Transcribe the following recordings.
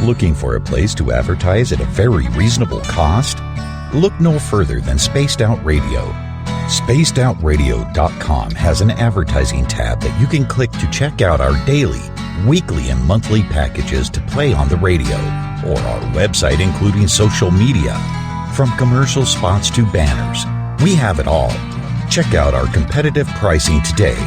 Looking for a place to advertise at a very reasonable cost? Look no further than Spaced Out Radio. SpacedOutRadio.com has an advertising tab that you can click to check out our daily, weekly, and monthly packages to play on the radio, or our website including social media. From commercial spots to banners, we have it all. Check out our competitive pricing today.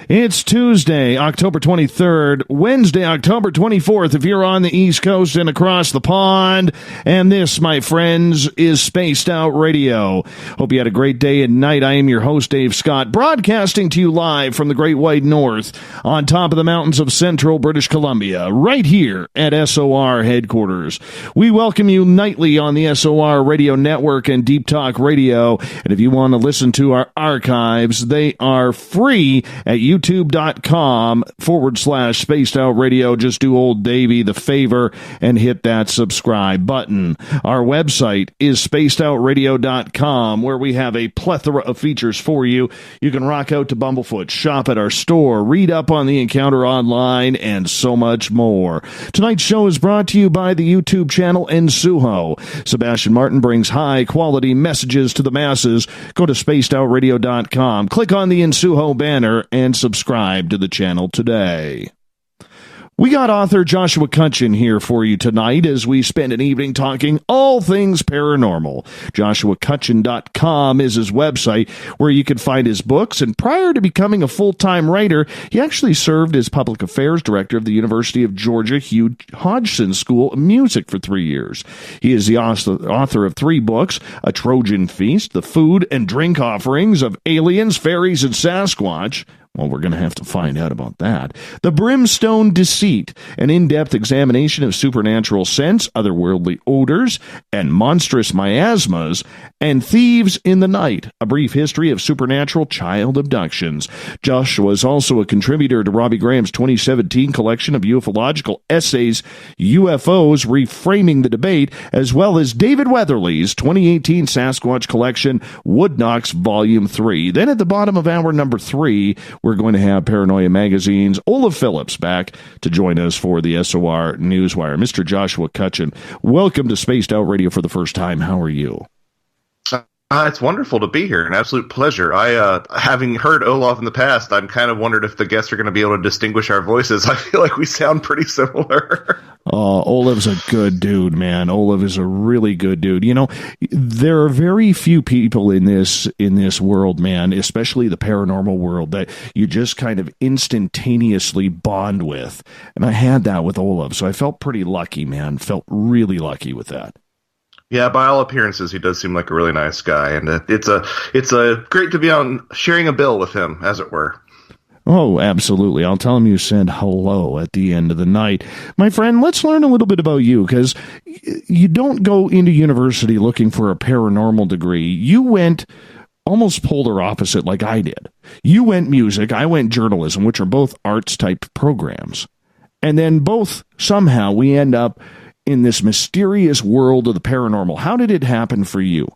It's Tuesday, October 23rd, Wednesday, October 24th, if you're on the East Coast and across the pond. And this, my friends, is Spaced Out Radio. Hope you had a great day and night. I am your host, Dave Scott, broadcasting to you live from the Great White North on top of the mountains of central British Columbia, right here at SOR headquarters. We welcome you nightly on the SOR Radio Network and Deep Talk Radio. And if you want to listen to our archives, they are free at youtube.com/Spaced Out Radio. Just do old Davey the favor and hit that subscribe button. Our website is spacedoutradio.com, where we have a plethora of features for you. You can rock out to Bumblefoot, shop at our store, read up on the encounter online, and so much more. Tonight's show is brought to you by the YouTube channel Ensuho. Sebastian Martin brings high-quality messages to the masses. Go to spacedoutradio.com, click on the Ensuho banner, and subscribe to the channel today. We got author Joshua Cutchin here for you tonight as we spend an evening talking all things paranormal. JoshuaCutchin.com is his website where you can find his books, and prior to becoming a full-time writer, he actually served as public affairs director of the University of Georgia Hugh Hodgson School of Music for 3 years. He is the author of 3 books: A Trojan Feast, The Food and Drink Offerings of Aliens, Faeries, and Sasquatch. Well, we're going to have to find out about that. The Brimstone Deceit, an in-depth examination of supernatural scents, otherworldly odors, and monstrous miasmas, and Thieves in the Night, a brief history of supernatural child abductions. Joshua is also a contributor to Robbie Graham's 2017 collection of ufological essays, UFOs, Reframing the Debate, as well as David Weatherly's 2018 Sasquatch collection, Woodknocks Volume 3. Then at the bottom of hour number 3, we're going to have Paranoia Magazine's Olaf Phillips back to join us for the SOR Newswire. Mr. Joshua Cutchin, welcome to Spaced Out Radio for the first time. How are you? It's wonderful to be here. An absolute pleasure. Having heard Olaf in the past, I'm kind of wondered if the guests are going to be able to distinguish our voices. I feel like we sound pretty similar. Oh, Olaf's a good dude, man. Olaf is a really good dude. You know, there are very few people in this world, man, especially the paranormal world, that you just kind of instantaneously bond with. And I had that with Olaf, so I felt pretty lucky, man. Felt really lucky with that. Yeah, by all appearances, he does seem like a really nice guy, and it's a great to be on sharing a bill with him, as it were. Oh, absolutely. I'll tell him you said hello at the end of the night. My friend, let's learn a little bit about you, because you don't go into university looking for a paranormal degree. You went almost polar opposite like I did. You went music, I went journalism, which are both arts-type programs. And then both, somehow, we end up in this mysterious world of the paranormal. How did it happen for you?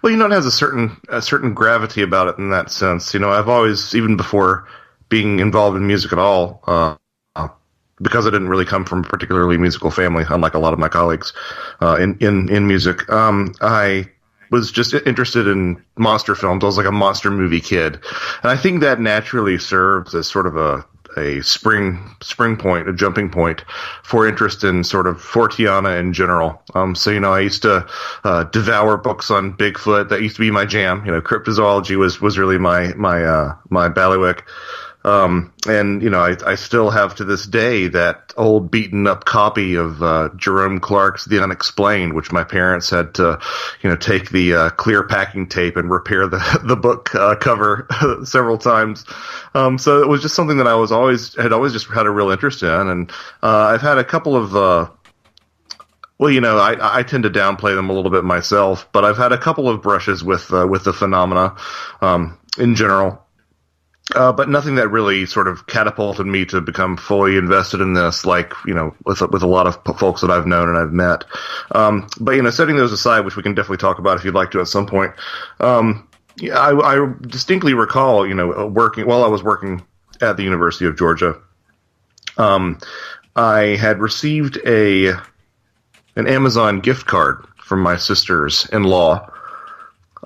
Well, it has a certain gravity about it in that sense. I've always, even before being involved in music at all, because I didn't really come from a particularly musical family, unlike a lot of my colleagues in music, I was just interested in monster films. I was like a monster movie kid, and I think that naturally serves as sort of a spring point, a jumping point for interest in sort of Forteana in general. So I used to devour books on Bigfoot. That used to be my jam. Cryptozoology was really my bailiwick. And I still have to this day that old beaten up copy of Jerome Clark's The Unexplained, which my parents had to, take the clear packing tape and repair the book cover several times. So it was just something that I had always just had a real interest in, and I've had a couple of I tend to downplay them a little bit myself, but I've had a couple of brushes with the phenomena in general. But nothing that really sort of catapulted me to become fully invested in this, like, with a lot of folks that I've known and I've met. But, setting those aside, which we can definitely talk about if you'd like to at some point, I distinctly recall, while I was working at the University of Georgia, I had received an Amazon gift card from my sisters-in-law.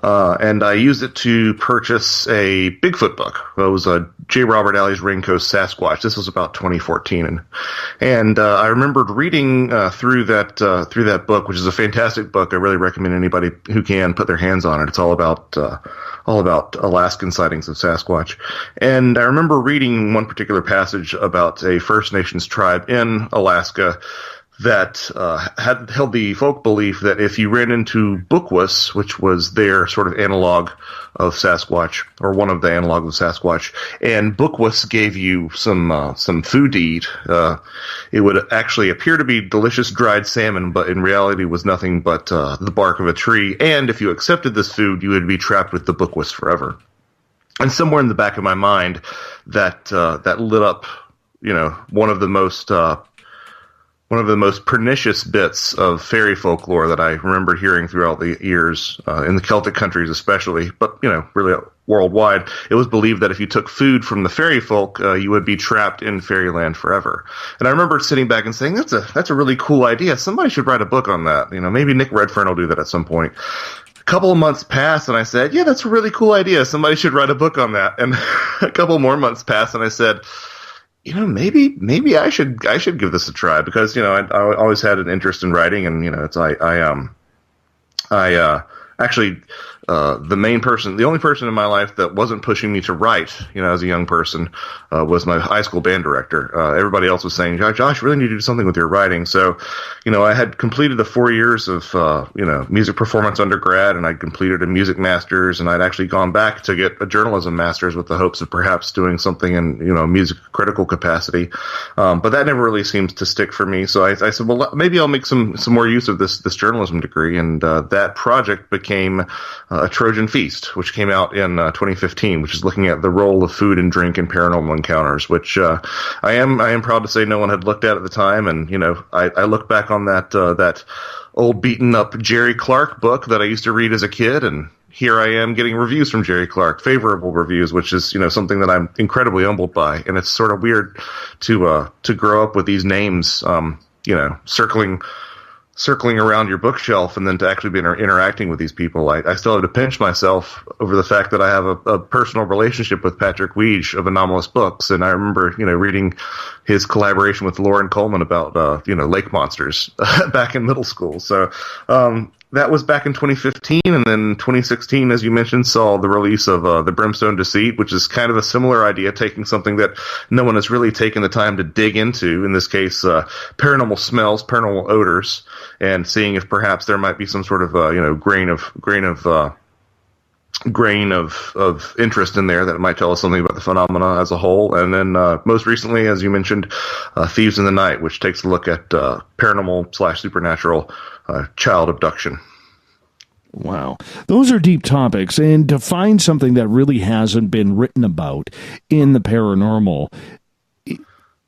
And I used it to purchase a Bigfoot book. It was J. Robert Alley's Raincoast Sasquatch. This was about 2014, and I remembered reading through that book, which is a fantastic book. I really recommend anybody who can put their hands on it. It's all about Alaskan sightings of Sasquatch. And I remember reading one particular passage about a First Nations tribe in Alaska that had held the folk belief that if you ran into Bookwus, which was their sort of analog of Sasquatch, or one of the analogs of Sasquatch, and Bookwus gave you some food to eat, it would actually appear to be delicious dried salmon, but in reality was nothing but the bark of a tree. And if you accepted this food, you would be trapped with the Bookwus forever. And somewhere in the back of my mind, that lit up, one of the most pernicious bits of fairy folklore that I remember hearing throughout the years, in the Celtic countries especially, but, really worldwide. It was believed that if you took food from the fairy folk, you would be trapped in fairyland forever. And I remember sitting back and saying, that's a really cool idea. Somebody should write a book on that. Maybe Nick Redfern will do that at some point. A couple of months passed, and I said, yeah, that's a really cool idea. Somebody should write a book on that. And a couple more months passed, and I said, maybe I should give this a try, because I always had an interest in writing, and actually the only person in my life that wasn't pushing me to write, as a young person, was my high school band director. Everybody else was saying, Josh, you really need to do something with your writing. So, I had completed the 4 years of, music performance undergrad, and I'd completed a music master's, and I'd actually gone back to get a journalism master's with the hopes of perhaps doing something in, music critical capacity. But that never really seems to stick for me. So I said, well, maybe I'll make some more use of this journalism degree. And, that project became a Trojan Feast, which came out in 2015, which is looking at the role of food and drink in paranormal encounters, which I am proud to say no one had looked at the time. And I look back on that old beaten up Jerry Clark book that I used to read as a kid, and here I am getting reviews from Jerry Clark, favorable reviews, which is something that I'm incredibly humbled by. And it's sort of weird to grow up with these names circling circling around your bookshelf, and then to actually be interacting with these people. I still have to pinch myself over the fact that I have a personal relationship with Patrick Weege of Anomalous Books, and I remember, reading his collaboration with Lauren Coleman about, lake monsters back in middle school. So that was back in 2015, and then 2016, as you mentioned, saw the release of The Brimstone Deceit, which is kind of a similar idea, taking something that no one has really taken the time to dig into, in this case, paranormal smells, paranormal odors, and seeing if perhaps there might be some sort of, grain of interest in there that might tell us something about the phenomena as a whole. And then most recently, as you mentioned, Thieves in the Night, which takes a look at paranormal/supernatural child abduction. Wow. Those are deep topics. And to find something that really hasn't been written about in the paranormal,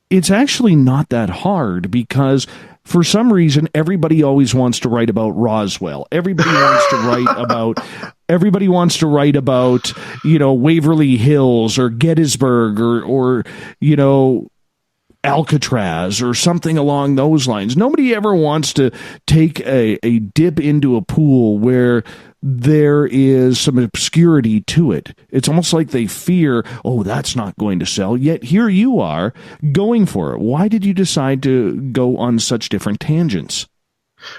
it's actually not that hard, because for some reason, everybody always wants to write about Roswell. Everybody wants to write about, Waverly Hills or Gettysburg or Alcatraz or something along those lines. Nobody ever wants to take a dip into a pool where there is some obscurity to it. It's almost like they fear, that's not going to sell. Yet here you are going for it. Why did you decide to go on such different tangents?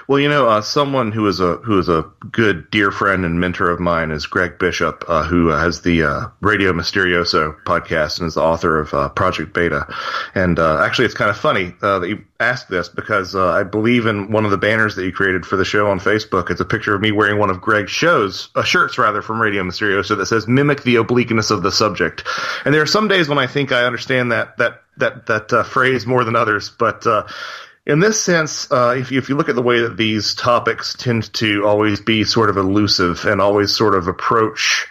Well, someone who is a good dear friend and mentor of mine is Greg Bishop, who has the Radio Mysterioso podcast and is the author of Project Beta. And actually, it's kind of funny that you asked this, because I believe in one of the banners that you created for the show on Facebook, it's a picture of me wearing one of Greg's shirts from Radio Mysterioso that says "Mimic the obliqueness of the subject." And there are some days when I think I understand that phrase more than others, but in this sense, if you look at the way that these topics tend to always be sort of elusive and always sort of approach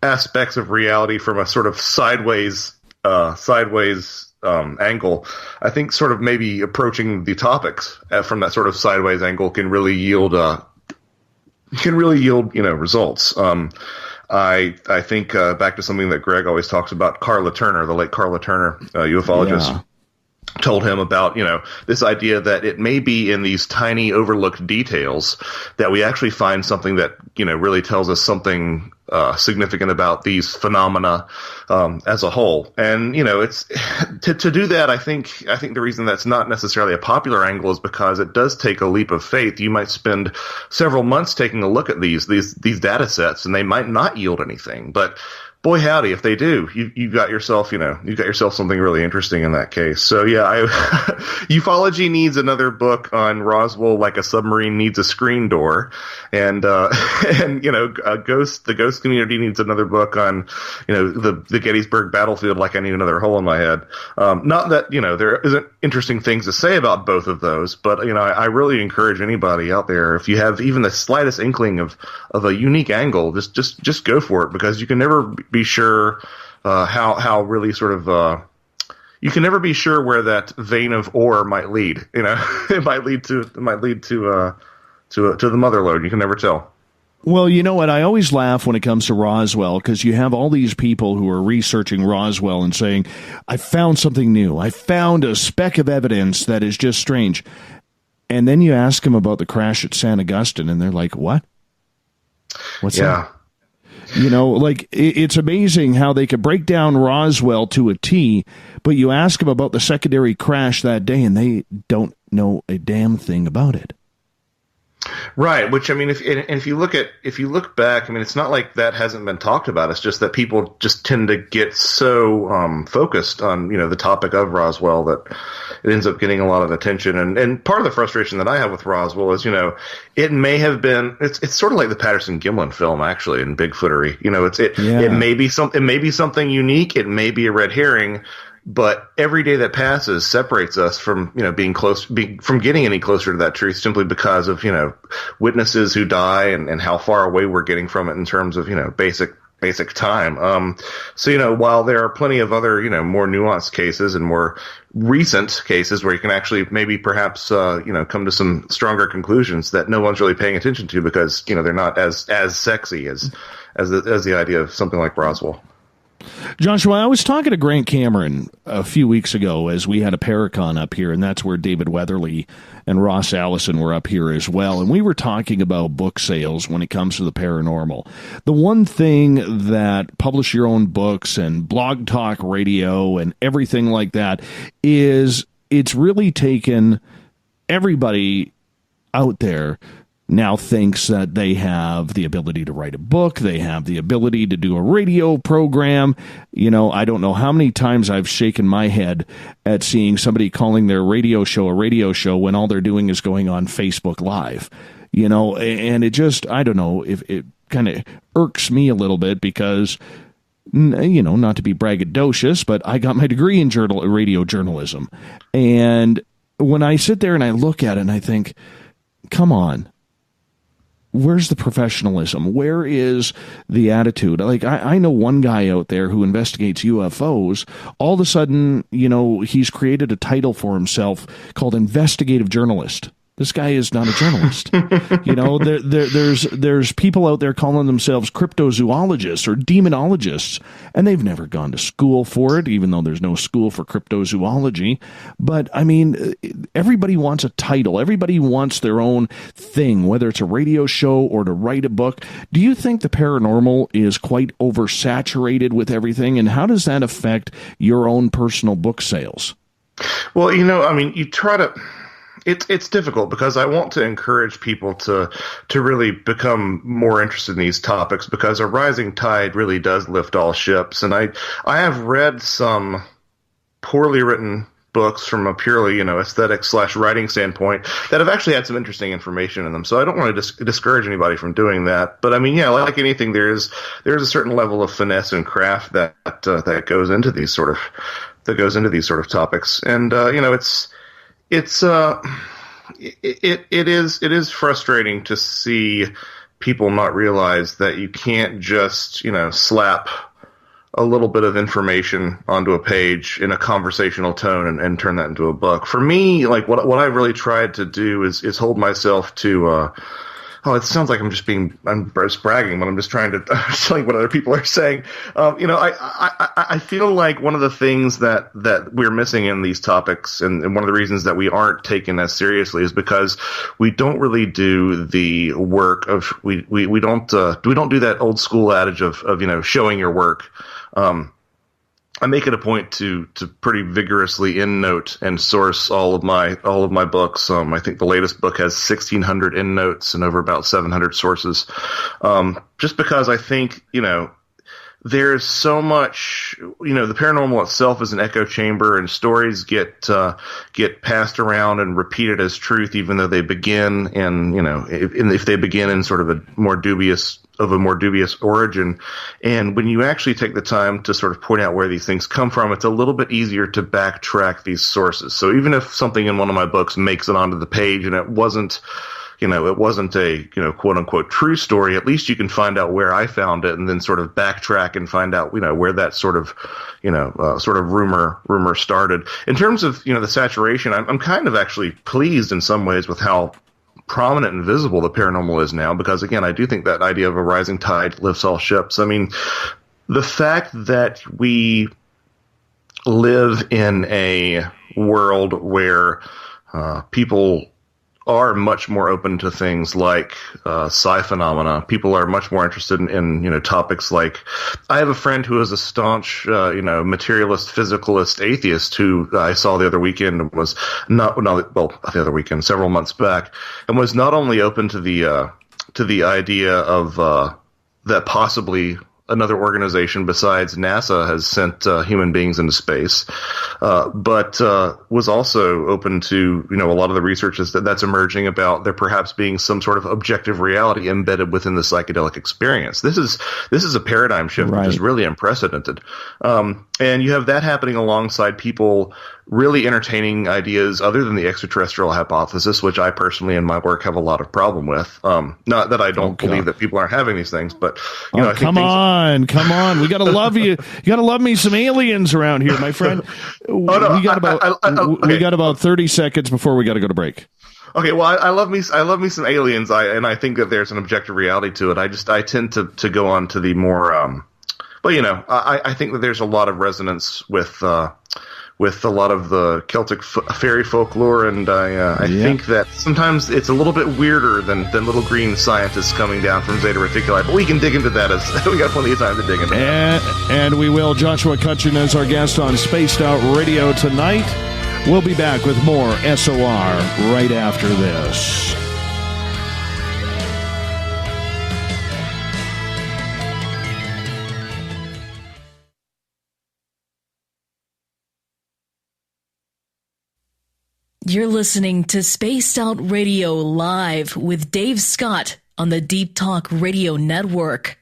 aspects of reality from a sort of sideways angle, I think sort of maybe approaching the topics from that sort of sideways angle can really yield results. I think back to something that Greg always talks about, Carla Turner, the late Carla Turner, ufologist. Yeah. Told him about, this idea that it may be in these tiny overlooked details that we actually find something that, really tells us something significant about these phenomena as a whole. And, it's to do that, I think the reason that's not necessarily a popular angle is because it does take a leap of faith. You might spend several months taking a look at these data sets, and they might not yield anything. But boy, howdy, if they do, you've got yourself something really interesting in that case. So yeah, ufology needs another book on Roswell, like a submarine needs a screen door, and the ghost community needs another book on, the Gettysburg battlefield, like I need another hole in my head. Not that, there isn't interesting things to say about both of those, but, I really encourage anybody out there, if you have even the slightest inkling of a unique angle, just go for it, because you can never be sure how really sort of you can never be sure where that vein of ore might lead. It might lead to the mother lode. You can never tell. Well, you know what? I always laugh when it comes to Roswell, because you have all these people who are researching Roswell and saying, I found something new. I found a speck of evidence that is just strange. And then you ask them about the crash at San Augustine, and they're like, what? What's that? It's amazing how they could break down Roswell to a T, but you ask them about the secondary crash that day, and they don't know a damn thing about it. Right, which, if you look back, it's not like that hasn't been talked about. It's just that people just tend to get so focused on, the topic of Roswell that it ends up getting a lot of attention. And part of the frustration that I have with Roswell is, it may have been, it's sort of like the Patterson-Gimlin film, actually, in Bigfootery. It may be something unique. It may be a red herring. But every day that passes separates us from, from getting any closer to that truth, simply because of, witnesses who die and how far away we're getting from it in terms of, basic time. So, while there are plenty of other, more nuanced cases and more recent cases where you can actually maybe perhaps, come to some stronger conclusions that no one's really paying attention to because, they're not as sexy as the idea of something like Roswell. Joshua, I was talking to Grant Cameron a few weeks ago as we had a Paracon up here, and that's where David Weatherly and Ross Allison were up here as well. And we were talking about book sales when it comes to the paranormal. The one thing that Publish Your Own Books and Blog Talk Radio and everything like that is it's really taken everybody out there now thinks that they have the ability to write a book. They have the ability to do a radio program. You know, I don't know how many times I've shaken my head at seeing somebody calling their radio show a radio show when all they're doing is going on Facebook Live. You know, and it just, I don't know, if it kind of irks me a little bit because, you know, not to be braggadocious, but I got my degree in radio journalism. And when I sit there and I look at it and I think, come on. Where's the professionalism? Where is the attitude? Like, I know one guy out there who investigates UFOs. All of a sudden, you know, he's created a title for himself called investigative journalist. This guy is not a journalist. You know, there's people out there calling themselves cryptozoologists or demonologists, and they've never gone to school for it, even though there's no school for cryptozoology. But, I mean, everybody wants a title. Everybody wants their own thing, whether it's a radio show or to write a book. Do you think the paranormal is quite oversaturated with everything, and how does that affect your own personal book sales? Well, you know, I mean, you try to... It's difficult because I want to encourage people to really become more interested in these topics because a rising tide really does lift all ships. And I have read some poorly written books from a purely, you know, aesthetic/writing standpoint that have actually had some interesting information in them. So I don't want to discourage anybody from doing that. But I mean, yeah, like anything, there's a certain level of finesse and craft that goes into these sort of topics. And you know, it is frustrating to see people not realize that you can't just, you know, slap a little bit of information onto a page in a conversational tone and turn that into a book. For me, like what I've really tried to do is hold myself to it sounds like I'm just bragging, but I'm just trying to telling what other people are saying. You know, I feel like one of the things that we're missing in these topics, and one of the reasons that we aren't taken as seriously, is because we don't really do the work of we don't do that old school adage of you know, showing your work. I make it a point to pretty vigorously endnote and source all of my books. I think the latest book has 1,600 endnotes and over about 700 sources. Just because I think, you know, there's so much, you know, the paranormal itself is an echo chamber, and stories get passed around and repeated as truth, even though they begin in, you know, if they begin in sort of a more dubious origin. And when you actually take the time to sort of point out where these things come from, it's a little bit easier to backtrack these sources. So even if something in one of my books makes it onto the page and it wasn't a, you know, quote unquote true story, at least you can find out where I found it and then sort of backtrack and find out, you know, where that sort of rumor started. In terms of, you know, the saturation, I'm kind of actually pleased in some ways with how prominent and visible the paranormal is now, because again, I do think that idea of a rising tide lifts all ships. I mean, the fact that we live in a world where people are much more open to things like psi phenomena. People are much more interested in you know, topics like, I have a friend who is a staunch you know, materialist, physicalist, atheist who I saw the other weekend and was several months back, and was not only open to the idea of that possibly another organization besides NASA has sent human beings into space, but was also open to, you know, a lot of the research that's emerging about there perhaps being some sort of objective reality embedded within the psychedelic experience. This is a paradigm shift, right, which is really unprecedented. And you have that happening alongside people really entertaining ideas other than the extraterrestrial hypothesis, which I personally in my work have a lot of problem with. Not that I don't believe that people aren't having these things, but you know, I think come on, we got to love you. You got to love me some aliens around here, my friend. We got about 30 seconds before we got to go to break. Okay, well, I love me some aliens, and I think that there's an objective reality to it. I tend to go on to the more But I think that there's a lot of resonance with a lot of the Celtic fairy folklore, and I think that sometimes it's a little bit weirder than little green scientists coming down from Zeta Reticuli. But we can dig into that as we got plenty of time to dig into that. And we will. Joshua Cutchin is our guest on Spaced Out Radio tonight. We'll be back with more SOR right after this. You're listening to Spaced Out Radio Live with Dave Scott on the Deep Talk Radio Network.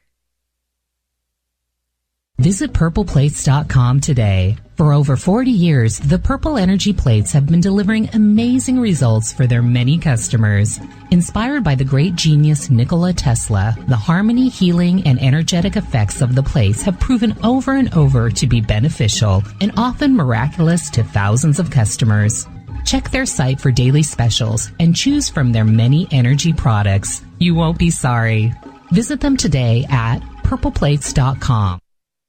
Visit purpleplates.com today. For over 40 years, the Purple Energy Plates have been delivering amazing results for their many customers. Inspired by the great genius Nikola Tesla, the harmony, healing, and energetic effects of the plates have proven over and over to be beneficial and often miraculous to thousands of customers. Check their site for daily specials and choose from their many energy products. You won't be sorry. Visit them today at purpleplates.com.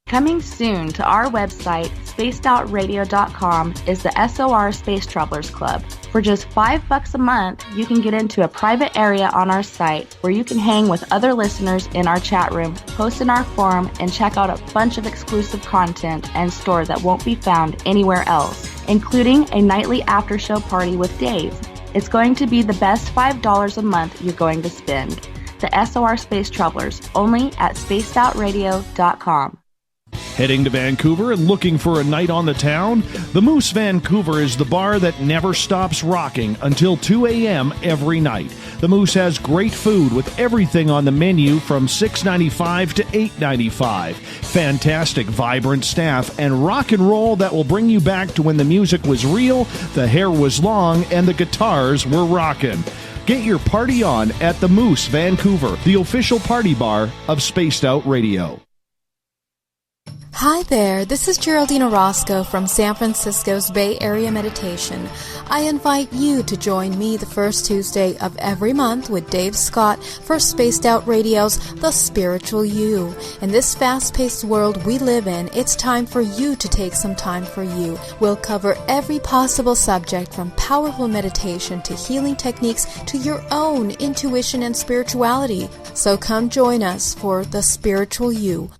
Coming soon to our website, spacedoutradio.com, is the SOR Space Travelers Club. For just $5 a month, you can get into a private area on our site where you can hang with other listeners in our chat room, post in our forum, and check out a bunch of exclusive content and store that won't be found anywhere else, including a nightly after-show party with Dave. It's going to be the best $5 a month you're going to spend. The SOR Space Travelers, only at spacedoutradio.com. Heading to Vancouver and looking for a night on the town? The Moose Vancouver is the bar that never stops rocking until 2 a.m. every night. The Moose has great food with everything on the menu from $6.95 to $8.95. Fantastic, vibrant staff and rock and roll that will bring you back to when the music was real, the hair was long, and the guitars were rocking. Get your party on at the Moose Vancouver, the official party bar of Spaced Out Radio. Hi there, this is Geraldine Orozco from San Francisco's Bay Area Meditation. I invite you to join me the first Tuesday of every month with Dave Scott for Spaced Out Radio's The Spiritual You. In this fast-paced world we live in, it's time for you to take some time for you. We'll cover every possible subject from powerful meditation to healing techniques to your own intuition and spirituality. So come join us for The Spiritual You.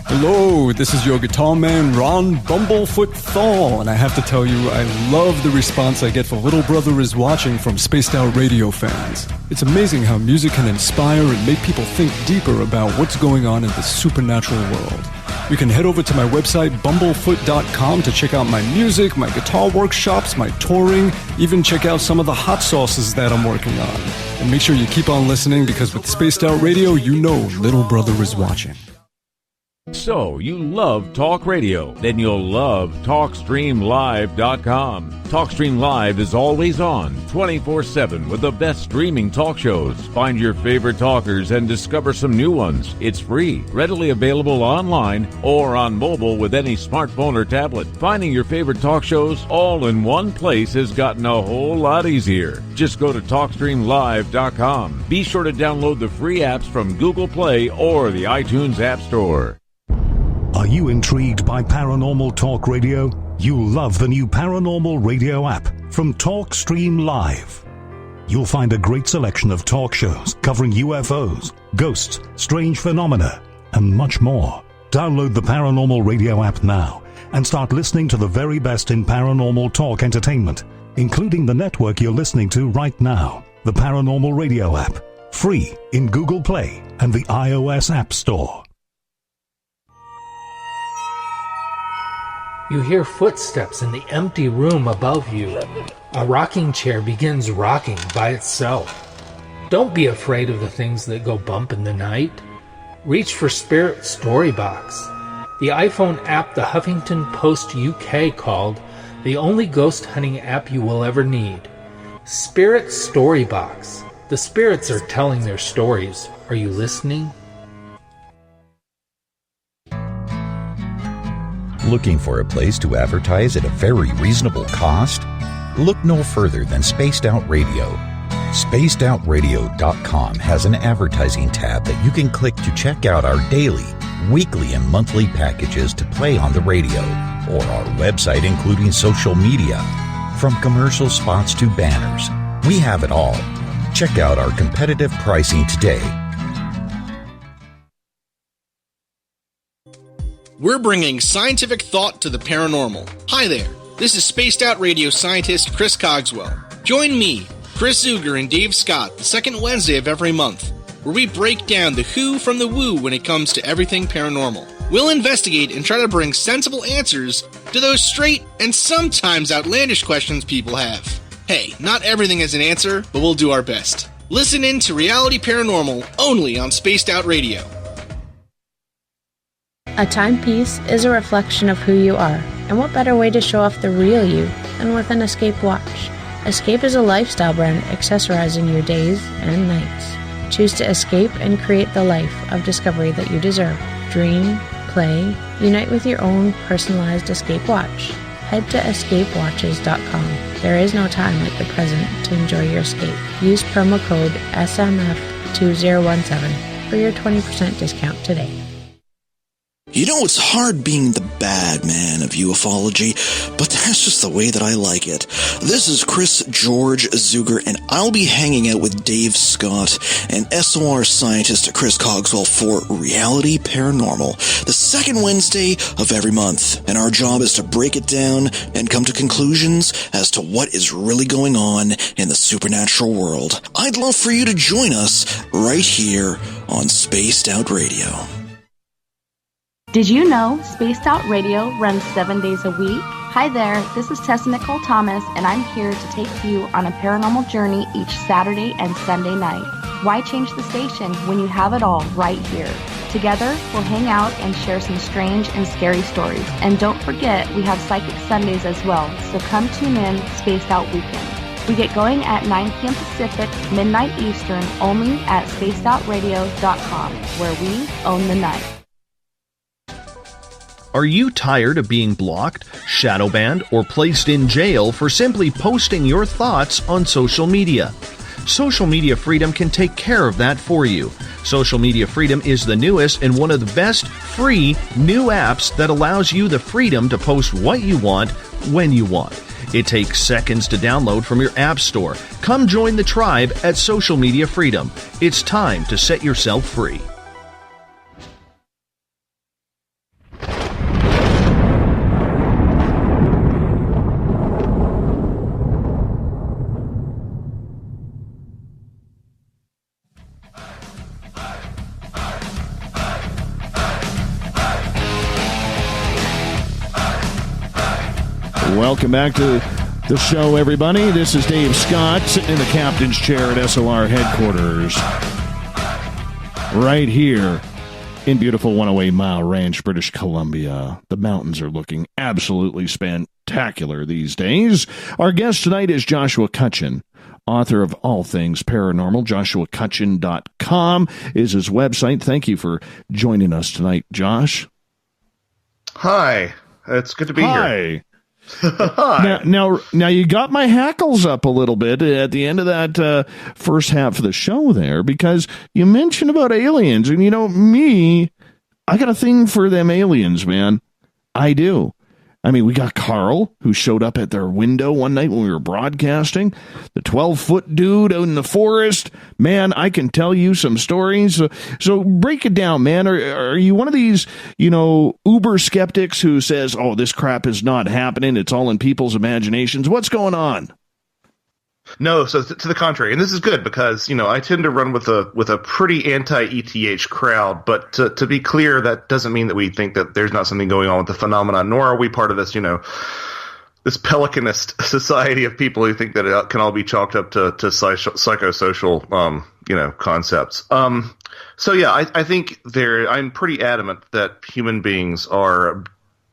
Hello, this is your guitar man, Ron Bumblefoot Thal, and I have to tell you, I love the response I get for Little Brother is Watching from Spaced Out Radio fans. It's amazing how music can inspire and make people think deeper about what's going on in the supernatural world. You can head over to my website, bumblefoot.com, to check out my music, my guitar workshops, my touring, even check out some of the hot sauces that I'm working on. And make sure you keep on listening, because with Spaced Out Radio, you know Little Brother is watching. So, you love talk radio? Then you'll love TalkStreamLive.com. TalkStream Live is always on, 24/7, with the best streaming talk shows. Find your favorite talkers and discover some new ones. It's free, readily available online or on mobile with any smartphone or tablet. Finding your favorite talk shows all in one place has gotten a whole lot easier. Just go to TalkStreamLive.com. Be sure to download the free apps from Google Play or the iTunes App Store. Are you intrigued by Paranormal Talk Radio? You'll love the new Paranormal Radio app from TalkStream Live. You'll find a great selection of talk shows covering UFOs, ghosts, strange phenomena, and much more. Download the Paranormal Radio app now and start listening to the very best in paranormal talk entertainment, including the network you're listening to right now. The Paranormal Radio app, free in Google Play and the iOS App Store. You hear footsteps in the empty room above you. A rocking chair begins rocking by itself. Don't be afraid of the things that go bump in the night. Reach for Spirit Storybox, the iPhone app the Huffington Post UK called the only ghost hunting app you will ever need. Spirit Storybox. The spirits are telling their stories. Are you listening? Looking for a place to advertise at a very reasonable cost? Look no further than Spaced Out Radio. SpacedOutRadio.com has an advertising tab that you can click to check out our daily, weekly and monthly packages to play on the radio, or our website including social media. From commercial spots to banners, we have it all. Check out our competitive pricing today. We're bringing scientific thought to the paranormal. Hi there, this is spaced out radio scientist Chris Cogswell. Join me, Chris Zuger, and Dave Scott the second Wednesday of every month, where we break down the who from the woo when it comes to everything paranormal. We'll investigate and try to bring sensible answers to those straight and sometimes outlandish questions people have. Hey, not everything has an answer, but we'll do our best. Listen in to Reality Paranormal only on Spaced Out Radio. A timepiece is a reflection of who you are, and what better way to show off the real you than with an Escape watch? Escape is a lifestyle brand accessorizing your days and nights. Choose to escape and create the life of discovery that you deserve. Dream, play, unite with your own personalized Escape watch. Head to escapewatches.com. There is no time like the present to enjoy your escape. Use promo code SMF2017 for your 20% discount today. You know, it's hard being the bad man of ufology, but that's just the way that I like it. This is Chris George Zuger, and I'll be hanging out with Dave Scott and SOR scientist Chris Cogswell for Reality Paranormal, the second Wednesday of every month. And our job is to break it down and come to conclusions as to what is really going on in the supernatural world. I'd love for you to join us right here on Spaced Out Radio. Did you know Spaced Out Radio runs 7 days a week? Hi there, this is Tessa Nicole Thomas, and I'm here to take you on a paranormal journey each Saturday and Sunday night. Why change the station when you have it all right here? Together, we'll hang out and share some strange and scary stories. And don't forget, we have Psychic Sundays as well, so come tune in Spaced Out Weekend. We get going at 9 p.m. Pacific, midnight Eastern, only at spacedoutradio.com, where we own the night. Are you tired of being blocked, shadow banned, or placed in jail for simply posting your thoughts on social media? Social Media Freedom can take care of that for you. Social Media Freedom is the newest and one of the best free new apps that allows you the freedom to post what you want, when you want. It takes seconds to download from your app store. Come join the tribe at Social Media Freedom. It's time to set yourself free. Welcome back to the show, everybody. This is Dave Scott, sitting in the captain's chair at SOR headquarters. Right here in beautiful 108 Mile Ranch, British Columbia. The mountains are looking absolutely spectacular these days. Our guest tonight is Joshua Cutchin, author of all things paranormal. JoshuaCutchin.com is his website. Thank you for joining us tonight, Josh. Hi. It's good to be here. Now, you got my hackles up a little bit at the end of that first half of the show there, because you mentioned about aliens, and you know me, I got a thing for them aliens, man. I do. I mean, we got Carl, who showed up at their window one night when we were broadcasting. The 12-foot dude out in the forest. Man, I can tell you some stories. So break it down, man. Are you one of these, uber skeptics who says, oh, this crap is not happening, it's all in people's imaginations? What's going on? No, so to the contrary, and this is good because I tend to run with a pretty anti-ETH crowd. But to be clear, that doesn't mean that we think that there's not something going on with the phenomenon. Nor are we part of this, this pelicanist society of people who think that it can all be chalked up to psychosocial, concepts. So yeah, I think I'm pretty adamant that human beings are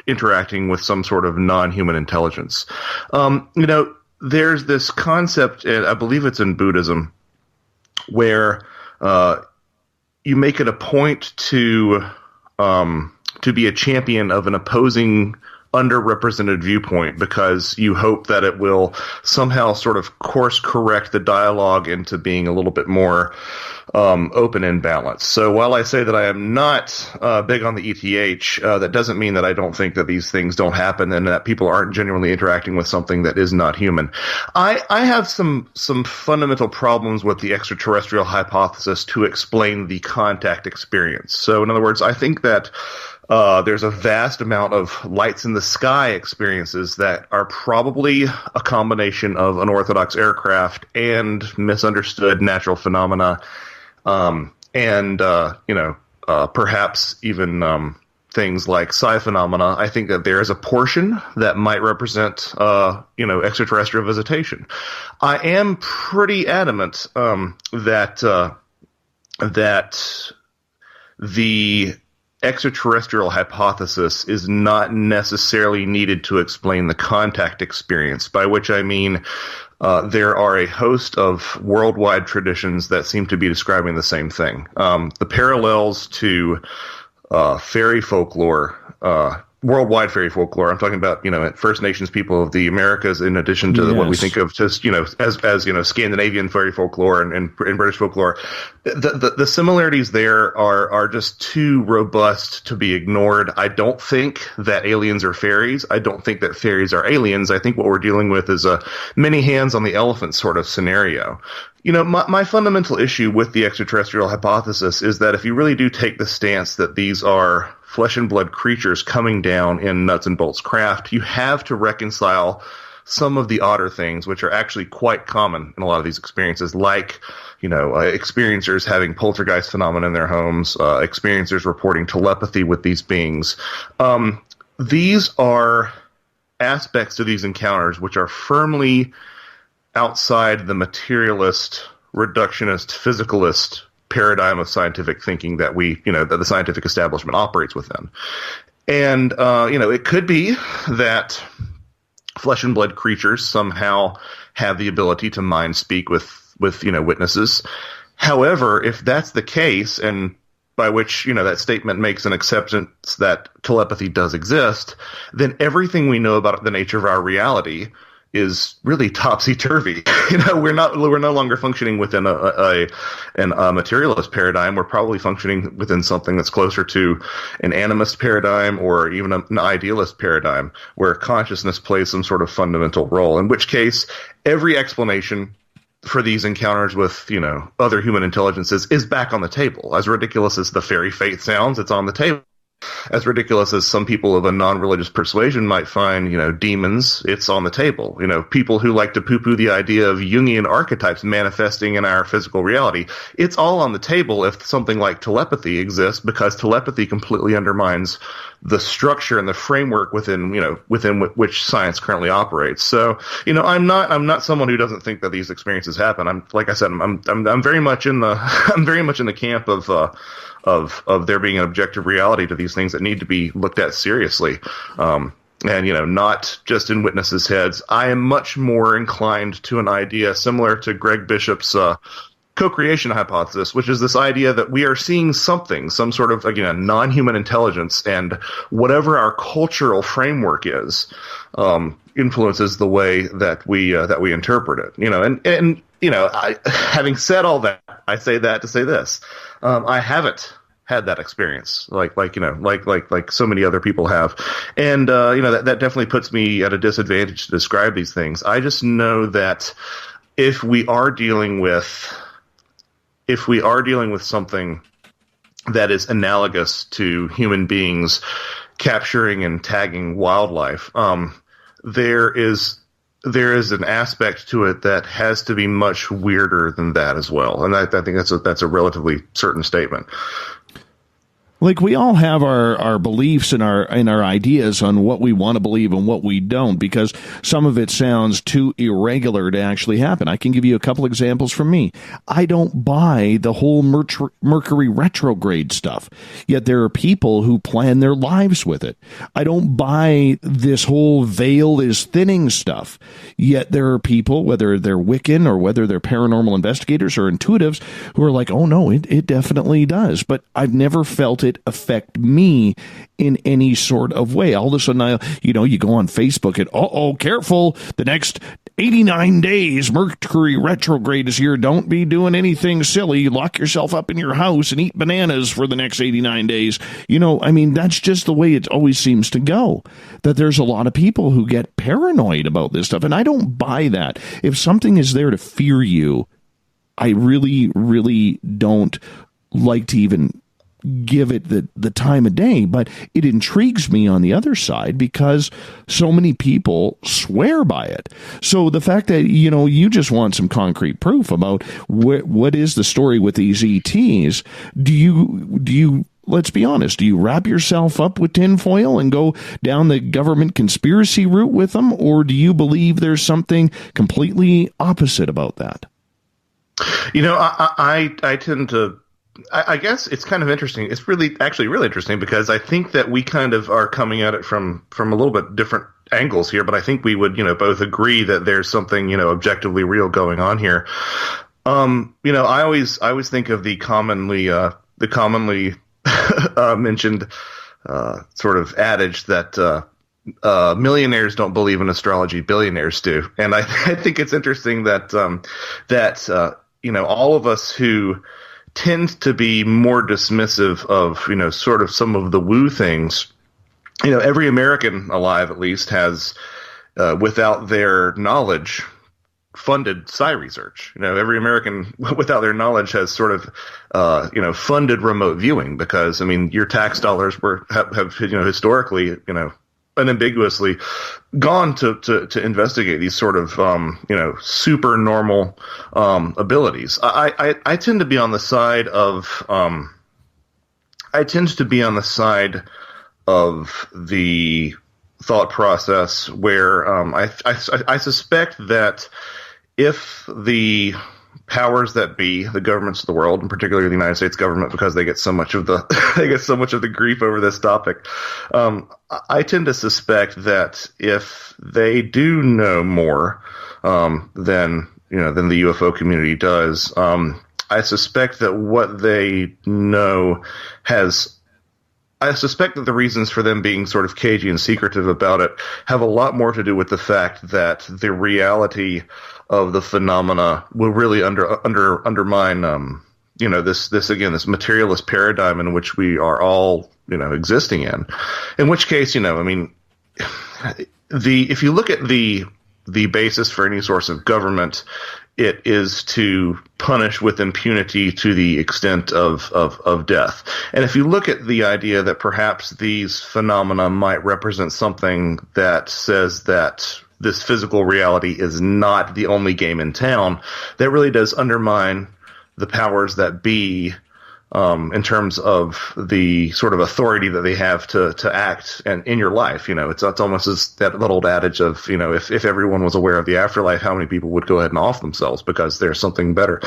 interacting with some sort of non-human intelligence. There's this concept, and I believe it's in Buddhism, where you make it a point to be a champion of an opposing underrepresented viewpoint, because you hope that it will somehow sort of course correct the dialogue into being a little bit more open and balanced. So while I say that I am not big on the ETH, that doesn't mean that I don't think that these things don't happen and that people aren't genuinely interacting with something that is not human. I have some fundamental problems with the extraterrestrial hypothesis to explain the contact experience. So in other words, I think that there's a vast amount of lights in the sky experiences that are probably a combination of unorthodox aircraft and misunderstood natural phenomena, and perhaps even things like psi phenomena. I think that there is a portion that might represent extraterrestrial visitation. I am pretty adamant that the extraterrestrial hypothesis is not necessarily needed to explain the contact experience, by which I mean there are a host of worldwide traditions that seem to be describing the same thing. The parallels to fairy folklore, worldwide fairy folklore, I'm talking about, First Nations people of the Americas, in addition to what we think of just, as Scandinavian fairy folklore and British folklore. The similarities there are just too robust to be ignored. I don't think that aliens are fairies. I don't think that fairies are aliens. I think what we're dealing with is a many hands on the elephant sort of scenario. My fundamental issue with the extraterrestrial hypothesis is that if you really do take the stance that these are flesh and blood creatures coming down in nuts and bolts craft, you have to reconcile some of the odder things, which are actually quite common in a lot of these experiences, like, experiencers having poltergeist phenomena in their homes, experiencers reporting telepathy with these beings. These are aspects to these encounters which are firmly outside the materialist, reductionist, physicalist paradigm of scientific thinking that that the scientific establishment operates within. And, it could be that flesh and blood creatures somehow have the ability to mind speak with witnesses. However, if that's the case, and by which, that statement makes an acceptance that telepathy does exist, then everything we know about the nature of our reality is really topsy-turvy. We're no longer functioning within a materialist paradigm. We're probably functioning within something that's closer to an animist paradigm or even an idealist paradigm, where consciousness plays some sort of fundamental role, in which case every explanation for these encounters with, other human intelligences is back on the table. As ridiculous as the fairy faith sounds, it's on the table. As ridiculous as some people of a non-religious persuasion might find, demons, it's on the table. People who like to poo-poo the idea of Jungian archetypes manifesting in our physical reality, it's all on the table if something like telepathy exists, because telepathy completely undermines the structure and the framework within which science currently operates. So, I'm not someone who doesn't think that these experiences happen. I'm very much in the camp of there being an objective reality to these things that need to be looked at seriously. And, not just in witnesses' heads. I am much more inclined to an idea similar to Greg Bishop's co-creation hypothesis, which is this idea that we are seeing something, some sort of, non-human intelligence, and whatever our cultural framework is, influences the way that we interpret it. Having said all that, I say that to say this. I haven't had that experience like so many other people have. And, that definitely puts me at a disadvantage to describe these things. I just know that if we are dealing with something that is analogous to human beings capturing and tagging wildlife, there is an aspect to it that has to be much weirder than that as well. And I think that's a relatively certain statement. Like, we all have our beliefs and our ideas on what we want to believe and what we don't, because some of it sounds too irregular to actually happen. I can give you a couple examples from me. I don't buy the whole Mercury retrograde stuff, yet there are people who plan their lives with it. I don't buy this whole veil is thinning stuff, yet there are people, whether they're Wiccan or whether they're paranormal investigators or intuitives, who are like, oh no, it definitely does. But I've never felt it affect me in any sort of way. All of a sudden, you go on Facebook and, careful, the next 89 days, Mercury retrograde is here. Don't be doing anything silly. Lock yourself up in your house and eat bananas for the next 89 days. That's just the way it always seems to go, that there's a lot of people who get paranoid about this stuff. And I don't buy that. If something is there to fear you, I really, really don't like to even give it the time of day, but it intrigues me on the other side because so many people swear by it. So the fact that, you just want some concrete proof about what is the story with these ETs, do you let's be honest, do you wrap yourself up with tinfoil and go down the government conspiracy route with them, or do you believe there's something completely opposite about that? I tend to, I guess it's kind of interesting. It's really interesting because I think that we kind of are coming at it from a little bit different angles here, but I think we would, both agree that there's something, objectively real going on here. I always think of the commonly mentioned sort of adage that millionaires don't believe in astrology, billionaires do. And I think it's interesting that all of us who tend to be more dismissive of, sort of some of the woo things, every American alive at least has, without their knowledge, funded psi research. Every American without their knowledge has sort of, funded remote viewing because, your tax dollars have historically, unambiguously gone to investigate these sort of, super normal, abilities. I tend to be on the side of, the thought process where, I suspect that if the powers that be, the governments of the world, and particularly the United States government, because they get so much of the grief over this topic. I tend to suspect that if they do know more than the UFO community does, I suspect that what they know I suspect that the reasons for them being sort of cagey and secretive about it have a lot more to do with the fact that the reality of the phenomena will really undermine, this materialist paradigm in which we are all, existing in. In which case, if you look at the basis for any source of government, it is to punish with impunity to the extent of death. And if you look at the idea that perhaps these phenomena might represent something that says that this physical reality is not the only game in town, that really does undermine the powers that be, in terms of the sort of authority that they have to act in your life. It's almost as that old adage of, if everyone was aware of the afterlife, how many people would go ahead and off themselves because there's something better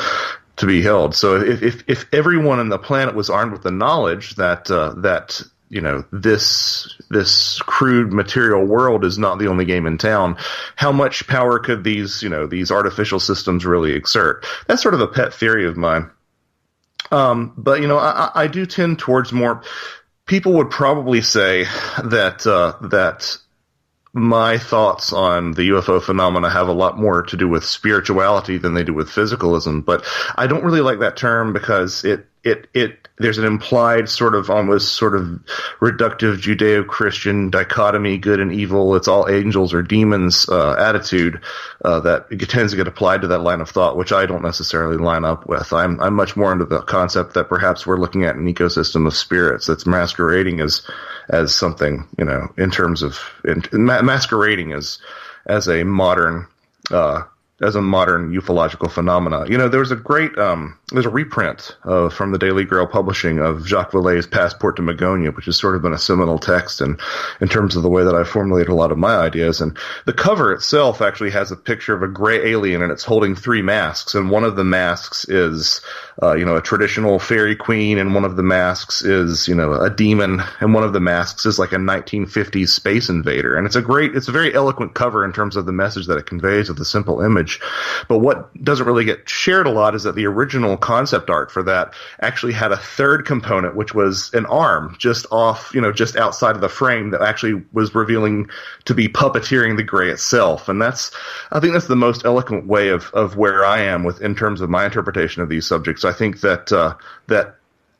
to be held. So if everyone on the planet was armed with the knowledge that this crude material world is not the only game in town, how much power could these artificial systems really exert? That's sort of a pet theory of mine. But I do tend towards more. People would probably say that my thoughts on the UFO phenomena have a lot more to do with spirituality than they do with physicalism. But I don't really like that term because it there's an implied sort of almost sort of reductive Judeo-Christian dichotomy, good and evil, it's all angels or demons attitude that it tends to get applied to that line of thought, which I don't necessarily line up with. I'm much more into the concept that perhaps we're looking at an ecosystem of spirits that's masquerading as something, in terms of masquerading as a modern ufological phenomena. There's a reprint from the Daily Grail Publishing of Jacques Vallée's Passport to Magonia, which has sort of been a seminal text in terms of the way that I formulated a lot of my ideas. And the cover itself actually has a picture of a gray alien, and it's holding 3 masks. And one of the masks is, a traditional fairy queen, and one of the masks is, a demon, and one of the masks is like a 1950s space invader. And it's a very eloquent cover in terms of the message that it conveys with a simple image. But what doesn't really get shared a lot is that the original concept art for that actually had a third component, which was an arm just off, just outside of the frame that actually was revealing to be puppeteering the gray itself. And I think that's the most eloquent way of where I am in terms of my interpretation of these subjects. I think that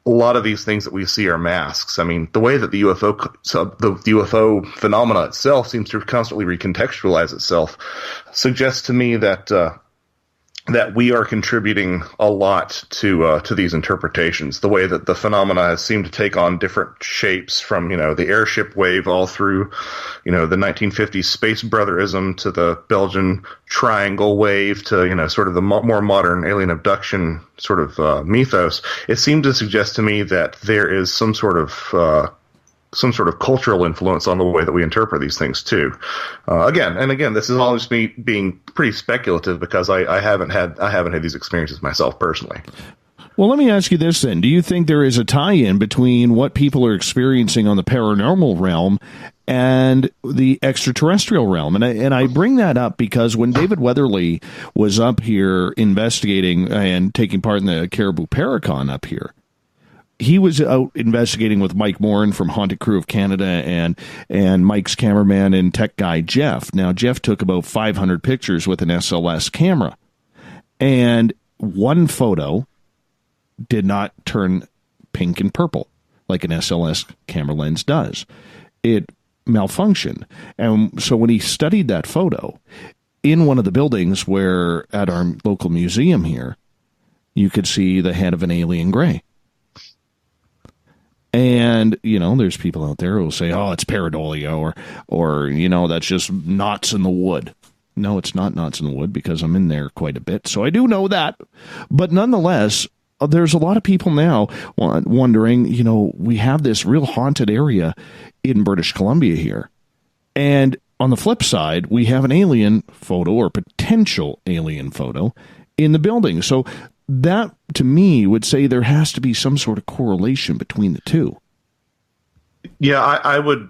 a lot of these things that we see are masks. I mean, the way that the UFO phenomena itself seems to constantly recontextualize itself suggests to me that we are contributing a lot to these interpretations. The way that the phenomena seem to take on different shapes, from the airship wave all through the 1950s space brotherism to the Belgian triangle wave to sort of the more modern alien abduction sort of mythos. It seemed to suggest to me that there is some sort of cultural influence on the way that we interpret these things too. Again, this is all just me being pretty speculative because I haven't had these experiences myself personally. Well, let me ask you this then. Do you think there is a tie-in between what people are experiencing on the paranormal realm and the extraterrestrial realm? And I bring that up because when David Weatherly was up here investigating and taking part in the Caribou Paracon up here, he was out investigating with Mike Morin from Haunted Crew of Canada and Mike's cameraman and tech guy, Jeff. Now, Jeff took about 500 pictures with an SLS camera. And one photo did not turn pink and purple like an SLS camera lens does. It malfunctioned. And so when he studied that photo in one of the buildings where at our local museum here, you could see the head of an alien gray. And, there's people out there who will say, oh, it's pareidolia or that's just knots in the wood. No, it's not knots in the wood because I'm in there quite a bit. So I do know that. But nonetheless, there's a lot of people now wondering, we have this real haunted area in British Columbia here. And on the flip side, we have an alien photo or potential alien photo in the building. So that, to me, would say there has to be some sort of correlation between the two. Yeah, I would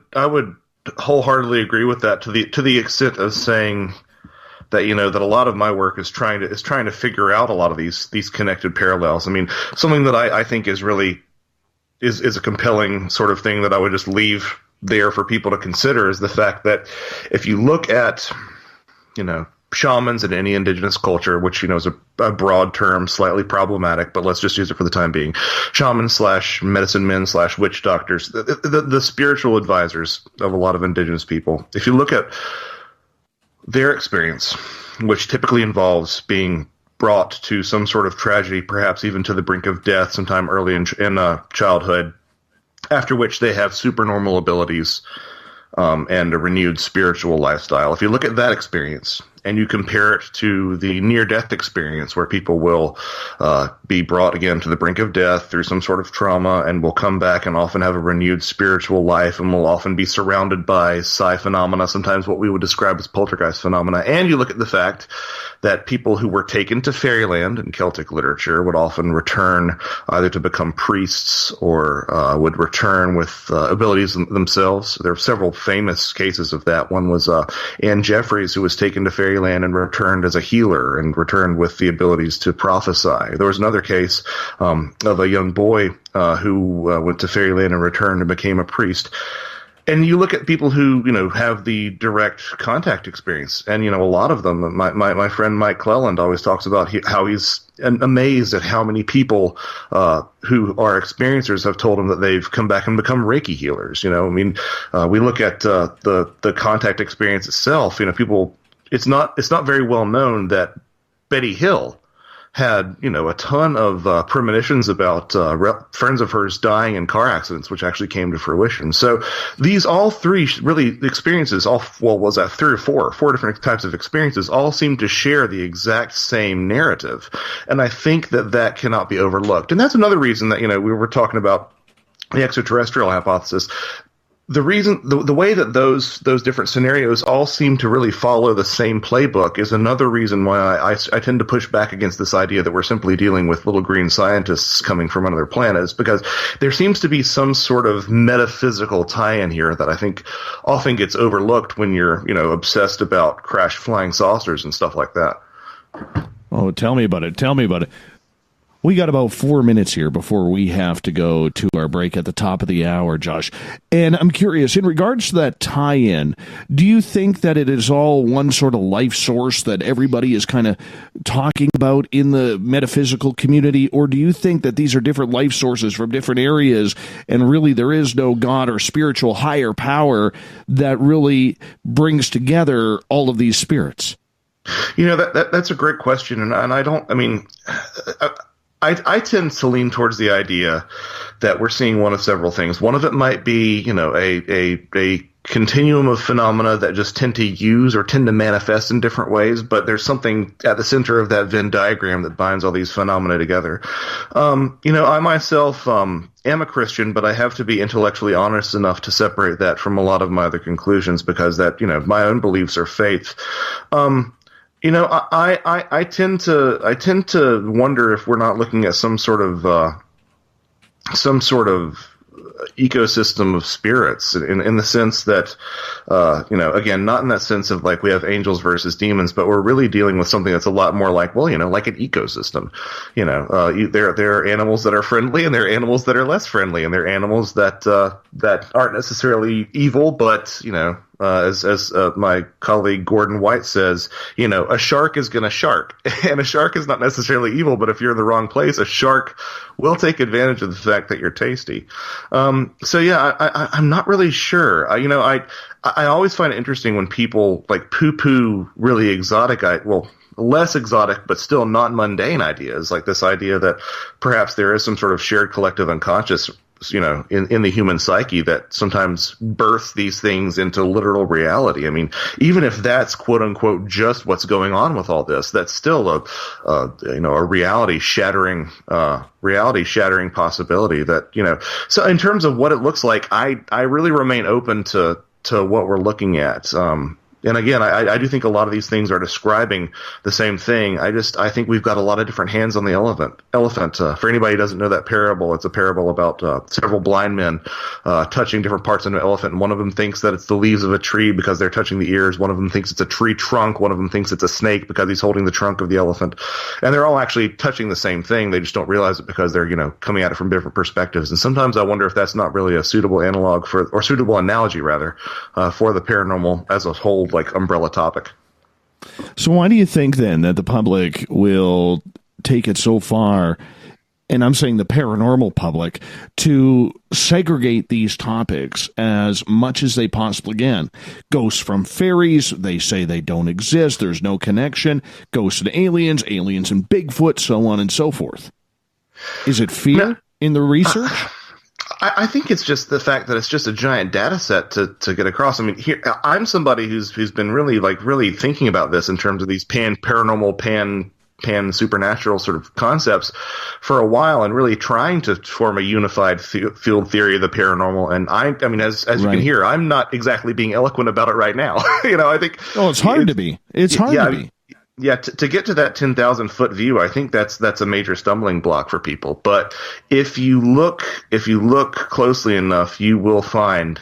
wholeheartedly agree with that to the extent of saying that that a lot of my work is trying to figure out a lot of these connected parallels. I mean, something that I think is really is a compelling sort of thing that I would just leave there for people to consider is the fact that if you look at shamans in any indigenous culture, which is a broad term, slightly problematic, but let's just use it for the time being. Shamans / medicine men / witch doctors, the spiritual advisors of a lot of indigenous people. If you look at their experience, which typically involves being brought to some sort of tragedy, perhaps even to the brink of death sometime early in childhood, after which they have supernormal abilities and a renewed spiritual lifestyle. If you look at that experience and you compare it to the near-death experience where people will be brought again to the brink of death through some sort of trauma and will come back and often have a renewed spiritual life and will often be surrounded by psi phenomena, sometimes what we would describe as poltergeist phenomena. And you look at the fact that people who were taken to fairyland in Celtic literature would often return either to become priests or would return with abilities themselves. There are several famous cases of that. One was Anne Jeffreys, who was taken to fairyland and returned as a healer and returned with the abilities to prophesy. There was another case of a young boy who went to fairyland and returned and became a priest. And you look at people who, have the direct contact experience. And, a lot of them, my friend Mike Cleland always talks about how he's amazed at how many people who are experiencers have told him that they've come back and become Reiki healers. We look at the contact experience itself. People, it's not very well known that Betty Hill had, a ton of premonitions about friends of hers dying in car accidents, which actually came to fruition. So these all three really experiences, three or four different types of experiences, all seem to share the exact same narrative. And I think that cannot be overlooked. And that's another reason that, we were talking about the extraterrestrial hypothesis. The reason, the way that those different scenarios all seem to really follow the same playbook is another reason why I tend to push back against this idea that we're simply dealing with little green scientists coming from another planet, is because there seems to be some sort of metaphysical tie-in here that I think often gets overlooked when you're, obsessed about crash flying saucers and stuff like that. Oh, tell me about it. We got about 4 minutes here before we have to go to our break at the top of the hour, Josh. And I'm curious, in regards to that tie-in, do you think that it is all one sort of life source that everybody is kind of talking about in the metaphysical community? Or do you think that these are different life sources from different areas and really there is no God or spiritual higher power that really brings together all of these spirits? You know, that's a great question. And I tend to lean towards the idea that we're seeing one of several things. One of it might be, you know, a continuum of phenomena that just tend to manifest in different ways, but there's something at the center of that Venn diagram that binds all these phenomena together. You know, I myself am a Christian, but I have to be intellectually honest enough to separate that from a lot of my other conclusions because that, you know, my own beliefs are faith. You know, I tend to wonder if we're not looking at some sort of ecosystem of spirits in the sense that, you know, again, not in that sense of like we have angels versus demons, but we're really dealing with something that's a lot more like, well, you know, like an ecosystem. You know, there are animals that are friendly and there are animals that are less friendly and there are animals that aren't necessarily evil, but, you know, as my colleague Gordon White says, you know, a shark is going to shark. And a shark is not necessarily evil, but if you're in the wrong place, a shark will take advantage of the fact that you're tasty. So, yeah, I'm not really sure. You know, I always find it interesting when people, like, poo-poo really exotic, less exotic, but still not mundane ideas, like this idea that perhaps there is some sort of shared collective unconscious, you know, in the human psyche that sometimes births these things into literal reality. I mean, even if that's quote unquote just what's going on with all this, that's still a reality shattering possibility that, you know, so in terms of what it looks like, I really remain open to what we're looking at. And again, I do think a lot of these things are describing the same thing. I think we've got a lot of different hands on the elephant. For anybody who doesn't know that parable, it's a parable about several blind men touching different parts of an elephant. And one of them thinks that it's the leaves of a tree because they're touching the ears. One of them thinks it's a tree trunk. One of them thinks it's a snake because he's holding the trunk of the elephant. And they're all actually touching the same thing. They just don't realize it because they're, you know, coming at it from different perspectives. And sometimes I wonder if that's not really a suitable analog or suitable analogy rather, for the paranormal as a whole, like umbrella topic. So why do you think then that the public will take it so far, and I'm saying the paranormal public, to segregate these topics as much as they possibly can? Ghosts from fairies, they say they don't exist, there's no connection. Ghosts and aliens and Bigfoot, so on and so forth. Is it fear in the research? I think it's just the fact that it's just a giant data set to get across. I mean, here I'm somebody who's been really thinking about this in terms of these paranormal, pan supernatural sort of concepts for a while, and really trying to form a unified field theory of the paranormal. And I mean, as you can hear, I'm not exactly being eloquent about it right now. You know, I think. Oh, it's hard to be. It's hard to be. Yeah, to get to that 10,000 foot view, I think that's a major stumbling block for people. But if you look closely enough, you will find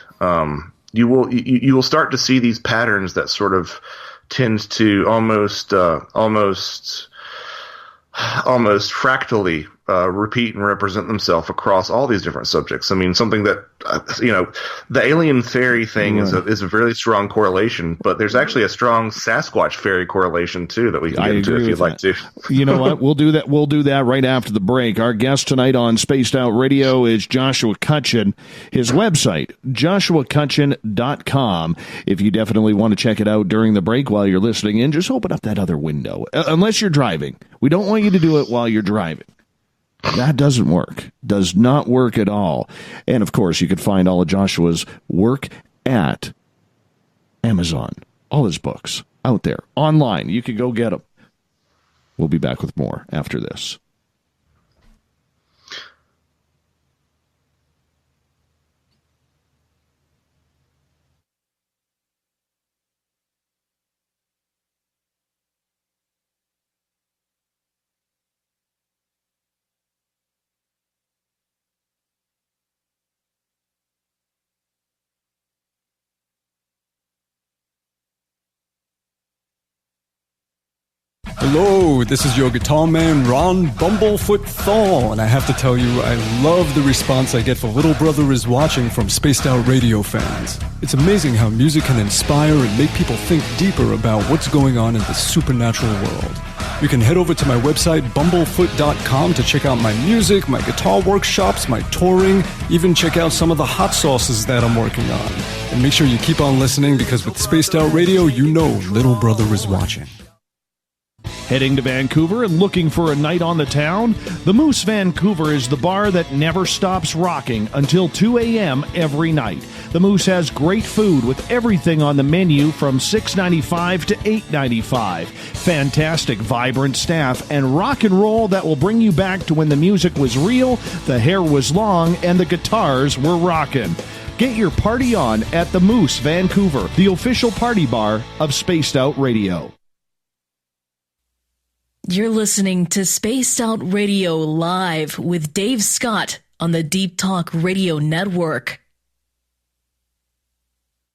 you will start to see these patterns that sort of tend to almost fractally repeat and represent themselves across all these different subjects. I mean, something that, you know, the alien fairy thing is a very strong correlation, but there's actually a strong Sasquatch fairy correlation too that we can get into if you'd like to. You know what? We'll do that. We'll do that right after the break. Our guest tonight on Spaced Out Radio is Joshua Cutchin. His website, joshuacutchin.com. If you definitely want to check it out during the break while you're listening in, just open up that other window. Unless you're driving. We don't want you to do it while you're driving. That doesn't work. Does not work at all. And, of course, you can find all of Joshua's work at Amazon. All his books out there, online. You can go get them. We'll be back with more after this. Hello, this is your guitar man, Ron Bumblefoot THAL, and I have to tell you, I love the response I get for Little Brother is Watching from Spaced Out Radio fans. It's amazing how music can inspire and make people think deeper about what's going on in the supernatural world. You can head over to my website, bumblefoot.com, to check out my music, my guitar workshops, my touring, even check out some of the hot sauces that I'm working on. And make sure you keep on listening, because with Spaced Out Radio, you know Little Brother is watching. Heading to Vancouver and looking for a night on the town? The Moose Vancouver is the bar that never stops rocking until 2 a.m. every night. The Moose has great food with everything on the menu from $6.95 to $8.95. Fantastic, vibrant staff and rock and roll that will bring you back to when the music was real, the hair was long, and the guitars were rocking. Get your party on at the Moose Vancouver, the official party bar of Spaced Out Radio. You're listening to Spaced Out Radio Live with Dave Scott on the Deep Talk Radio Network.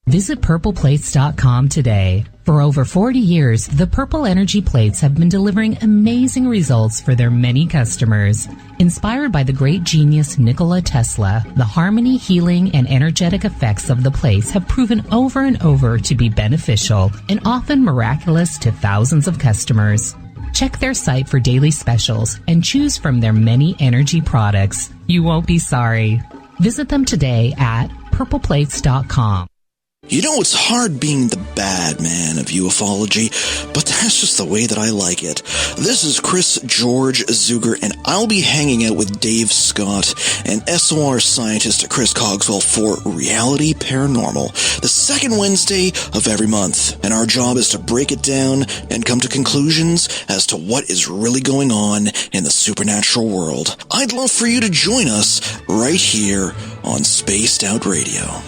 Visit purpleplates.com today. For over 40 years, the Purple Energy Plates have been delivering amazing results for their many customers. Inspired by the great genius Nikola Tesla, the harmony, healing, and energetic effects of the plates have proven over and over to be beneficial and often miraculous to thousands of customers. Check their site for daily specials and choose from their many energy products. You won't be sorry. Visit them today at purpleplates.com. You know, it's hard being the bad man of ufology, but that's just the way that I like it. This is Chris George Zuger, and I'll be hanging out with Dave Scott and SOR scientist Chris Cogswell for Reality Paranormal, the second Wednesday of every month. And our job is to break it down and come to conclusions as to what is really going on in the supernatural world. I'd love for you to join us right here on Spaced Out Radio.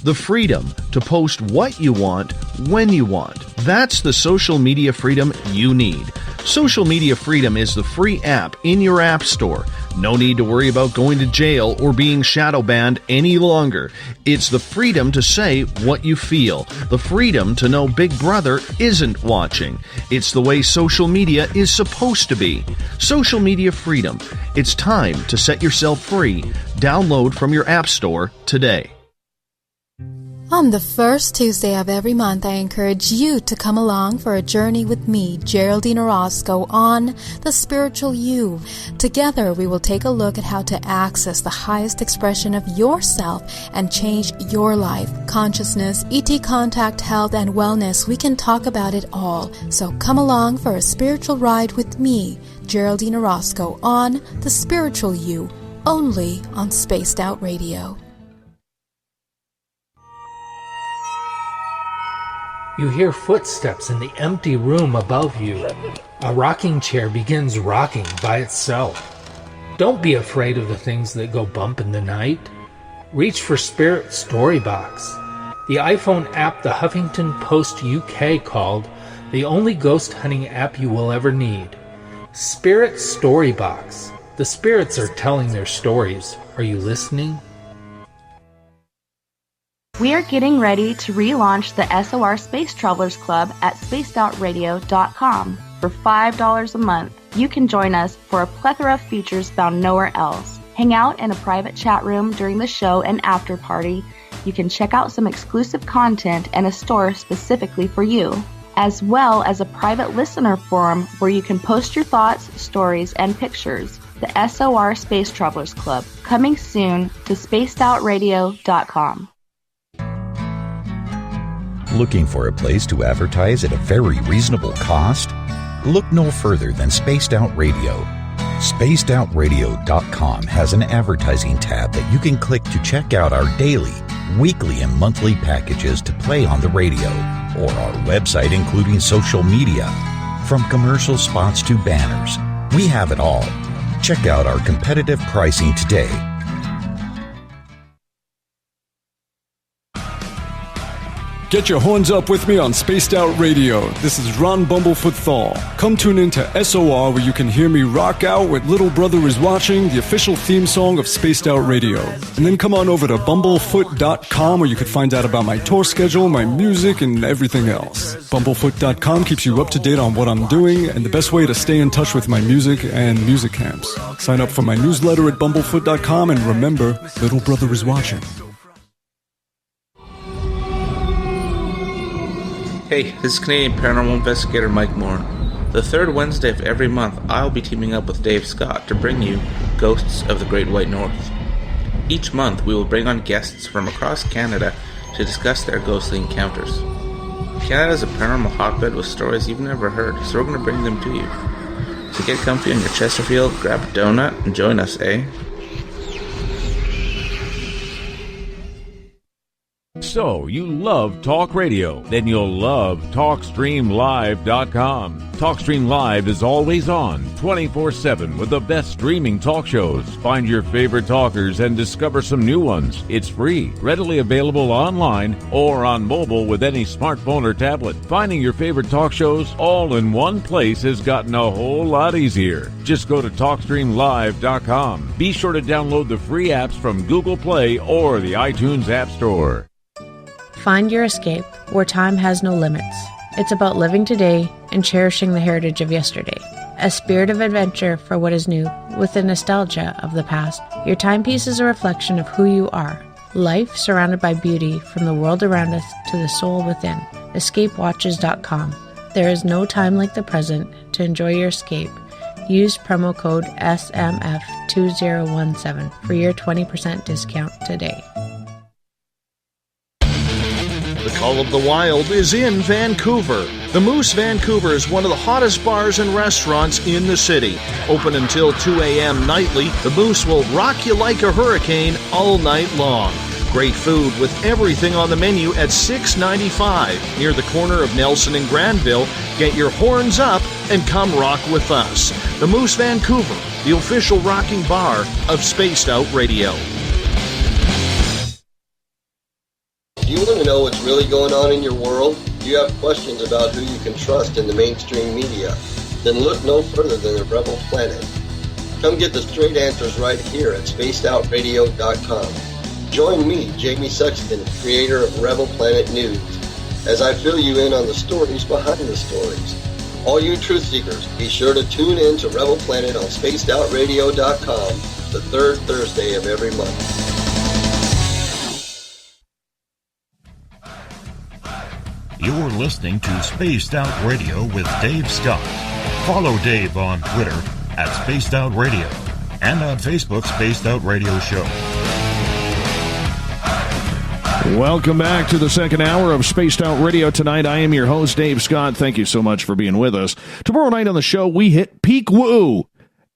The freedom to post what you want, when you want. That's the social media freedom you need. Social media freedom is the free app in your app store. No need to worry about going to jail or being shadow banned any longer. It's the freedom to say what you feel. The freedom to know Big Brother isn't watching. It's the way social media is supposed to be. Social media freedom. It's time to set yourself free. Download from your app store today. On the first Tuesday of every month, I encourage you to come along for a journey with me, Geraldine Orozco, on The Spiritual You. Together, we will take a look at how to access the highest expression of yourself and change your life. Consciousness, ET contact, health, and wellness, we can talk about it all. So come along for a spiritual ride with me, Geraldine Orozco, on The Spiritual You, only on Spaced Out Radio. You hear footsteps in the empty room above you. A rocking chair begins rocking by itself. Don't be afraid of the things that go bump in the night. Reach for Spirit Storybox, the iPhone app the Huffington Post UK called the only ghost hunting app you will ever need. Spirit Storybox. The spirits are telling their stories. Are you listening? We are getting ready to relaunch the SOR Space Travelers Club at spacedoutradio.com. For $5 a month, you can join us for a plethora of features found nowhere else. Hang out in a private chat room during the show and after party. You can check out some exclusive content and a store specifically for you, as well as a private listener forum where you can post your thoughts, stories, and pictures. The SOR Space Travelers Club, coming soon to spacedoutradio.com. Looking for a place to advertise at a very reasonable cost? Look no further than Spaced Out Radio. SpacedOutRadio.com has an advertising tab that you can click to check out our daily, weekly, and monthly packages to play on the radio, or our website including social media. From commercial spots to banners, we have it all. Check out our competitive pricing today. Get your horns up with me on Spaced Out Radio. This is Ron Bumblefoot Thal. Come tune in to SOR where you can hear me rock out with Little Brother is Watching, the official theme song of Spaced Out Radio. And then come on over to bumblefoot.com where you can find out about my tour schedule, my music, and everything else. Bumblefoot.com keeps you up to date on what I'm doing and the best way to stay in touch with my music and music camps. Sign up for my newsletter at bumblefoot.com and remember, Little Brother is Watching. Hey, this is Canadian Paranormal Investigator Mike Moore. The third Wednesday of every month, I'll be teaming up with Dave Scott to bring you Ghosts of the Great White North. Each month, we will bring on guests from across Canada to discuss their ghostly encounters. Canada is a paranormal hotbed with stories you've never heard, so we're going to bring them to you. So get comfy on your Chesterfield, grab a donut, and join us, eh? So, you love talk radio? Then you'll love TalkStreamLive.com. TalkStream Live is always on, 24/7, with the best streaming talk shows. Find your favorite talkers and discover some new ones. It's free, readily available online or on mobile with any smartphone or tablet. Finding your favorite talk shows all in one place has gotten a whole lot easier. Just go to TalkStreamLive.com. Be sure to download the free apps from Google Play or the iTunes App Store. Find your escape where time has no limits. It's about living today and cherishing the heritage of yesterday. A spirit of adventure for what is new, with the nostalgia of the past. Your timepiece is a reflection of who you are. Life surrounded by beauty from the world around us to the soul within. EscapeWatches.com. There is no time like the present to enjoy your escape. Use promo code SMF2017 for your 20% discount today. The Call of the Wild is in Vancouver. The Moose Vancouver is one of the hottest bars and restaurants in the city. Open until 2 a.m. nightly, the Moose will rock you like a hurricane all night long. Great food with everything on the menu at $6.95 near the corner of Nelson and Granville. Get your horns up and come rock with us. The Moose Vancouver, the official rocking bar of Spaced Out Radio. Do you want to know what's really going on in your world? Do you have questions about who you can trust in the mainstream media? Then look no further than the Rebel Planet. Come get the straight answers right here at spacedoutradio.com. Join me, Jamie Sexton, creator of Rebel Planet News, as I fill you in on the stories behind the stories. All you truth seekers, be sure to tune in to Rebel Planet on spacedoutradio.com the third Thursday of every month. You're listening to Spaced Out Radio with Dave Scott. Follow Dave on Twitter at Spaced Out Radio and on Facebook, Spaced Out Radio Show. Welcome back to the second hour of Spaced Out Radio tonight. I am your host, Dave Scott. Thank you so much for being with us. Tomorrow night on the show, we hit peak woo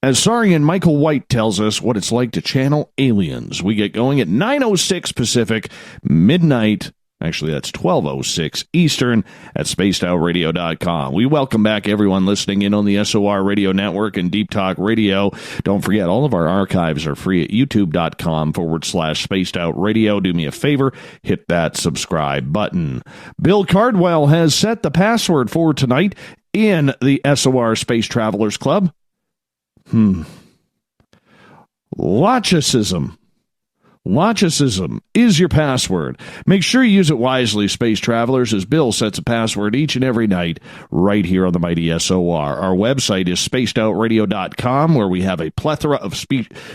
as Sarian Michael White tells us what it's like to channel aliens. We get going at 9:06 Pacific, midnight. Actually, that's 12:06 Eastern at spacedoutradio.com. We welcome back everyone listening in on the SOR Radio Network and Deep Talk Radio. Don't forget, all of our archives are free at youtube.com/spacedoutradio. Do me a favor, hit that subscribe button. Bill Cardwell has set the password for tonight in the SOR Space Travelers Club. Logicism. Logicism is your password. Make sure you use it wisely, space travelers, as Bill sets a password each and every night right here on the mighty SOR. Our website is spacedoutradio.com, where we have a plethora of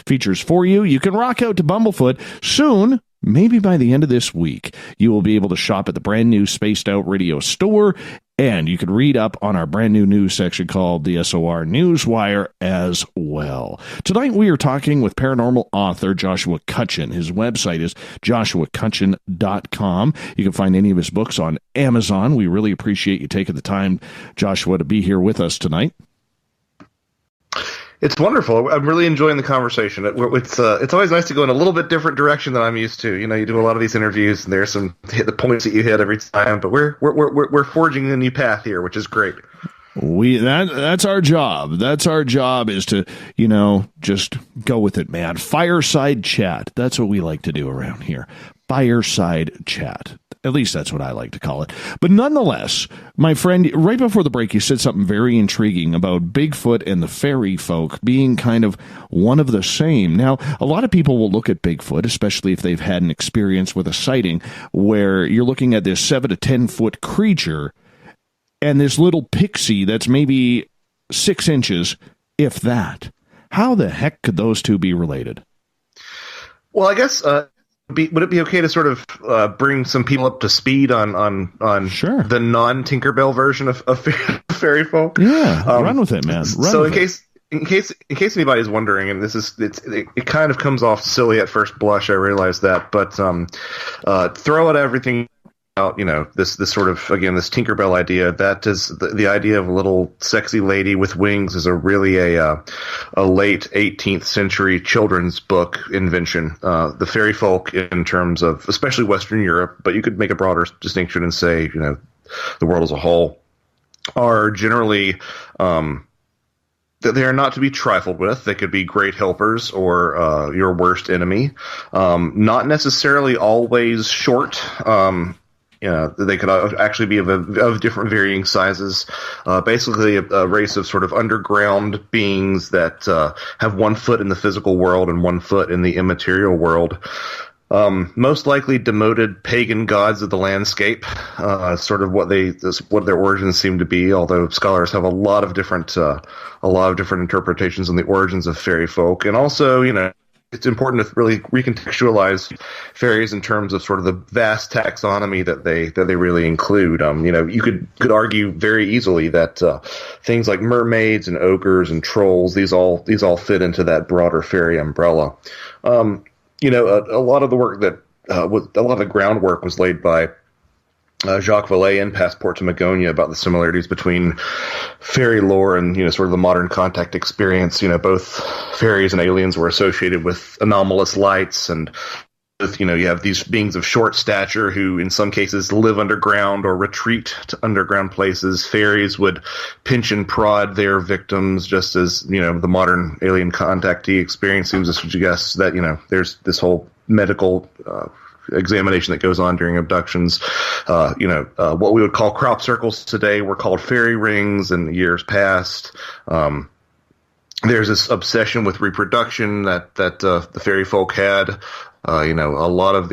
features for you. You can rock out to Bumblefoot soon. Maybe by the end of this week, you will be able to shop at the brand new Spaced Out Radio store, and you can read up on our brand new news section called the SOR Newswire as well. Tonight we are talking with paranormal author Joshua Cutchin. His website is joshuacutchin.com. You can find any of his books on Amazon. We really appreciate you taking the time, Joshua, to be here with us tonight. It's wonderful. I'm really enjoying the conversation. It's always nice to go in a little bit different direction than I'm used to. You know, you do a lot of these interviews, and there's some hit the points that you hit every time. But we're forging a new path here, which is great. That's our job. That's our job, is to, just go with it, man. Fireside chat. That's what we like to do around here. Fireside chat. At least that's what I like to call it. But nonetheless, my friend, right before the break, you said something very intriguing about Bigfoot and the fairy folk being kind of one of the same. Now, a lot of people will look at Bigfoot, especially if they've had an experience with a sighting, where you're looking at this 7 to 10 foot creature and this little pixie that's maybe 6 inches, if that. How the heck could those two be related? Well, I guess would it be okay to sort of bring some people up to speed on the non-Tinkerbell version of fairy folk? Yeah, run with it, man. In case anybody's wondering, and it kind of comes off silly at first blush, I realize that, but throw out everything out, this sort of, again, this Tinkerbell idea. That is the idea of a little sexy lady with wings is really a late 18th century children's book invention. The fairy folk, in terms of especially Western Europe, but you could make a broader distinction and say, the world as a whole, are generally they are not to be trifled with. They could be great helpers or your worst enemy. Not necessarily always short. They could actually be of different varying sizes. Basically, a race of sort of underground beings that have 1 foot in the physical world and 1 foot in the immaterial world. Most likely demoted pagan gods of the landscape, sort of what their origins seem to be. Although scholars have a lot of different interpretations on the origins of fairy folk, and also, it's important to really recontextualize fairies in terms of sort of the vast taxonomy that they really include. You could argue very easily that things like mermaids and ogres and trolls, these all fit into that broader fairy umbrella. A lot of the work a lot of the groundwork was laid by Jacques Vallée in Passport to Magonia about the similarities between fairy lore and, sort of the modern contact experience. Both fairies and aliens were associated with anomalous lights, and you have these beings of short stature who in some cases live underground or retreat to underground places. Fairies would pinch and prod their victims, just as, the modern alien contactee experience seems to suggest that, there's this whole medical examination that goes on during abductions. What we would call crop circles today were called fairy rings in years past. There's this obsession with reproduction that the fairy folk had. A lot of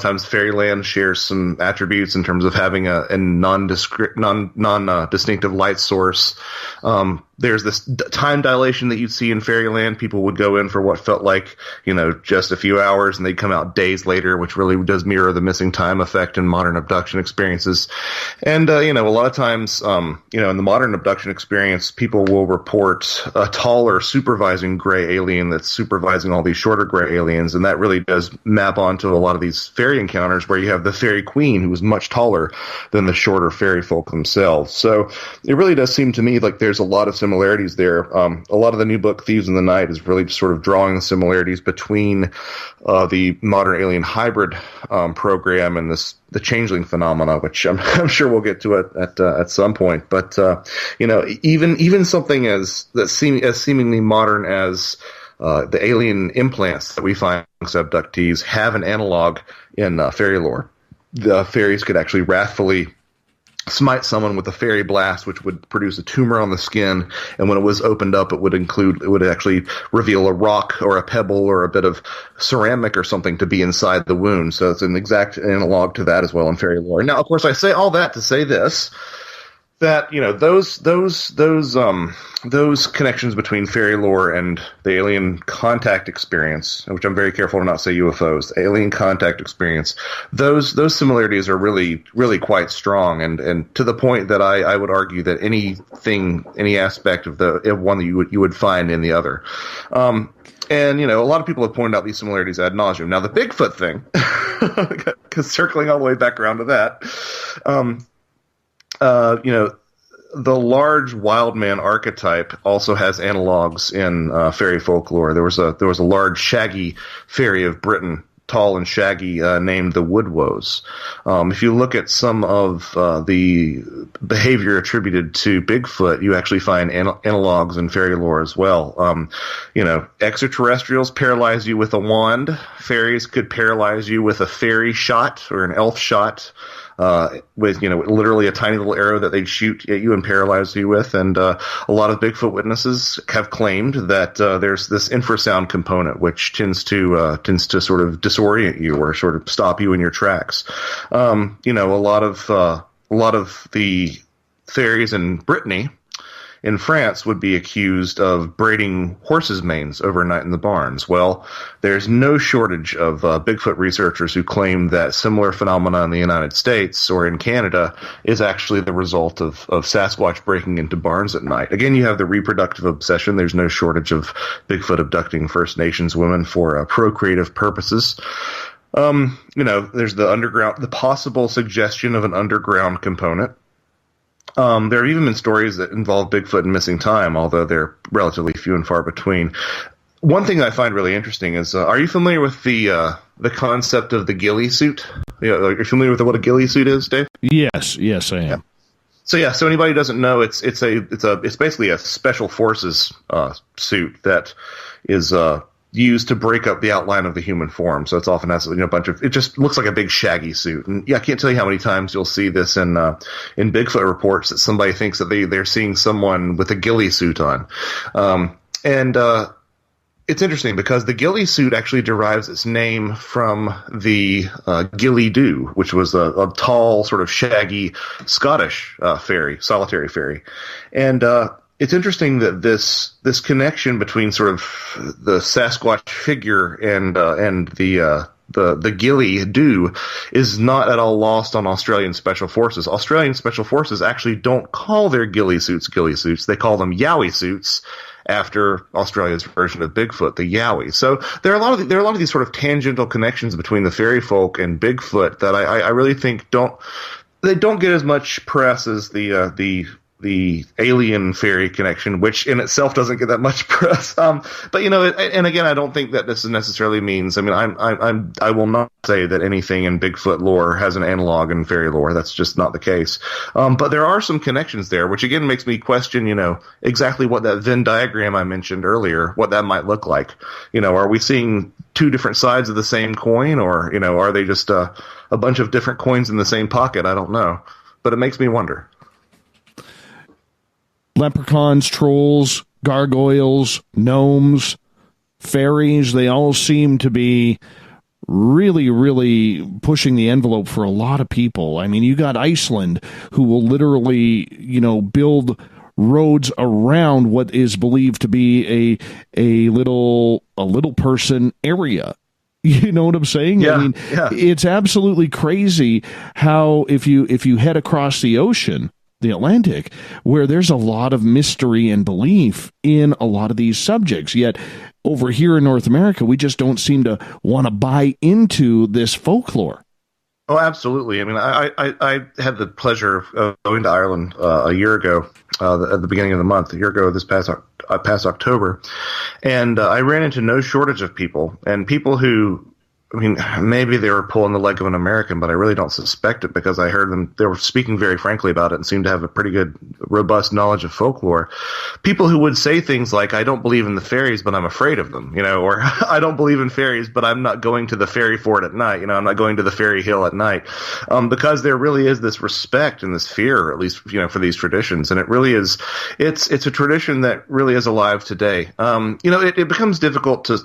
times fairyland shares some attributes in terms of having a non-distinctive light source. There's this time dilation that you'd see in fairyland. People would go in for what felt like, just a few hours, and they'd come out days later, which really does mirror the missing time effect in modern abduction experiences. And, a lot of times, in the modern abduction experience, people will report a taller supervising gray alien that's supervising all these shorter gray aliens. And that really does map onto a lot of these fairy encounters where you have the fairy queen who is much taller than the shorter fairy folk themselves. So it really does seem to me like there's a lot of similarities there. A lot of the new book, Thieves in the Night, is really just sort of drawing the similarities between the modern alien hybrid program and the changeling phenomena, which I'm sure we'll get to it at some point. But even something as seemingly modern as the alien implants that we find amongst abductees have an analog in fairy lore. The fairies could actually wrathfully smite someone with a fairy blast, which would produce a tumor on the skin, and when it was opened up, it would actually reveal a rock or a pebble or a bit of ceramic or something to be inside the wound. So it's an exact analog to that as well in fairy lore. Now, of course, I say all that to say this, that those connections between fairy lore and the alien contact experience, which I'm very careful to not say UFOs, alien contact experience, those similarities are really, really quite strong, and to the point that I would argue that any aspect of one that you would find in the other. And, a lot of people have pointed out these similarities ad nauseum. Now, the Bigfoot thing, because circling all the way back around to that, the large wild man archetype also has analogs in fairy folklore. There was a large shaggy fairy of Britain tall and shaggy, named the Woodwoes. If you look at some of the behavior attributed to Bigfoot, you actually find analogs in fairy lore as well. Extraterrestrials paralyze you with a wand. Fairies could paralyze you with a fairy shot or an elf shot. With literally a tiny little arrow that they'd shoot at you and paralyze you with, and a lot of Bigfoot witnesses have claimed that there's this infrasound component which tends to sort of disorient you or sort of stop you in your tracks. A lot of the fairies in Brittany, in France, would be accused of braiding horses' manes overnight in the barns. Well, there's no shortage of Bigfoot researchers who claim that similar phenomena in the United States or in Canada is actually the result of Sasquatch breaking into barns at night. Again, you have the reproductive obsession. There's no shortage of Bigfoot abducting First Nations women for procreative purposes. There's the possible suggestion of an underground component. There have even been stories that involve Bigfoot and missing time, although they're relatively few and far between. One thing I find really interesting is, are you familiar with the concept of the ghillie suit? Are you familiar with what a ghillie suit is, Dave? Yes, I am. Yeah. So anybody who doesn't know, it's basically a special forces suit that is used to break up the outline of the human form. So it's often has a bunch of, it just looks like a big shaggy suit. And yeah, I can't tell you how many times you'll see this in Bigfoot reports that somebody thinks that they're seeing someone with a ghillie suit on. It's interesting because the ghillie suit actually derives its name from the ghillie doo, which was a tall, sort of shaggy Scottish fairy, solitary fairy. And it's interesting that this connection between sort of the Sasquatch figure and the ghillie doo is not at all lost on Australian Special Forces. Australian Special Forces actually don't call their ghillie suits. They call them yowie suits, after Australia's version of Bigfoot, the yowie. So there are a lot of these sort of tangential connections between the fairy folk and Bigfoot that I really think don't get as much press as the alien fairy connection, which in itself doesn't get that much press. But and again, I don't think that this necessarily means. I mean, I will not say that anything in Bigfoot lore has an analog in fairy lore. That's just not the case. But there are some connections there, which again makes me question, exactly what that Venn diagram I mentioned earlier, what that might look like. Are we seeing two different sides of the same coin, or are they just a bunch of different coins in the same pocket? I don't know, but it makes me wonder. Leprechauns, trolls, gargoyles, gnomes, fairies, they all seem to be really, really pushing the envelope for a lot of people. I mean, you got Iceland, who will literally, build roads around what is believed to be a little person area. You know what I'm saying? Yeah, I mean, It's absolutely crazy how if you head across the ocean, the Atlantic, where there's a lot of mystery and belief in a lot of these subjects. Yet over here in North America, we just don't seem to want to buy into this folklore. Oh, absolutely. I mean, I had the pleasure of going to Ireland a year ago, at the beginning of the month, a year ago this past October, and I ran into no shortage of people who, I mean, maybe they were pulling the leg of an American, but I really don't suspect it because I heard them, they were speaking very frankly about it and seemed to have a pretty good, robust knowledge of folklore. People who would say things like, I don't believe in the fairies, but I'm afraid of them, or I don't believe in fairies, but I'm not going to the fairy fort at night, I'm not going to the fairy hill at night. Because there really is this respect and this fear, at least, for these traditions. And it really is, it's a tradition that really is alive today. It becomes difficult to,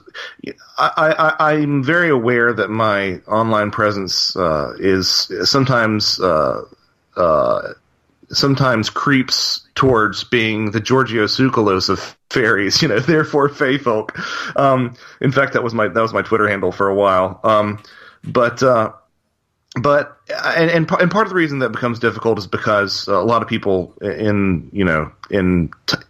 I'm very aware that my online presence is sometimes creeps towards being the Giorgio Tsoukalos of fairies, therefore fae folk. In fact, that was my Twitter handle for a while. But part of the reason that becomes difficult is because a lot of people in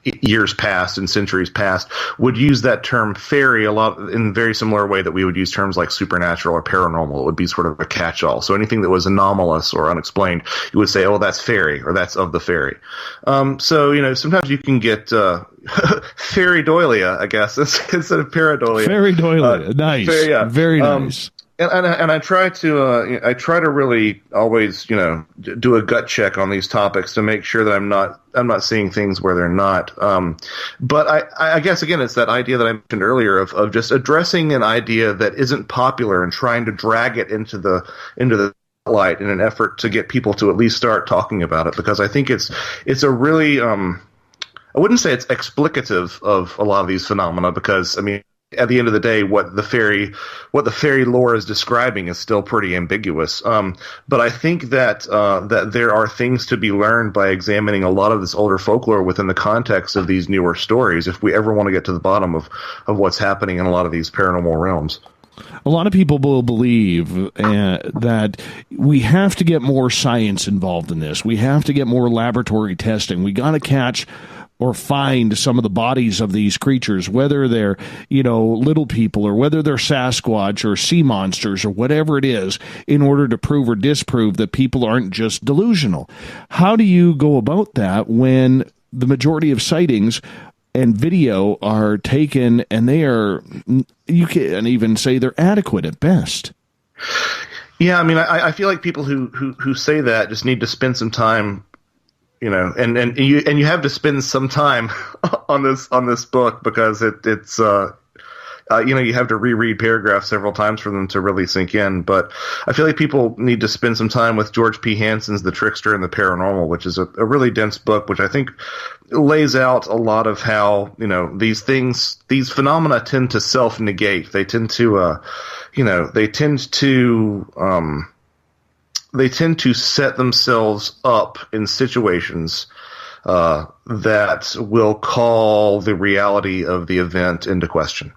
years past, in centuries past, would use that term fairy a lot in a very similar way that we would use terms like supernatural or paranormal. It would be sort of a catch-all. So anything that was anomalous or unexplained, you would say, oh, that's fairy, or that's of the fairy. So, sometimes you can get fairy doilia, I guess, instead of pareidolia. Fairy doilia, nice. Very nice. And I try to really always, do a gut check on these topics to make sure that I'm not seeing things where they're not. But I guess again, it's that idea that I mentioned earlier of just addressing an idea that isn't popular and trying to drag it into the light in an effort to get people to at least start talking about it, because I think it's a really I wouldn't say it's explicative of a lot of these phenomena, because I mean, at the end of the day, what the fairy lore is describing is still pretty ambiguous. But I think that there are things to be learned by examining a lot of this older folklore within the context of these newer stories, if we ever want to get to the bottom of what's happening in a lot of these paranormal realms. A lot of people will believe that we have to get more science involved in this. We have to get more laboratory testing. We got to catch or find some of the bodies of these creatures, whether they're, little people or whether they're Sasquatch or sea monsters or whatever it is, in order to prove or disprove that people aren't just delusional. How do you go about that when the majority of sightings and video are taken and they are, you can't even say they're adequate at best? Yeah, I mean, I feel like people who say that just need to spend some time, and you have to spend some time on this book, because it's you have to reread paragraphs several times for them to really sink in. But I feel like people need to spend some time with George P. Hansen's The Trickster and the Paranormal, which is a really dense book, which I think lays out a lot of how, these phenomena tend to self-negate. They tend to, they tend to set themselves up in situations that will call the reality of the event into question,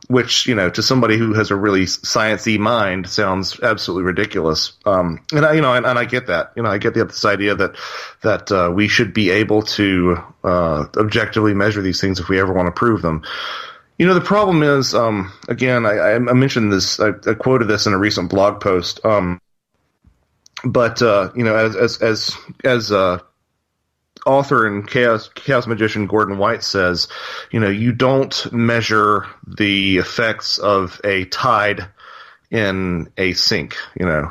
which, to somebody who has a really sciencey mind sounds absolutely ridiculous. And I get that. I get this idea that we should be able to objectively measure these things if we ever want to prove them. The problem is, again, I mentioned this, I quoted this in a recent blog post. But as author and chaos magician Gordon White says, you don't measure the effects of a tide in a sink.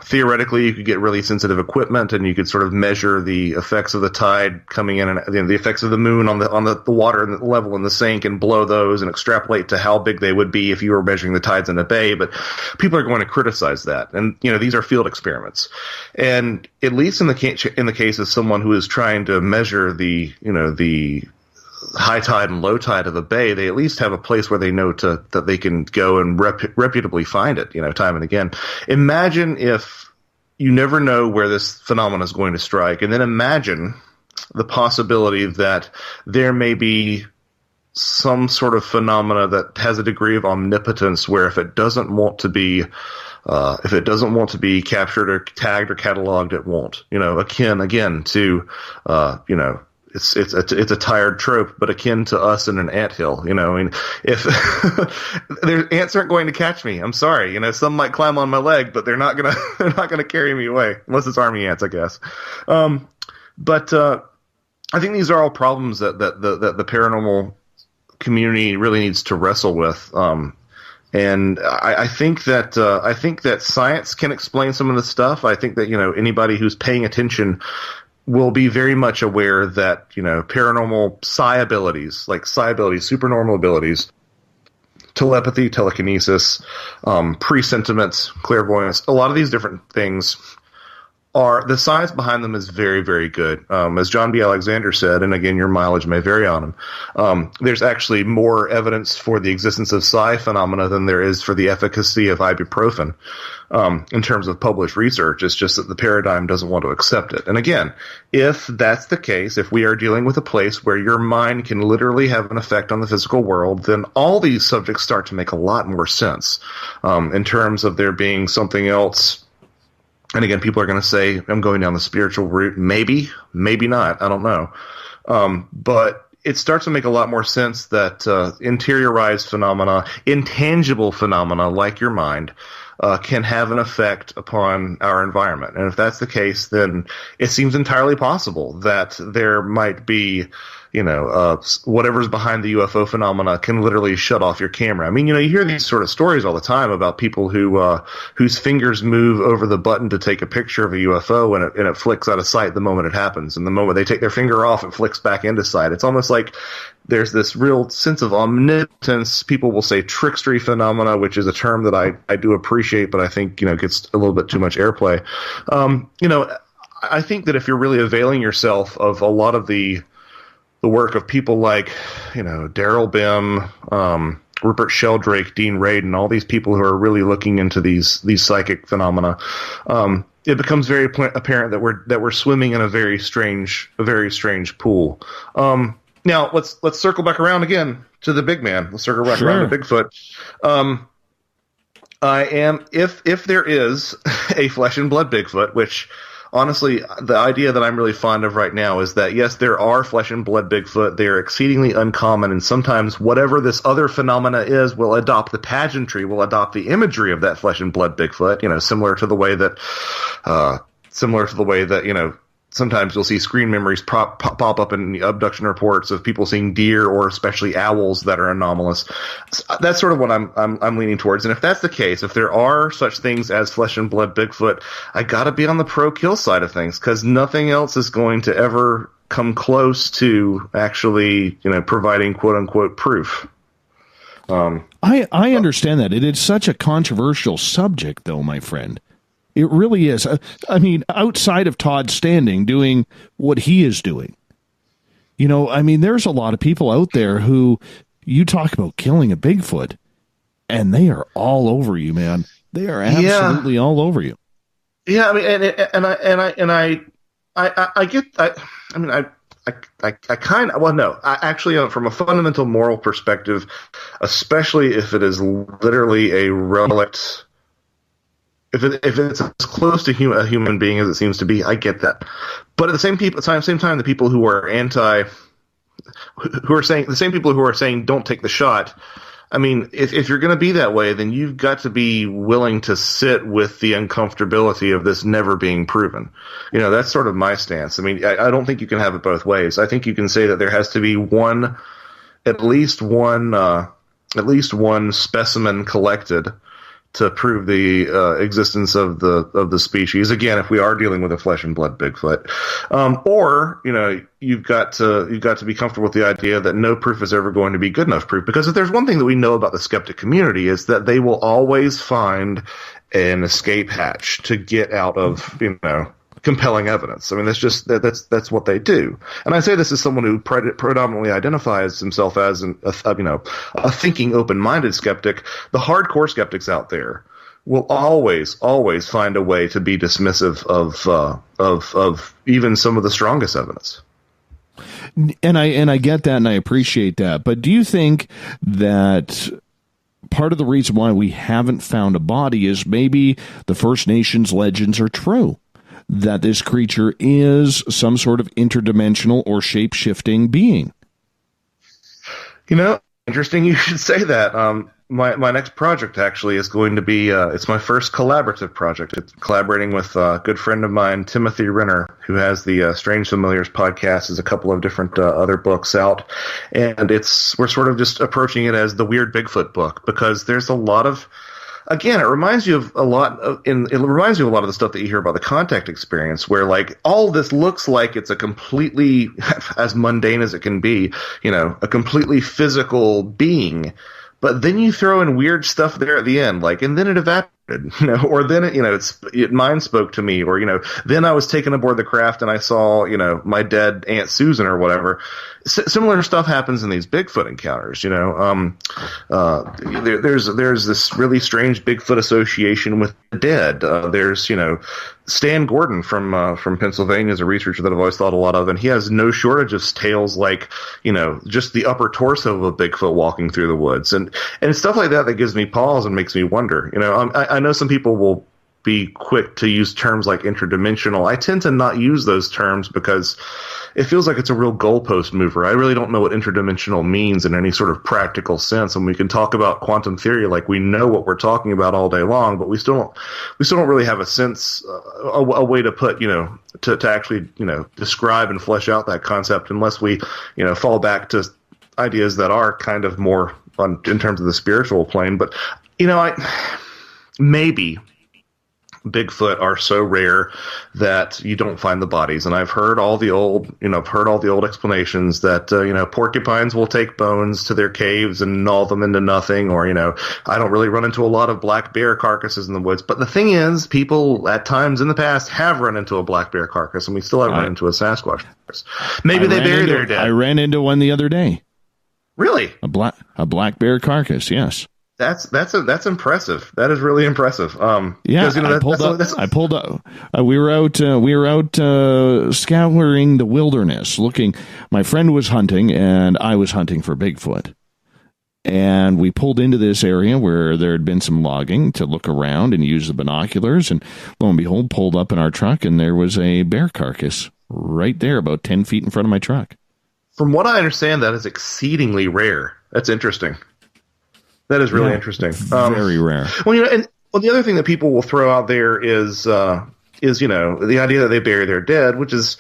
Theoretically, you could get really sensitive equipment and you could sort of measure the effects of the tide coming in and the effects of the moon on the water and the level in the sink, and blow those and extrapolate to how big they would be if you were measuring the tides in a bay. But people are going to criticize that. And, these are field experiments. And at least in the case of someone who is trying to measure the high tide and low tide of the bay, they at least have a place where they know that they can go and reputably find it, time and again. Imagine if you never know where this phenomenon is going to strike, and then imagine the possibility that there may be some sort of phenomena that has a degree of omnipotence, where if it doesn't want to be captured or tagged or cataloged, it won't. Akin again to It's a tired trope, but akin to us in an anthill. If their ants aren't going to catch me, I'm sorry. Some might climb on my leg, but they're not gonna carry me away, unless it's army ants, I guess. But I think these are all problems that the paranormal community really needs to wrestle with. And I think that science can explain some of this stuff. I think that anybody who's paying attention will be very much aware that, paranormal psi abilities, supernormal abilities, telepathy, telekinesis, presentiments, clairvoyance, a lot of these different things the science behind them is very, very good. As John B. Alexander said, and again, your mileage may vary on him, there's actually more evidence for the existence of psi phenomena than there is for the efficacy of ibuprofen. In terms of published research, it's just that the paradigm doesn't want to accept it. And again, if that's the case, if we are dealing with a place where your mind can literally have an effect on the physical world, then all these subjects start to make a lot more sense, in terms of there being something else. And again, people are going to say, I'm going down the spiritual route. Maybe, maybe not. I don't know. But it starts to make a lot more sense that interiorized phenomena, intangible phenomena like your mind, can have an effect upon our environment. And if that's the case, then it seems entirely possible that there might be whatever's behind the UFO phenomena can literally shut off your camera. I mean, you hear these sort of stories all the time about people whose fingers move over the button to take a picture of a UFO and it flicks out of sight the moment it happens. And the moment they take their finger off, it flicks back into sight. It's almost like there's this real sense of omnipotence. People will say trickstery phenomena, which is a term that I do appreciate, but I think, gets a little bit too much airplay. I think that if you're really availing yourself of a lot of the work of people like, Daryl Bim, Rupert Sheldrake, Dean Radin, and all these people who are really looking into these psychic phenomena, it becomes very apparent that we're swimming in a very strange pool. Now let's circle back around again to the big man. Let's circle back around to Bigfoot. I am, if there is a flesh and blood Bigfoot, which honestly, the idea that I'm really fond of right now is that, yes, there are flesh and blood Bigfoot. They are exceedingly uncommon, and sometimes whatever this other phenomena is will adopt the pageantry, will adopt the imagery of that flesh and blood Bigfoot, similar to the way that, sometimes you'll see screen memories pop up in the abduction reports of people seeing deer or especially owls that are anomalous. That's sort of what I'm leaning towards. And if that's the case, if there are such things as flesh and blood Bigfoot, I gotta be on the pro-kill side of things, because nothing else is going to ever come close to actually, providing quote unquote proof. I understand that. It is such a controversial subject, though, my friend. It really is. I mean, outside of Todd Standing doing what he is doing, there's a lot of people out there who you talk about killing a Bigfoot and they are all over you, man. They are absolutely all over you. Yeah. I mean, I get that. I mean, from a fundamental moral perspective, especially if it is literally a relict, if it's as close to a human being as it seems to be, I get that. But at the same time, the people who are the same people who are saying don't take the shot. I mean, if you're going to be that way, then you've got to be willing to sit with the uncomfortability of this never being proven. That's sort of my stance. I mean, I don't think you can have it both ways. I think you can say that there has to be at least one specimen collected to prove the existence of the species. Again, if we are dealing with a flesh and blood Bigfoot, or you've got to be comfortable with the idea that no proof is ever going to be good enough proof. Because if there's one thing that we know about the skeptic community, is that they will always find an escape hatch to get out of compelling evidence. I mean, that's what they do. And I say this as someone who predominantly identifies himself as a thinking, open-minded skeptic. The hardcore skeptics out there will always find a way to be dismissive of even some of the strongest evidence. And I get that, and I appreciate that. But do you think that part of the reason why we haven't found a body is maybe the First Nations legends are true? That this creature is some sort of interdimensional or shape-shifting being? Interesting you should say that. My next project actually is going to be, it's my first collaborative project. It's collaborating with a good friend of mine, Timothy Renner, who has the Strange Familiars podcast, has a couple of different other books out. And we're sort of just approaching it as the Weird Bigfoot book, because there's a lot of, again, it reminds you of a lot of the stuff that you hear about the contact experience, where like all this looks like it's a completely, as mundane as it can be, a completely physical being. But then you throw in weird stuff there at the end, like, and then it evaporated, or then it mind spoke to me, or, then I was taken aboard the craft and I saw, my dead Aunt Susan or whatever. Similar stuff happens in these Bigfoot encounters, there's this really strange Bigfoot association with the dead. There's, Stan Gordon from Pennsylvania is a researcher that I've always thought a lot of, and he has no shortage of tales like, just the upper torso of a Bigfoot walking through the woods, and stuff like that gives me pause and makes me wonder. I know some people will be quick to use terms like interdimensional. I tend to not use those terms because it feels like it's a real goalpost mover. I really don't know what interdimensional means in any sort of practical sense. And we can talk about quantum theory like we know what we're talking about all day long, but we still don't really have a sense, a way to put, to actually, describe and flesh out that concept unless we, fall back to ideas that are kind of more in terms of the spiritual plane. But, maybe Bigfoot are so rare that you don't find the bodies. And I've heard all the old explanations that, porcupines will take bones to their caves and gnaw them into nothing. Or, I don't really run into a lot of black bear carcasses in the woods. But the thing is, people at times in the past have run into a black bear carcass, and we still haven't run into a Sasquatch carcass. Maybe they bury their dead. I ran into one the other day. Really? A black bear carcass, yes. That's impressive. That is really impressive. I pulled up. We were out scouring the wilderness, looking. My friend was hunting, and I was hunting for Bigfoot. And we pulled into this area where there had been some logging to look around and use the binoculars. And lo and behold, pulled up in our truck, and there was a bear carcass right there, about 10 feet in front of my truck. From what I understand, that is exceedingly rare. That's interesting. That is really interesting. Very rare. Well, and the other thing that people will throw out there is the idea that they bury their dead, which is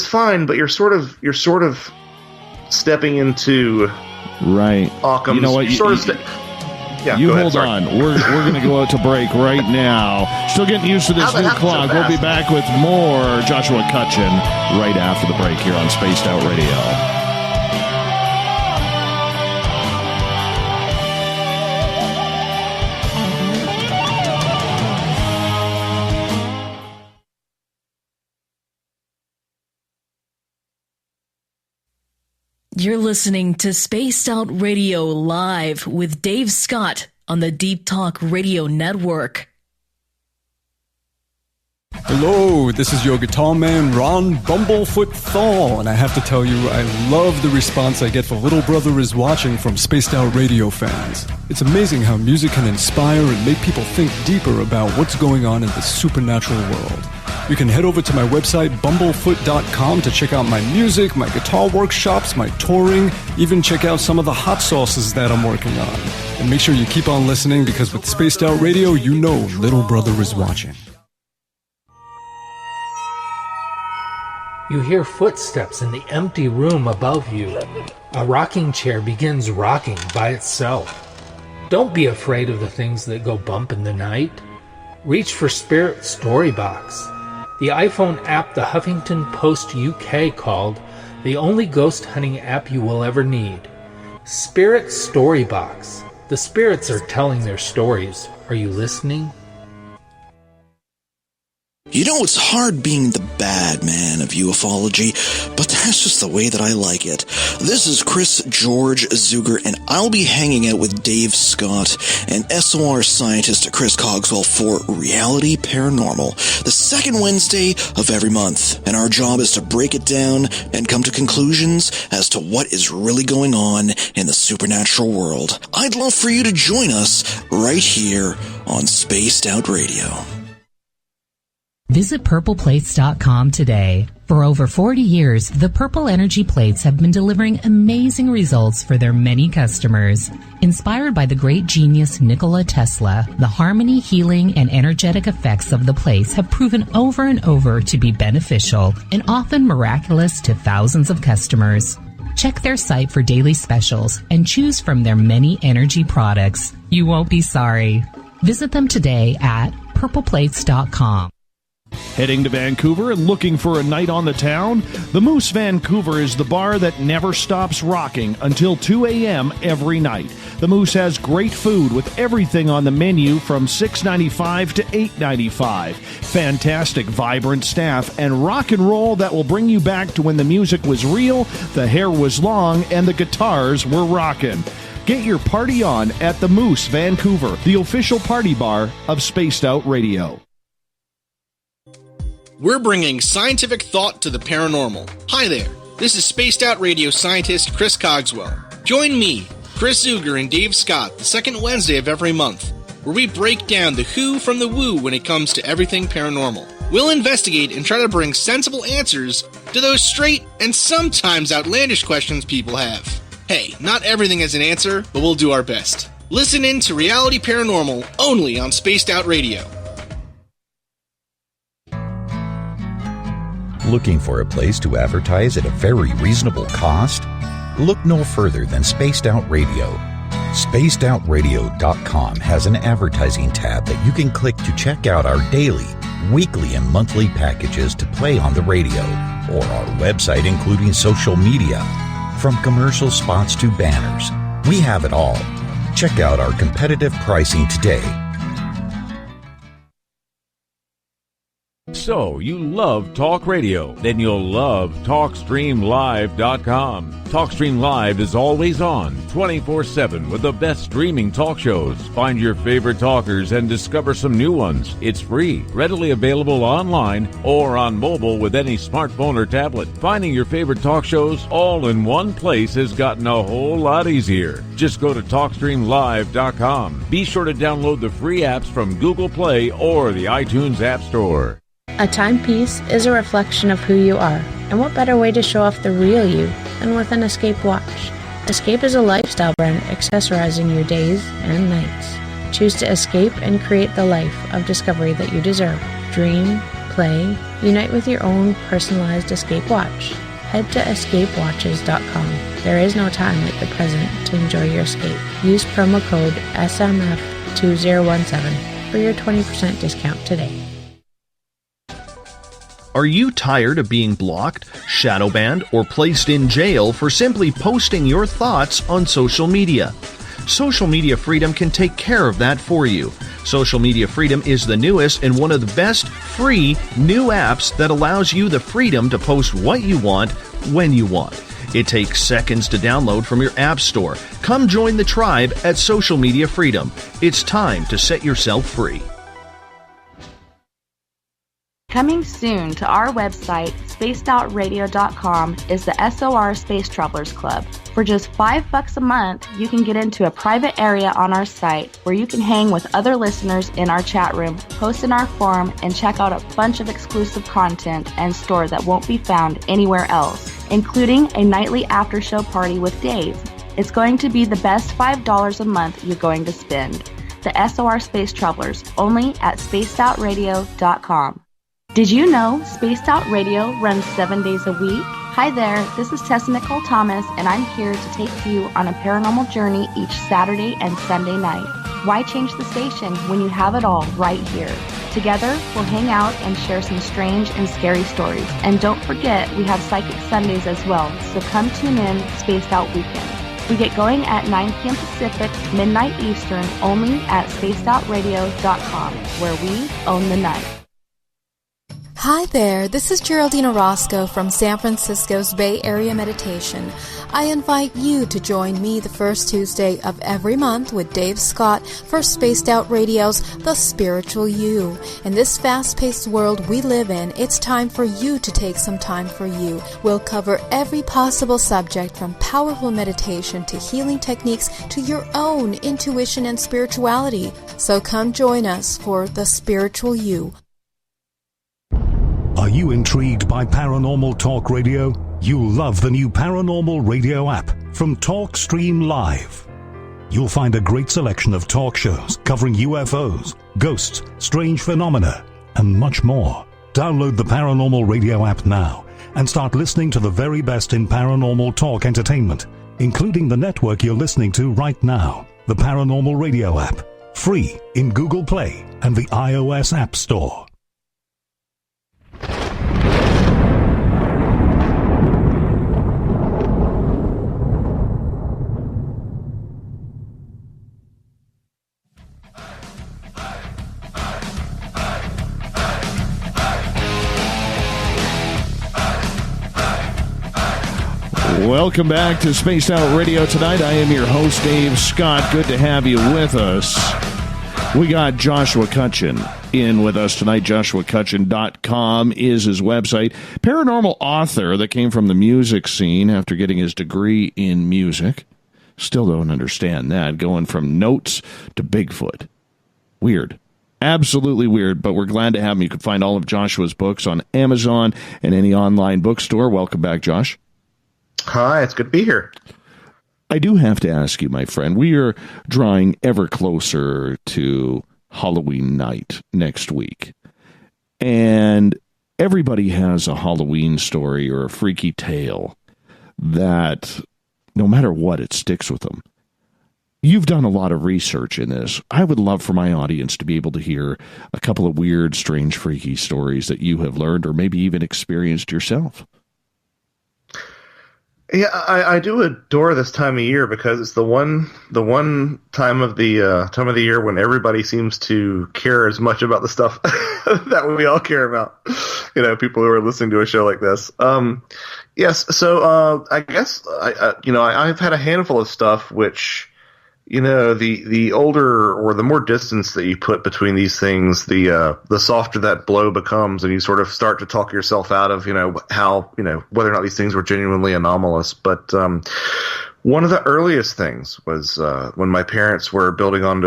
fine, but you're sort of stepping into Occam's. You know what? You hold on. We're going to go out to break right now. Still getting used to this new clock. We'll be back with more Joshua Cutchin right after the break here on Spaced Out Radio. You're listening to Spaced Out Radio Live with Dave Scott on the Deep Talk Radio Network. Hello, this is your guitar man, Ron Bumblefoot Thal, and I have to tell you, I love the response I get for Little Brother is Watching from Spaced Out Radio fans. It's amazing how music can inspire and make people think deeper about what's going on in the supernatural world. You can head over to my website, bumblefoot.com, to check out my music, my guitar workshops, my touring, even check out some of the hot sauces that I'm working on. And make sure you keep on listening, because with Spaced Out Radio, you know Little Brother is watching. You hear footsteps in the empty room above you. A rocking chair begins rocking by itself. Don't be afraid of the things that go bump in the night. Reach for Spirit Storybox, the iPhone app the Huffington Post UK called the only ghost hunting app you will ever need. Spirit Storybox. The spirits are telling their stories. Are you listening? You know, it's hard being the bad man of ufology, but that's just the way that I like it. This is Chris George Zuger, and I'll be hanging out with Dave Scott and SOR scientist Chris Cogswell for Reality Paranormal, the second Wednesday of every month. And our job is to break it down and come to conclusions as to what is really going on in the supernatural world. I'd love for you to join us right here on Spaced Out Radio. Visit purpleplates.com today. For over 40 years, the Purple Energy Plates have been delivering amazing results for their many customers. Inspired by the great genius Nikola Tesla, the harmony, healing, and energetic effects of the plates have proven over and over to be beneficial and often miraculous to thousands of customers. Check their site for daily specials and choose from their many energy products. You won't be sorry. Visit them today at purpleplates.com. Heading to Vancouver and looking for a night on the town? The Moose Vancouver is the bar that never stops rocking until 2 a.m. every night. The Moose has great food with everything on the menu from $6.95 to $8.95. Fantastic, vibrant staff and rock and roll that will bring you back to when the music was real, the hair was long, and the guitars were rocking. Get your party on at the Moose Vancouver, the official party bar of Spaced Out Radio. We're bringing scientific thought to the paranormal. Hi there, this is Spaced Out Radio scientist Chris Cogswell. Join me, Chris Zuger, and Dave Scott the second Wednesday of every month, where we break down the who from the woo when it comes to everything paranormal. We'll investigate and try to bring sensible answers to those straight and sometimes outlandish questions people have. Hey, not everything has an answer, but we'll do our best. Listen in to Reality Paranormal only on Spaced Out Radio. Looking for a place to advertise at a very reasonable cost? Look no further than Spaced Out Radio. SpacedOutRadio.com has an advertising tab that you can click to check out our daily, weekly, and monthly packages to play on the radio, or our website including social media. From commercial spots to banners, we have it all. Check out our competitive pricing today. So, you love talk radio? Then you'll love TalkStreamLive.com. TalkStream Live is always on, 24/7, with the best streaming talk shows. Find your favorite talkers and discover some new ones. It's free, readily available online or on mobile with any smartphone or tablet. Finding your favorite talk shows all in one place has gotten a whole lot easier. Just go to TalkStreamLive.com. Be sure to download the free apps from Google Play or the iTunes App Store. A timepiece is a reflection of who you are, and what better way to show off the real you than with an Escape watch? Escape is a lifestyle brand accessorizing your days and nights. Choose to escape and create the life of discovery that you deserve. Dream, play, unite with your own personalized Escape watch. Head to escapewatches.com. There is no time like the present to enjoy your escape. Use promo code SMF2017 for your 20% discount today. Are you tired of being blocked, shadow banned, or placed in jail for simply posting your thoughts on social media? Social Media Freedom can take care of that for you. Social Media Freedom is the newest and one of the best free new apps that allows you the freedom to post what you want, when you want. It takes seconds to download from your app store. Come join the tribe at Social Media Freedom. It's time to set yourself free. Coming soon to our website, spacedoutradio.com, is the SOR Space Travelers Club. For just $5 a month, you can get into a private area on our site where you can hang with other listeners in our chat room, post in our forum, and check out a bunch of exclusive content and store that won't be found anywhere else, including a nightly after-show party with Dave. It's going to be the best $5 a month you're going to spend. The SOR Space Travelers, only at spacedoutradio.com. Did you know Spaced Out Radio runs 7 days a week? Hi there, this is Tessa Nicole Thomas, and I'm here to take you on a paranormal journey each Saturday and Sunday night. Why change the station when you have it all right here? Together, we'll hang out and share some strange and scary stories. And don't forget, we have Psychic Sundays as well, so come tune in Spaced Out Weekend. We get going at 9 p.m. Pacific, midnight Eastern, only at spacedoutradio.com, where we own the night. Hi there, this is Geraldine Orozco from San Francisco's Bay Area Meditation. I invite you to join me the first Tuesday of every month with Dave Scott for Spaced Out Radio's The Spiritual You. In this fast-paced world we live in, it's time for you to take some time for you. We'll cover every possible subject from powerful meditation to healing techniques to your own intuition and spirituality. So come join us for The Spiritual You. Are you intrigued by Paranormal Talk Radio? You'll love the new Paranormal Radio app from TalkStream Live. You'll find a great selection of talk shows covering UFOs, ghosts, strange phenomena, and much more. Download the Paranormal Radio app now and start listening to the very best in paranormal talk entertainment, including the network you're listening to right now, the Paranormal Radio app, free in Google Play and the iOS App Store. Welcome back to Spaced Out Radio tonight. I am your host, Dave Scott. Good to have you with us. We got Joshua Cutchin in with us tonight. JoshuaCutchin.com is his website. Paranormal author that came from the music scene after getting his degree in music. Still don't understand that. Going from notes to Bigfoot. Weird. Absolutely weird, but we're glad to have him. You can find all of Joshua's books on Amazon and any online bookstore. Welcome back, Josh. Hi, it's good to be here. I do have to ask you, my friend, we are drawing ever closer to Halloween night next week. And everybody has a Halloween story or a freaky tale that, no matter what, it sticks with them. You've done a lot of research in this. I would love for my audience to be able to hear a couple of weird, strange, freaky stories that you have learned or maybe even experienced yourself. Yeah, I do adore this time of year because it's the one time of the year when everybody seems to care as much about the stuff that we all care about. You know, people who are listening to a show like this. Yes, so I guess I've had a handful of stuff which, you know, the older or the more distance that you put between these things, the softer that blow becomes, and you sort of start to talk yourself out of, you know, how, you know, whether or not these things were genuinely anomalous. But one of the earliest things was when my parents were building an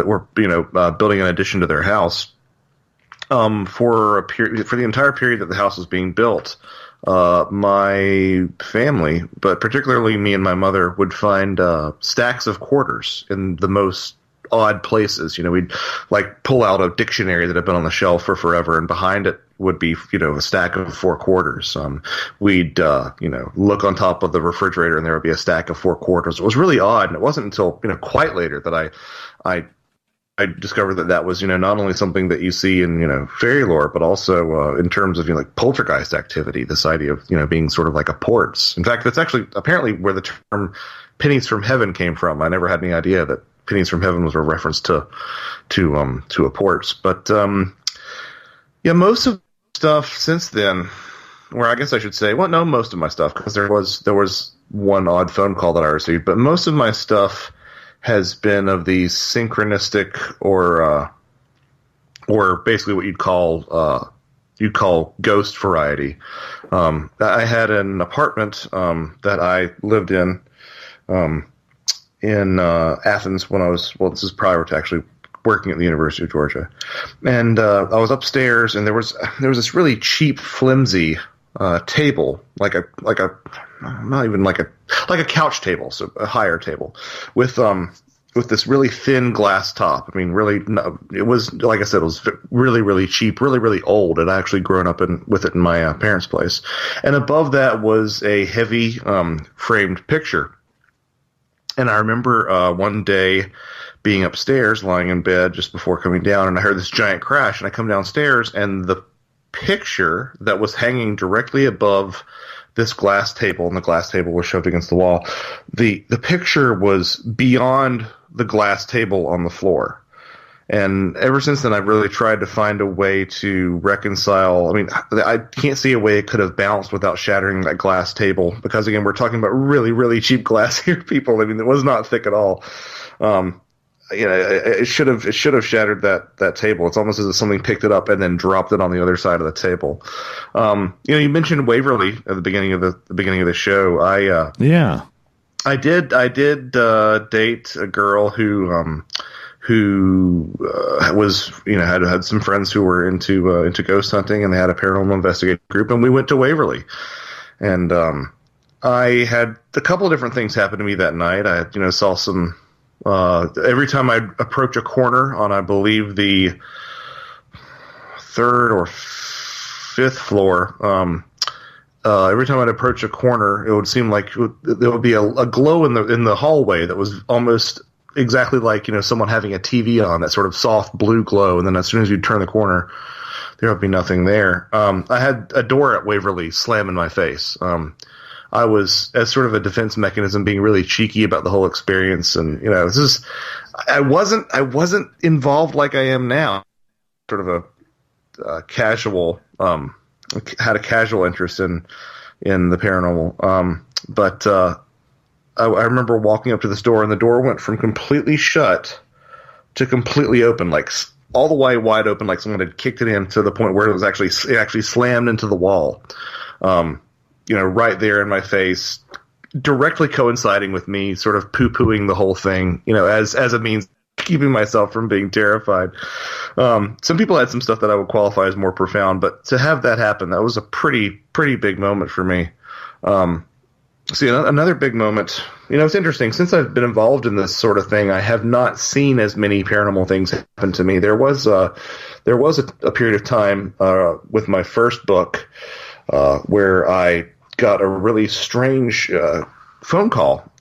addition to their house. For the entire period that the house was being built, my family, but particularly me and my mother, would find stacks of quarters in the most odd places. You know, we'd like pull out a dictionary that had been on the shelf for forever, and behind it would be, you know, a stack of 4 quarters. We'd look on top of the refrigerator, and there would be a stack of 4 quarters. It was really odd, and it wasn't until, you know, quite later that I discovered that was, you know, not only something that you see in, you know, fairy lore, but also in terms of, you know, like poltergeist activity, this idea of, you know, being sort of like a ports. In fact, that's actually apparently where the term pennies from heaven came from. I never had any idea that pennies from heaven was a reference to a ports. But yeah, most of the stuff since then, or I guess I should say, well, no, most of my stuff, because there was one odd phone call that I received, but most of my stuff has been of the synchronistic or basically what you'd call ghost variety. I had an apartment that I lived in Athens when I was, well, this is prior to actually working at the University of Georgia, and I was upstairs, and there was this really cheap, flimsy table, like a not even like a couch table, so a higher table with this really thin glass top. I mean, really, it was, like I said, it was really, really cheap, really, really old. I'd actually grown up with it in my parents' place, and above that was a heavy framed picture. And I remember one day being upstairs, lying in bed just before coming down, and I heard this giant crash, and I come downstairs, and the picture that was hanging directly above this glass table, and the glass table was shoved against the wall, the picture was beyond the glass table on the floor. And ever since then, I've really tried to find a way to reconcile. I mean, I can't see a way it could have bounced without shattering that glass table, because again, we're talking about really, really cheap glass here, people. I mean, it was not thick at all. It should have shattered that table. It's almost as if something picked it up and then dropped it on the other side of the table. You mentioned Waverly at the beginning of the show. I did date a girl who was, you know, had some friends who were into ghost hunting, and they had a paranormal investigative group, and we went to Waverly, and I had a couple of different things happen to me that night. I, you know, saw some. Every time I'd approach a corner on, I believe, the 3rd or 5th floor, every time I'd approach a corner, it would seem like there would be a glow in the hallway that was almost exactly like, you know, someone having a TV on, that sort of soft blue glow, and then as soon as you'd turn the corner, there would be nothing there. I had a door at Waverly slam in my face. I was, as sort of a defense mechanism, being really cheeky about the whole experience, and, you know, I wasn't involved like I am now. Sort of a casual, had a casual interest in the paranormal. But I remember walking up to this door, and the door went from completely shut to completely open, like all the way wide open, like someone had kicked it in, to the point where it actually slammed into the wall. You know, right there in my face, directly coinciding with me sort of poo-pooing the whole thing, you know, as a means keeping myself from being terrified. Some people had some stuff that I would qualify as more profound, but to have that happen, that was a pretty big moment for me. See, another big moment, it's interesting. Since I've been involved in this sort of thing, I have not seen as many paranormal things happen to me. There was a period of time with my first book where I got a really strange phone call.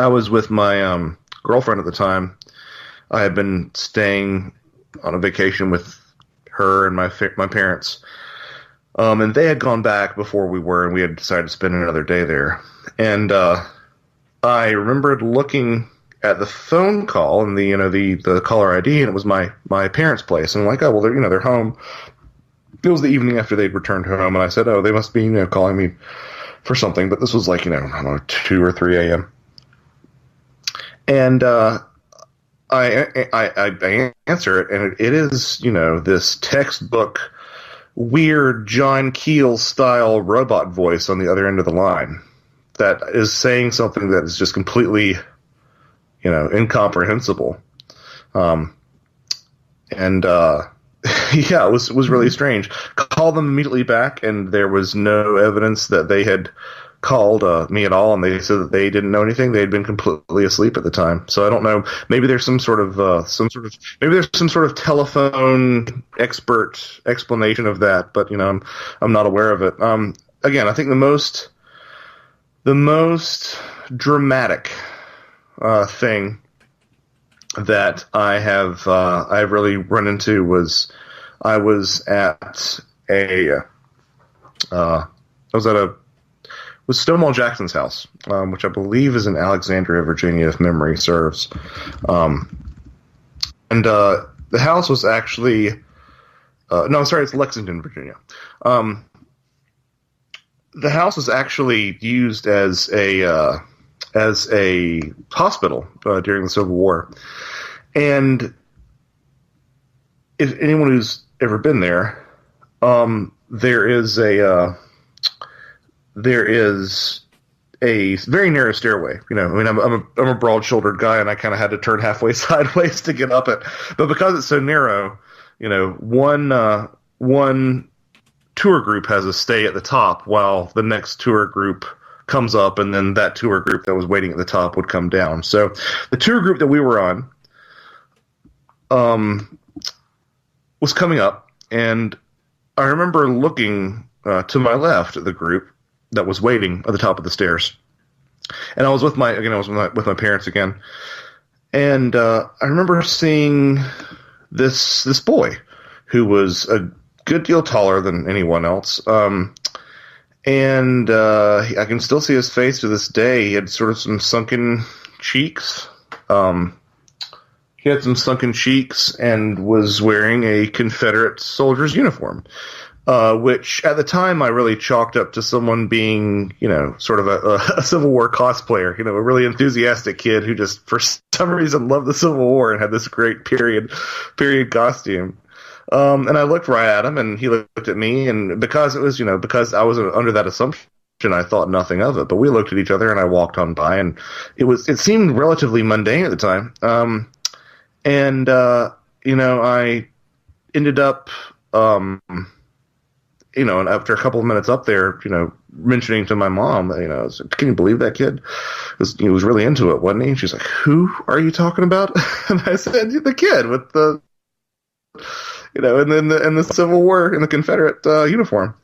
I was with my girlfriend at the time. I had been staying on a vacation with her and my parents. And they had gone back before we were, and we had decided to spend another day there. And I remembered looking at the phone call and the caller ID, and it was my parents' place. And I'm like, oh, well, they're home. It was the evening after they'd returned home, and I said, oh, they must be calling me for something. But this was like I don't know, 2 or 3 a.m. And I answer it, and it is this textbook weird John Keel style robot voice on the other end of the line that is saying something that is just completely, incomprehensible. Yeah, it was really strange. Called them immediately back, and there was no evidence that they had called me at all, and they said that they didn't know anything. They had been completely asleep at the time. So I don't know. Maybe there's some sort of telephone expert explanation of that, but I'm not aware of it. Again, I think the most dramatic thing that I've really run into was I was at was Stonewall Jackson's house, which I believe is in Alexandria, Virginia, if memory serves. And the house was actually it's Lexington, Virginia. The house was actually used as a hospital during the Civil War. And if anyone who's ever been there, there is a very narrow stairway. I'm a broad-shouldered guy, and I kind of had to turn halfway sideways to get up it. But because it's so narrow, one tour group has a stay at the top while the next tour group comes up, and then that tour group that was waiting at the top would come down. So the tour group that we were on was coming up, and I remember looking to my left at the group that was waiting at the top of the stairs. And I was with my parents again. And I remember seeing this boy who was a good deal taller than anyone else. And I can still see his face to this day. He had sort of some sunken cheeks. He had some sunken cheeks and was wearing a Confederate soldier's uniform. Which at the time I really chalked up to someone being, sort of a Civil War cosplayer, a really enthusiastic kid who just for some reason loved the Civil War and had this great period costume. And I looked right at him, and he looked at me, and because it was, because I was under that assumption, I thought nothing of it. But we looked at each other, and I walked on by, and it seemed relatively mundane at the time. I ended up, and after a couple of minutes up there, mentioning to my mom, can you believe that kid? He was really into it, wasn't he? And she's like, who are you talking about? And I said, the kid with the, in the Civil War, in the Confederate uniform.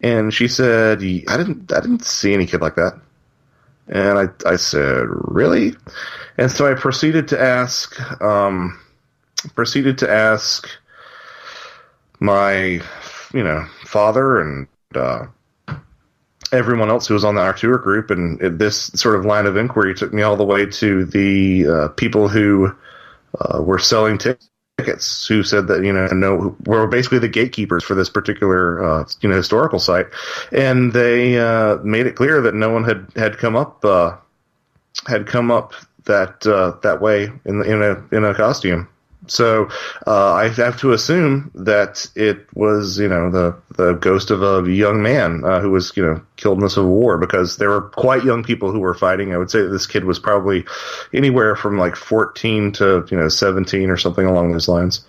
And she said, I didn't see any kid like that. And I said, really? And so I proceeded to ask my father and everyone else who was on our tour group, and this sort of line of inquiry took me all the way to the people who were selling tickets, who said that were basically the gatekeepers for this particular historical site, and they made it clear that no one had come up that way in a costume. So I have to assume that it was, the ghost of a young man who was, killed in the Civil War, because there were quite young people who were fighting. I would say that this kid was probably anywhere from like 14 to 17 or something along those lines.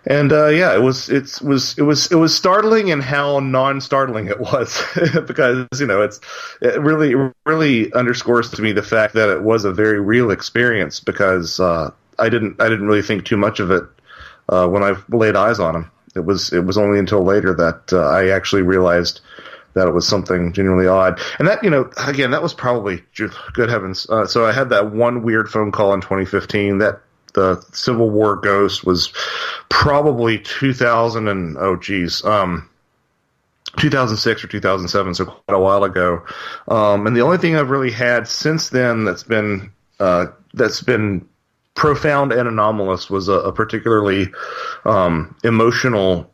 And it was startling in how non-startling it was because it really underscores to me the fact that it was a very real experience, because I didn't really think too much of it when I laid eyes on him. It was only until later that I actually realized that it was something genuinely odd. And that, again, that was probably, good heavens. So I had that one weird phone call in 2015 that the Civil War ghost was probably 2006 or 2007, so quite a while ago. And the only thing I've really had since then that's been profound and anomalous was a particularly emotional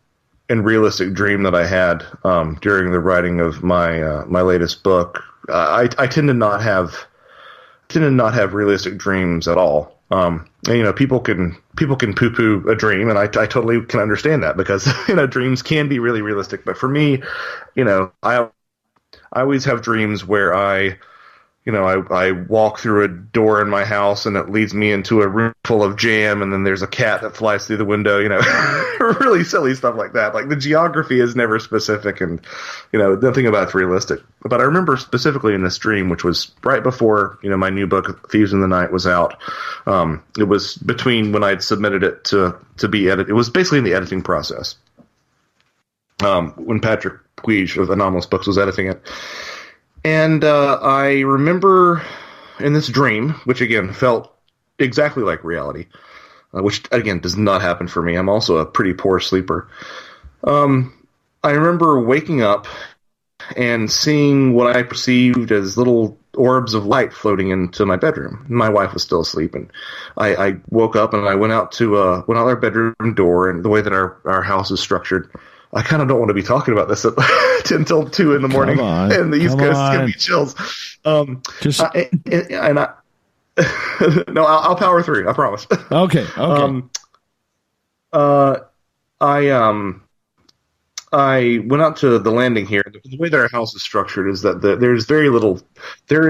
and realistic dream that I had during the writing of my latest book. I tend to not have realistic dreams at all. And, people can poo-poo a dream, and I totally can understand that, because dreams can be really realistic. But for me, I always have dreams where I walk through a door in my house and it leads me into a room full of jam, and then there's a cat that flies through the window, really silly stuff like that. Like, the geography is never specific, and, nothing about it's realistic. But I remember specifically in this dream, which was right before, my new book, Thieves in the Night, was out. It was between when I'd submitted it to be edited. It was basically in the editing process. When Patrick Puig of Anomalous Books was editing it. And I remember in this dream, which again felt exactly like reality, which again does not happen for me. I'm also a pretty poor sleeper. I remember waking up and seeing what I perceived as little orbs of light floating into my bedroom. My wife was still asleep, and I woke up and I went out our bedroom door, and the way that our house is structured, I kind of don't want to be talking about this until 2 in the morning, and the East Coast is going to be chills. No, I'll power through. I promise. Okay. I went out to the landing here. The way that our house is structured is that there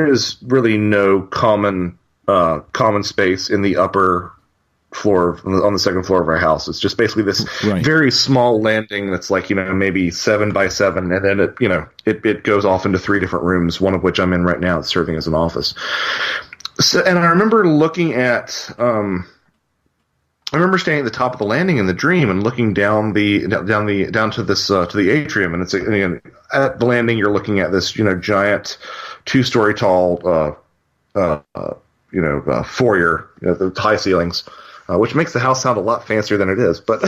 is really no common space in the upper floor, on the second floor of our house. It's just basically this very small landing that's like, maybe 7 by 7, and then it goes off into 3 different rooms, one of which I'm in right now. It's serving as an office. So, and I remember looking at, I remember standing at the top of the landing in the dream and looking down to the atrium, and it's again, at the landing you're looking at this giant 2-story tall foyer, the high ceilings. Which makes the house sound a lot fancier than it is, but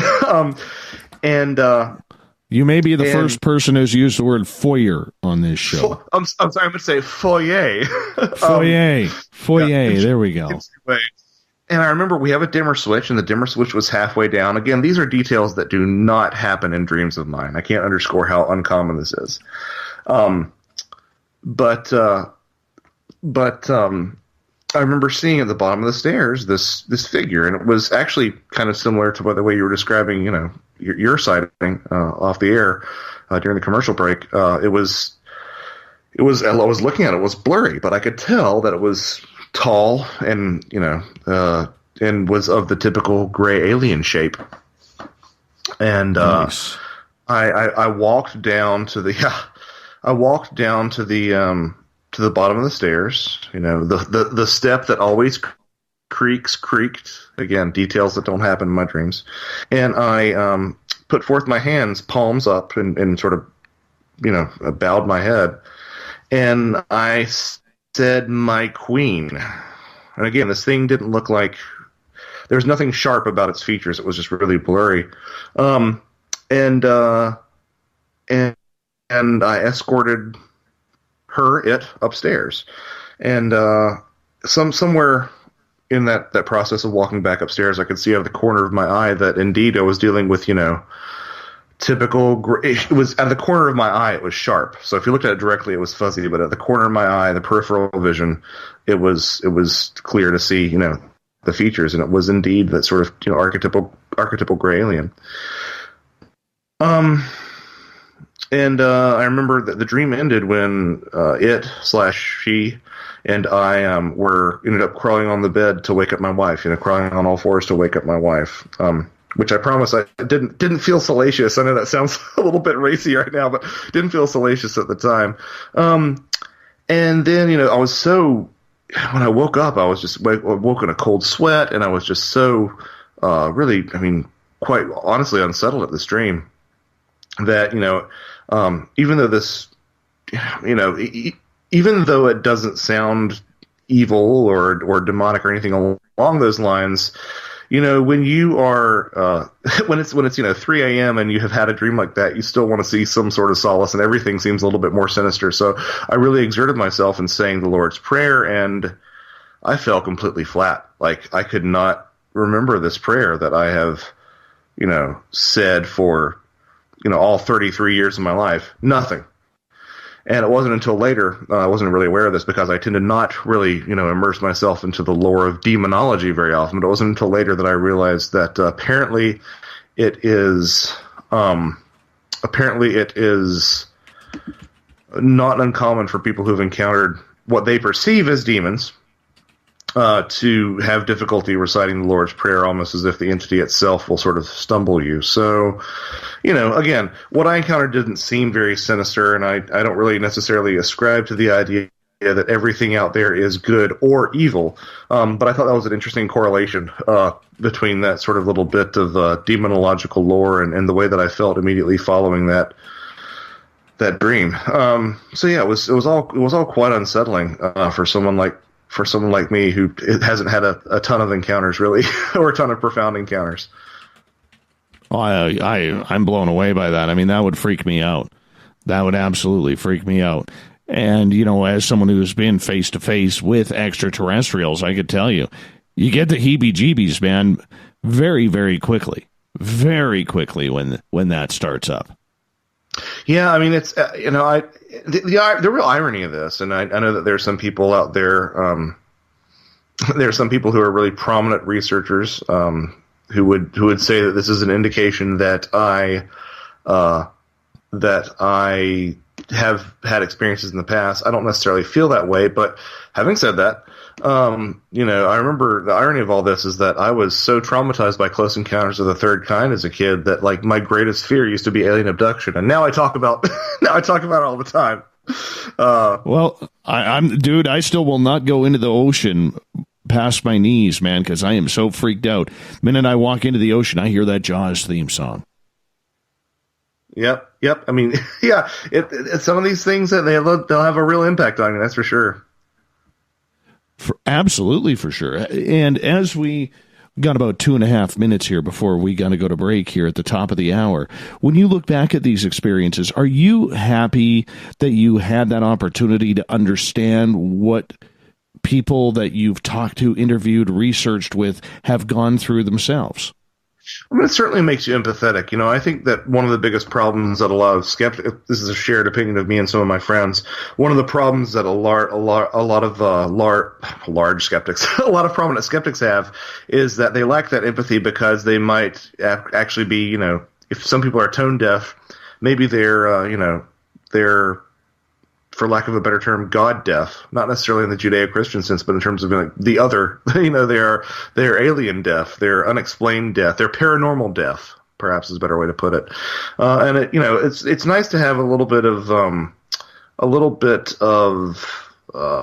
you may be the first person who's used the word foyer on this show. I'm sorry, I'm going to say foyer. Foyer. There we go. And I remember we have a dimmer switch, and the dimmer switch was halfway down. Again, these are details that do not happen in dreams of mine. I can't underscore how uncommon this is. But I remember seeing at the bottom of the stairs this figure, and it was actually kind of similar to the way you were describing, your sighting off the air during the commercial break. I was looking at it, it was blurry, but I could tell that it was tall and and was of the typical gray alien shape. And nice. I walked down to the to the bottom of the stairs, the step that always creaked, again, details that don't happen in my dreams. And I put forth my hands, palms up, and sort of, bowed my head. And I said, "My queen." And again, this thing didn't look like, there was nothing sharp about its features. It was just really blurry. And I escorted it upstairs, and somewhere in that process of walking back upstairs, I could see out of the corner of my eye that indeed I was dealing with typical it was at the corner of my eye, it was sharp. So if you looked at it directly, it was fuzzy, but at the corner of my eye, the peripheral vision, it was clear to see the features, and it was indeed that sort of archetypal gray alien. And I remember that the dream ended when it/she and I ended up crawling on the bed to wake up my wife. Crawling on all fours to wake up my wife. Which I promise I didn't feel salacious. I know that sounds a little bit racy right now, but didn't feel salacious at the time. And then I was so, when I woke up, I was just woke in a cold sweat, and I was just so really, quite honestly unsettled at this dream. That even though this, even though it doesn't sound evil or demonic or anything along those lines, when you are when it's 3 a.m. and you have had a dream like that, you still want to see some sort of solace, and everything seems a little bit more sinister. So I really exerted myself in saying the Lord's Prayer, and I fell completely flat. Like, I could not remember this prayer that I have said for all 33 years of my life. Nothing. And it wasn't until later, I wasn't really aware of this because I tend to not really, immerse myself into the lore of demonology very often, but it wasn't until later that I realized that apparently it is not uncommon for people who've encountered what they perceive as demons to have difficulty reciting the Lord's Prayer, almost as if the entity itself will sort of stumble you. So, again, what I encountered didn't seem very sinister, and I don't really necessarily ascribe to the idea that everything out there is good or evil. But I thought that was an interesting correlation between that sort of little bit of demonological lore and the way that I felt immediately following that dream. So yeah, it was all quite unsettling for someone like me who hasn't had a ton of encounters really, or a ton of profound encounters. Oh, I'm blown away by that. That would freak me out. That would absolutely freak me out. And, as someone who's been face to face with extraterrestrials, I could tell you, you get the heebie-jeebies, man, very, very quickly. Very quickly when that starts up. Yeah, it's the real irony of this, and I know that there's some people out there. There are some people who are really prominent researchers who would say that this is an indication that I have had experiences in the past. I don't necessarily feel that way, but having said that, I remember the irony of all this is that I was so traumatized by Close Encounters of the Third Kind as a kid that my greatest fear used to be alien abduction, and now I talk about it all the time. Well, I still will not go into the ocean past my knees, man, because I am so freaked out. The minute I walk into the ocean, I hear that Jaws theme song. Yep. Yeah. It's some of these things that they'll have a real impact on you. That's for sure. Absolutely, for sure. And as we got about 2.5 minutes here before we got to go to break here at the top of the hour, when you look back at these experiences, are you happy that you had that opportunity to understand what people that you've talked to, interviewed, researched with have gone through themselves? It certainly makes you empathetic. I think that one of the biggest problems that a lot of skeptics, this is a shared opinion of me and some of my friends, one of the problems that a lot of large skeptics, a lot of prominent skeptics have, is that they lack that empathy because they might actually be, if some people are tone deaf, maybe they're, for lack of a better term, God deaf. Not necessarily in the Judeo-Christian sense, but in terms of the other, they're alien deaf, they're unexplained deaf, they're paranormal deaf, perhaps is a better way to put it. And it's nice to have a little bit of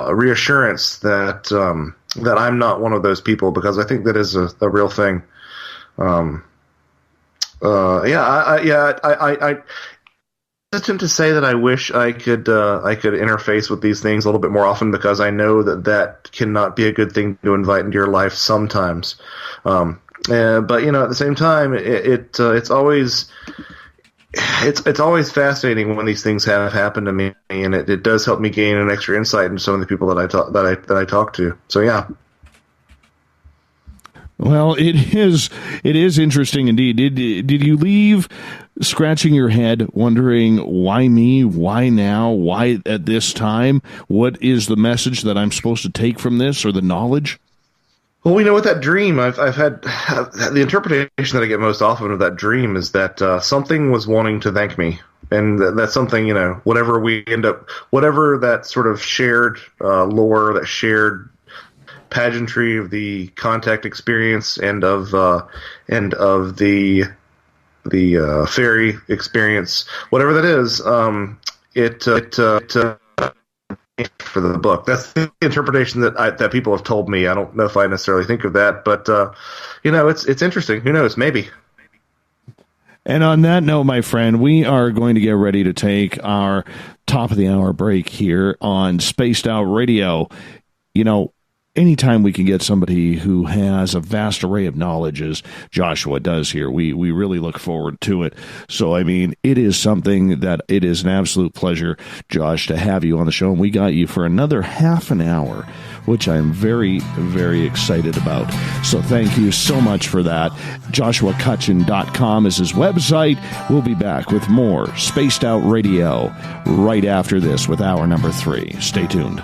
reassurance that I'm not one of those people, because I think that is a real thing. I hesitant to say that I wish I could interface with these things a little bit more often, because I know that cannot be a good thing to invite into your life sometimes. But at the same time, it's always fascinating when these things have happened to me, and it does help me gain an extra insight into some of the people that I talk to. So yeah. Well, it is interesting indeed. Did you leave scratching your head, wondering, why me? Why now? Why at this time? What is the message that I'm supposed to take from this, or the knowledge? Well, with that dream, I've had the interpretation that I get most often of that dream is that something was wanting to thank me, and that's something, whatever that sort of shared lore, that shared pageantry of the contact experience and of the fairy experience, whatever that is, for the book. That's the interpretation that people have told me. I don't know if I necessarily think of that, but it's interesting. Who knows? Maybe. And on that note, my friend, we are going to get ready to take our top of the hour break here on Spaced Out Radio. Anytime we can get somebody who has a vast array of knowledge, as Joshua does here, we really look forward to it. So, it is something that it is an absolute pleasure, Josh, to have you on the show. And we got you for another half an hour, which I'm very, very excited about. So thank you so much for that. JoshuaCutchin.com is his website. We'll be back with more Spaced Out Radio right after this with hour number 3. Stay tuned.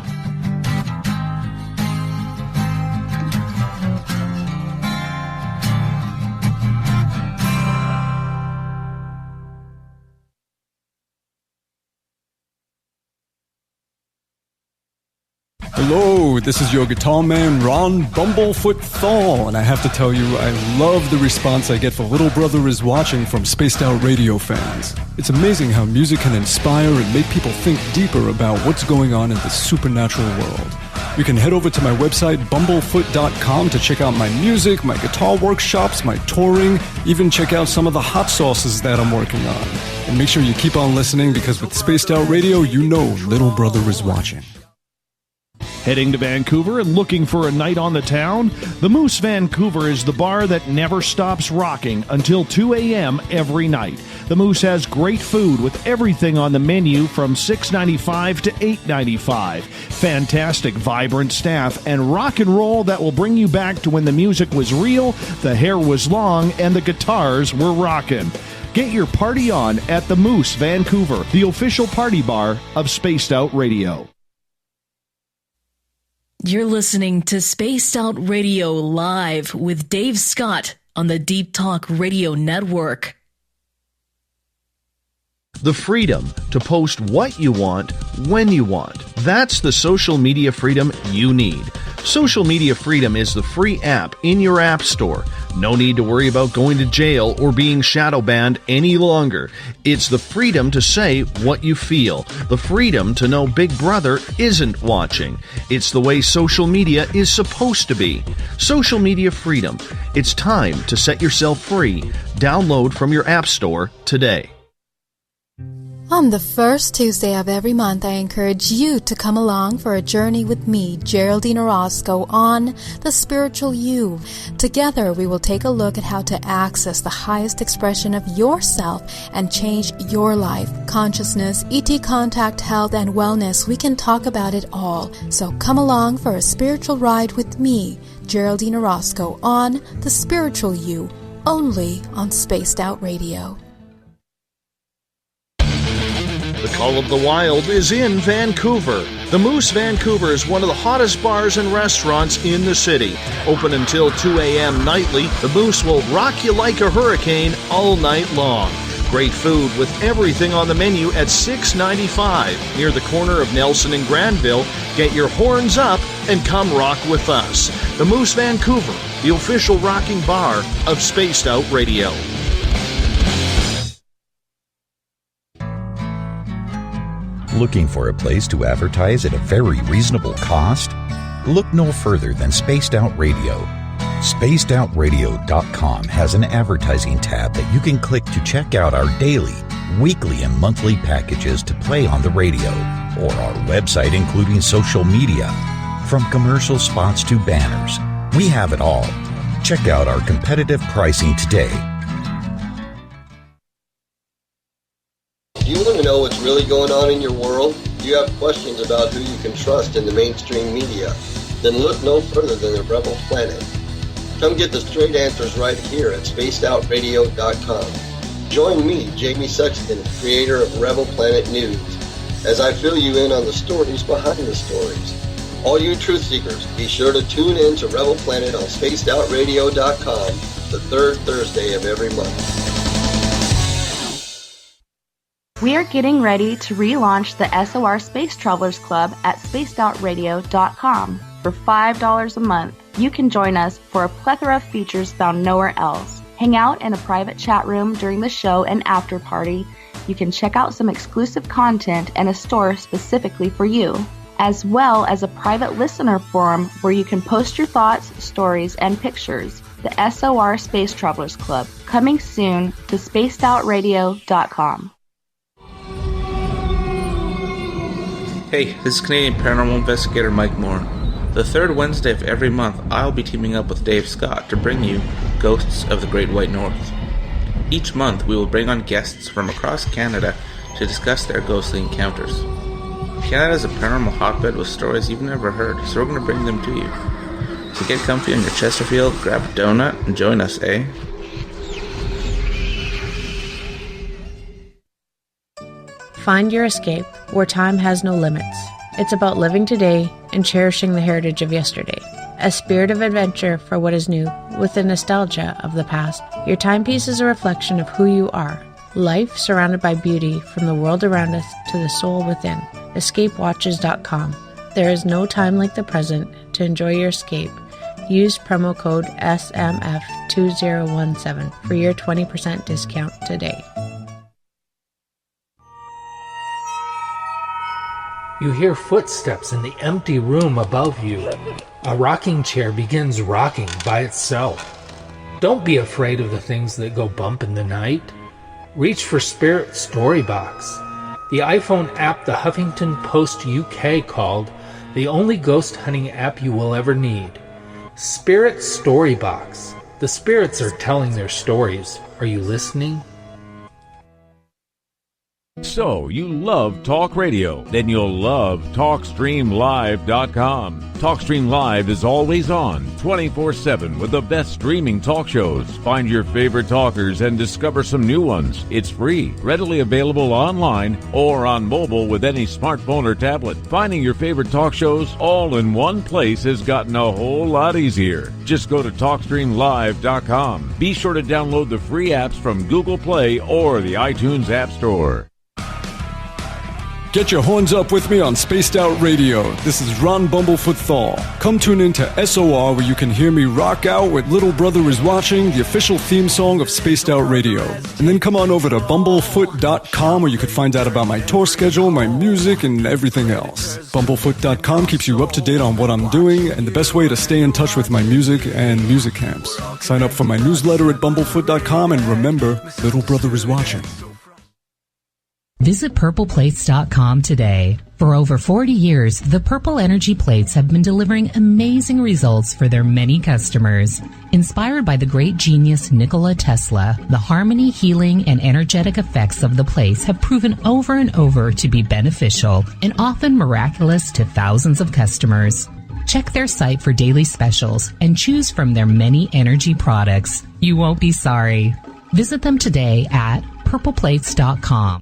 Hello, this is your guitar man, Ron Bumblefoot Thal, and I have to tell you, I love the response I get for Little Brother is Watching from Spaced Out Radio fans. It's amazing how music can inspire and make people think deeper about what's going on in the supernatural world. You can head over to my website, bumblefoot.com, to check out my music, my guitar workshops, my touring, even check out some of the hot sauces that I'm working on. And make sure you keep on listening, because with Spaced Out Radio, Little Brother is watching. Heading to Vancouver and looking for a night on the town? The Moose Vancouver is the bar that never stops rocking until 2 a.m. every night. The Moose has great food with everything on the menu from $6.95 to $8.95. Fantastic, vibrant staff and rock and roll that will bring you back to when the music was real, the hair was long, and the guitars were rocking. Get your party on at the Moose Vancouver, the official party bar of Spaced Out Radio. You're listening to Spaced Out Radio Live with Dave Scott on the Deep Talk Radio Network. The freedom to post what you want, when you want. That's the social media freedom you need. Social Media Freedom is the free app in your app store. No need to worry about going to jail or being shadow banned any longer. It's the freedom to say what you feel. The freedom to know Big Brother isn't watching. It's the way social media is supposed to be. Social Media Freedom. It's time to set yourself free. Download from your app store today. On the first Tuesday of every month, I encourage you to come along for a journey with me, Geraldine Orozco, on The Spiritual You. Together, we will take a look at how to access the highest expression of yourself and change your life. Consciousness, ET contact, health, and wellness, we can talk about it all. So come along for a spiritual ride with me, Geraldine Orozco, on The Spiritual You, only on Spaced Out Radio. The Call of the Wild is in Vancouver. The Moose Vancouver is one of the hottest bars and restaurants in the city. Open until 2 a.m. nightly, the Moose will rock you like a hurricane all night long. Great food with everything on the menu at $6.95 near the corner of Nelson and Granville. Get your horns up and come rock with us. The Moose Vancouver, the official rocking bar of Spaced Out Radio. Looking for a place to advertise at a very reasonable cost? Look no further than Spaced Out Radio. SpacedOutRadio.com has an advertising tab that you can click to check out our daily, weekly, and monthly packages to play on the radio, or our website including social media. From commercial spots to banners, we have it all. Check out our competitive pricing today. Do you want to know what's really going on in your world? Do you have questions about who you can trust in the mainstream media? Then look no further than the Rebel Planet. Come get the straight answers right here at SpacedOutRadio.com. Join me, Jamie Sexton, creator of Rebel Planet News, as I fill you in on the stories behind the stories. All you truth seekers, be sure to tune in to Rebel Planet on spacedoutradio.com the third Thursday of every month. We are getting ready to relaunch the SOR Space Travelers Club at spacedoutradio.com. For $5 a month, you can join us for a plethora of features found nowhere else. Hang out in a private chat room during the show and after party. You can check out some exclusive content and a store specifically for you, as well as a private listener forum where you can post your thoughts, stories, and pictures. The SOR Space Travelers Club, coming soon to spacedoutradio.com. Hey, this is Canadian Paranormal Investigator Mike Moore. The third Wednesday of every month, I'll be teaming up with Dave Scott to bring you Ghosts of the Great White North. Each month, we will bring on guests from across Canada to discuss their ghostly encounters. Canada is a paranormal hotbed with stories you've never heard, so we're going to bring them to you. So get comfy on your Chesterfield, grab a donut, and join us, eh? Find your escape where time has no limits. It's about living today and cherishing the heritage of yesterday. A spirit of adventure for what is new, with the nostalgia of the past. Your timepiece is a reflection of who you are. Life surrounded by beauty from the world around us to the soul within. EscapeWatches.com. There is no time like the present to enjoy your escape. Use promo code SMF2017 for your 20% discount today. You hear footsteps in the empty room above you. A rocking chair begins rocking by itself. Don't be afraid of the things that go bump in the night. Reach for Spirit Storybox, the iPhone app the Huffington Post UK called the only ghost hunting app you will ever need. Spirit Storybox. The spirits are telling their stories. Are you listening? So, you love talk radio? Then you'll love TalkStreamLive.com. TalkStream Live is always on, 24/7, with the best streaming talk shows. Find your favorite talkers and discover some new ones. It's free, readily available online or on mobile with any smartphone or tablet. Finding your favorite talk shows all in one place has gotten a whole lot easier. Just go to TalkStreamLive.com. Be sure to download the free apps from Google Play or the iTunes App Store. Get your horns up with me on Spaced Out Radio. This is Ron Bumblefoot Thal. Come tune in to SOR where you can hear me rock out with Little Brother Is Watching, the official theme song of Spaced Out Radio. And then come on over to bumblefoot.com where you can find out about my tour schedule, my music, and everything else. Bumblefoot.com keeps you up to date on what I'm doing and the best way to stay in touch with my music and music camps. Sign up for my newsletter at bumblefoot.com and remember, Little Brother Is Watching. Visit purpleplates.com today. For over 40 years, the Purple Energy Plates have been delivering amazing results for their many customers. Inspired by the great genius Nikola Tesla, the harmony, healing, and energetic effects of the plates have proven over and over to be beneficial and often miraculous to thousands of customers. Check their site for daily specials and choose from their many energy products. You won't be sorry. Visit them today at purpleplates.com.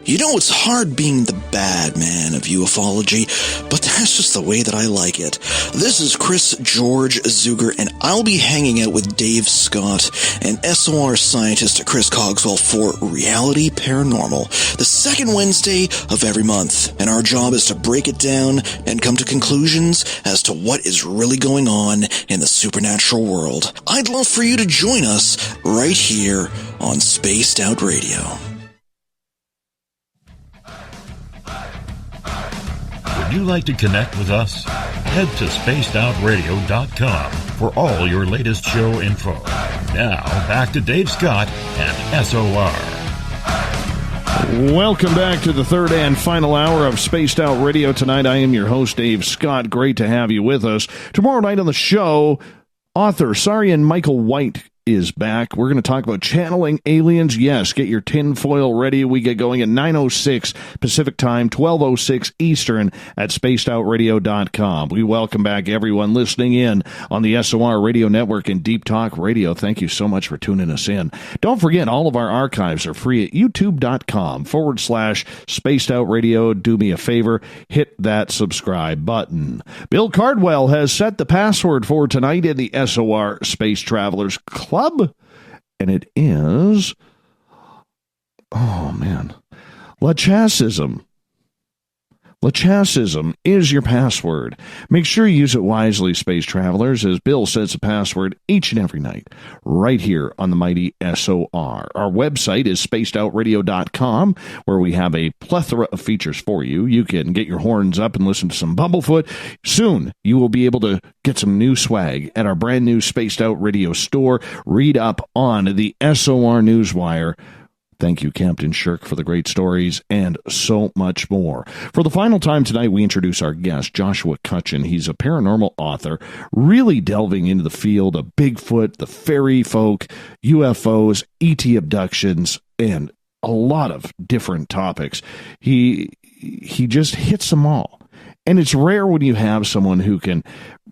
You know, it's hard being the bad man of ufology, but that's just the way that I like it. This is Chris George Zuger, and I'll be hanging out with Dave Scott and SOR scientist Chris Cogswell for Reality Paranormal, the second Wednesday of every month. And our job is to break it down and come to conclusions as to what is really going on in the supernatural world. I'd love for you to join us right here on Spaced Out Radio. Would you like to connect with us? Head to spacedoutradio.com for all your latest show info. Now, back to Dave Scott and SOR. Welcome back to the third and final hour of Spaced Out Radio. Tonight, I am your host, Dave Scott. Great to have you with us. Tomorrow night on the show, author Sarian Michael White is back. We're going to talk about channeling aliens. Yes, get your tinfoil ready. We get going at 9:06 Pacific Time, 12:06 Eastern at spacedoutradio.com. We welcome back everyone listening in on the SOR Radio Network and Deep Talk Radio. Thank you so much for tuning us in. Don't forget, all of our archives are free at youtube.com/Spaced Out Radio. Do me a favor, hit that subscribe button. Bill Cardwell has set the password for tonight in the SOR Space Travelers Club, and it is, Lachassism. Lachassism is your password. Make sure you use it wisely, space travelers, as Bill sets a password each and every night, right here on the mighty SOR. Our website is spacedoutradio.com, where we have a plethora of features for you. You can get your horns up and listen to some Bumblefoot. Soon, you will be able to get some new swag at our brand new Spaced Out Radio store. Read up on the SOR Newswire. Thank you, Captain Shirk, for the great stories and so much more. For the final time tonight, we introduce our guest, Joshua Cutchin. He's a paranormal author, really delving into the field of Bigfoot, the fairy folk, UFOs, ET abductions, and a lot of different topics. He just hits them all. And it's rare when you have someone who can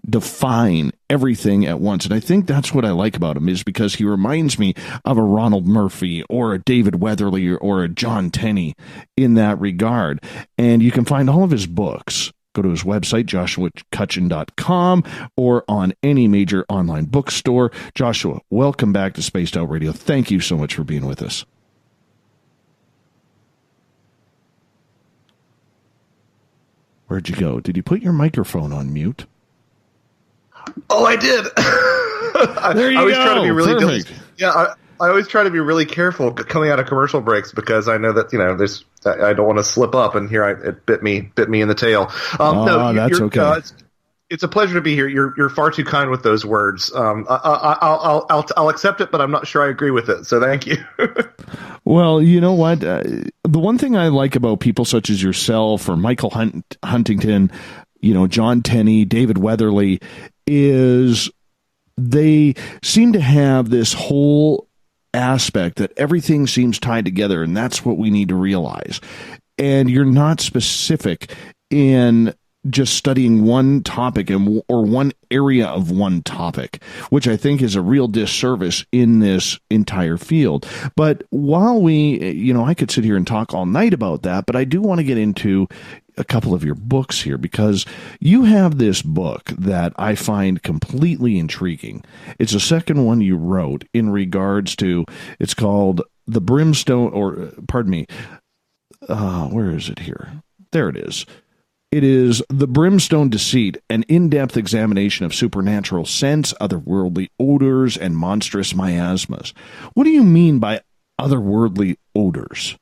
define everything at once. And I think that's what I like about him, is because he reminds me of a Ronald Murphy or a David Weatherly or a John Tenney in that regard. And you can find all of his books. Go to his website, joshuacutchin.com, or on any major online bookstore. Joshua, welcome back to Spaced Out Radio. Thank you so much for being with us. Where'd you go? Did you put your microphone on mute? Oh, I did. There you I always go. Try to be really Perfect. I always try to be really careful coming out of commercial breaks, because I know that I don't want to slip up, and here it bit me in the tail. That's okay. It's a pleasure to be here. You're far too kind with those words. I'll accept it, but I'm not sure I agree with it. So thank you. Well, you know what? The one thing I like about people such as yourself or Michael Huntington, John Tenney, David Weatherly, is they seem to have this whole aspect that everything seems tied together, and that's what we need to realize. And you're not specific in just studying one topic or one area of one topic, which I think is a real disservice in this entire field. But while I could sit here and talk all night about that, but I do want to get into a couple of your books here, because you have this book that I find completely intriguing. It's the second one you wrote in regards to, it's called The Brimstone, where is it here? There it is. It is The Brimstone Deceit, an in-depth examination of supernatural scents, otherworldly odors, and monstrous miasmas. What do you mean by otherworldly odors?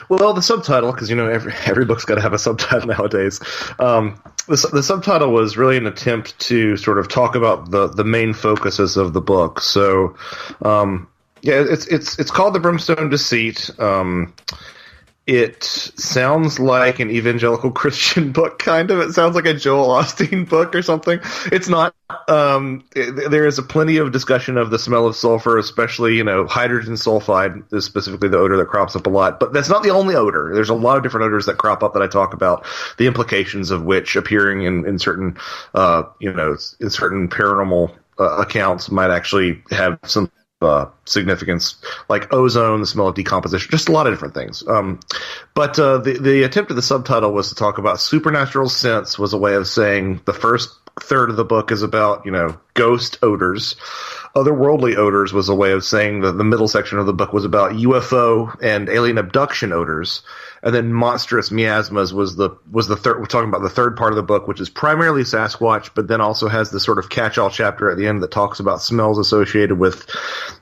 Well, the subtitle, because every book's got to have a subtitle nowadays. The subtitle was really an attempt to sort of talk about the main focuses of the book. So, it's called The Brimstone Deceit. It sounds like an evangelical Christian book, kind of. It sounds like a Joel Osteen book or something. It's not. There is a plenty of discussion of the smell of sulfur, especially, hydrogen sulfide is specifically the odor that crops up a lot. But that's not the only odor. There's a lot of different odors that crop up that I talk about, the implications of which appearing in certain, in certain paranormal accounts might actually have some significance, like ozone, the smell of decomposition, just a lot of different things. But the attempt of the subtitle was to talk about supernatural scents, was a way of saying the first third of the book is about, ghost odors. Otherworldly odors was a way of saying the middle section of the book was about UFO and alien abduction odors. And then monstrous miasmas was the third. We're talking about the third part of the book, which is primarily Sasquatch, but then also has this sort of catch-all chapter at the end that talks about smells associated with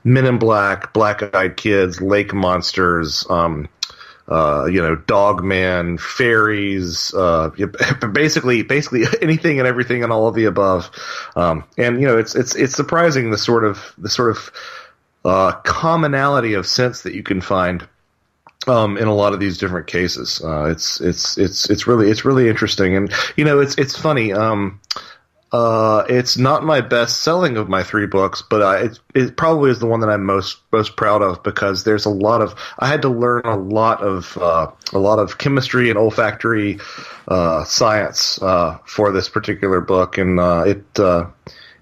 Men in Black, black-eyed kids, lake monsters, Dogman, fairies, basically anything and everything and all of the above. It's surprising the sort of commonality of sense that you can find in a lot of these different cases. It's really interesting. And, it's funny. It's not my best selling of my 3 books, but it probably is the one that I'm most proud of, because there's I had to learn a lot of chemistry and olfactory science for this particular book, and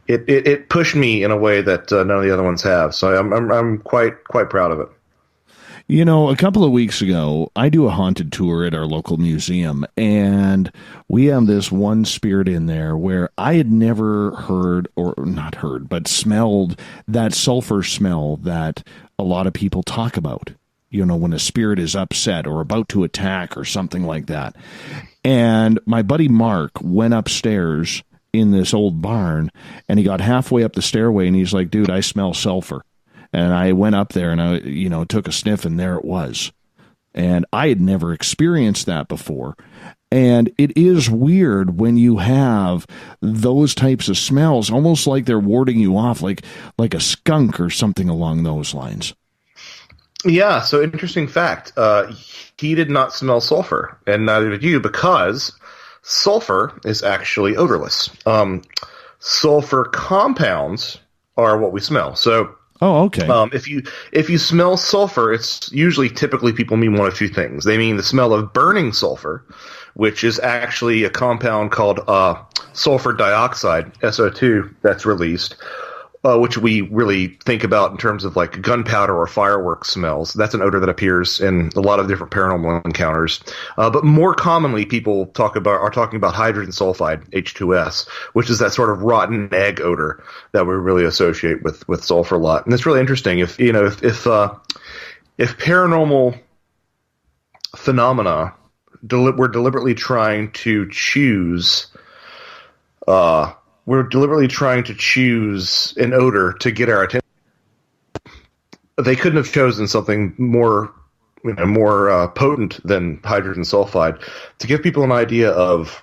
it pushed me in a way that none of the other ones have. So I'm quite proud of it. You know, a couple of weeks ago, I do a haunted tour at our local museum, and we have this one spirit in there where I had never smelled that sulfur smell that a lot of people talk about, you know, when a spirit is upset or about to attack or something like that. And my buddy Mark went upstairs in this old barn, and he got halfway up the stairway, and he's like, dude, I smell sulfur. And I went up there and I, took a sniff, and there it was. And I had never experienced that before. And it is weird when you have those types of smells, almost like they're warding you off, like a skunk or something along those lines. Yeah, so interesting fact. He did not smell sulfur, and neither did you, because sulfur is actually odorless. Sulfur compounds are what we smell. So, okay. If you smell sulfur, it's typically people mean one of two things. They mean the smell of burning sulfur, which is actually a compound called sulfur dioxide, SO2, that's released, which we really think about in terms of like gunpowder or fireworks smells. That's an odor that appears in a lot of different paranormal encounters. But more commonly, people are talking about hydrogen sulfide, H2S, which is that sort of rotten egg odor that we really associate with sulfur a lot. And it's really interesting. If paranormal phenomena we're deliberately trying to choose an odor to get our attention. They couldn't have chosen something more potent than hydrogen sulfide to give people an idea of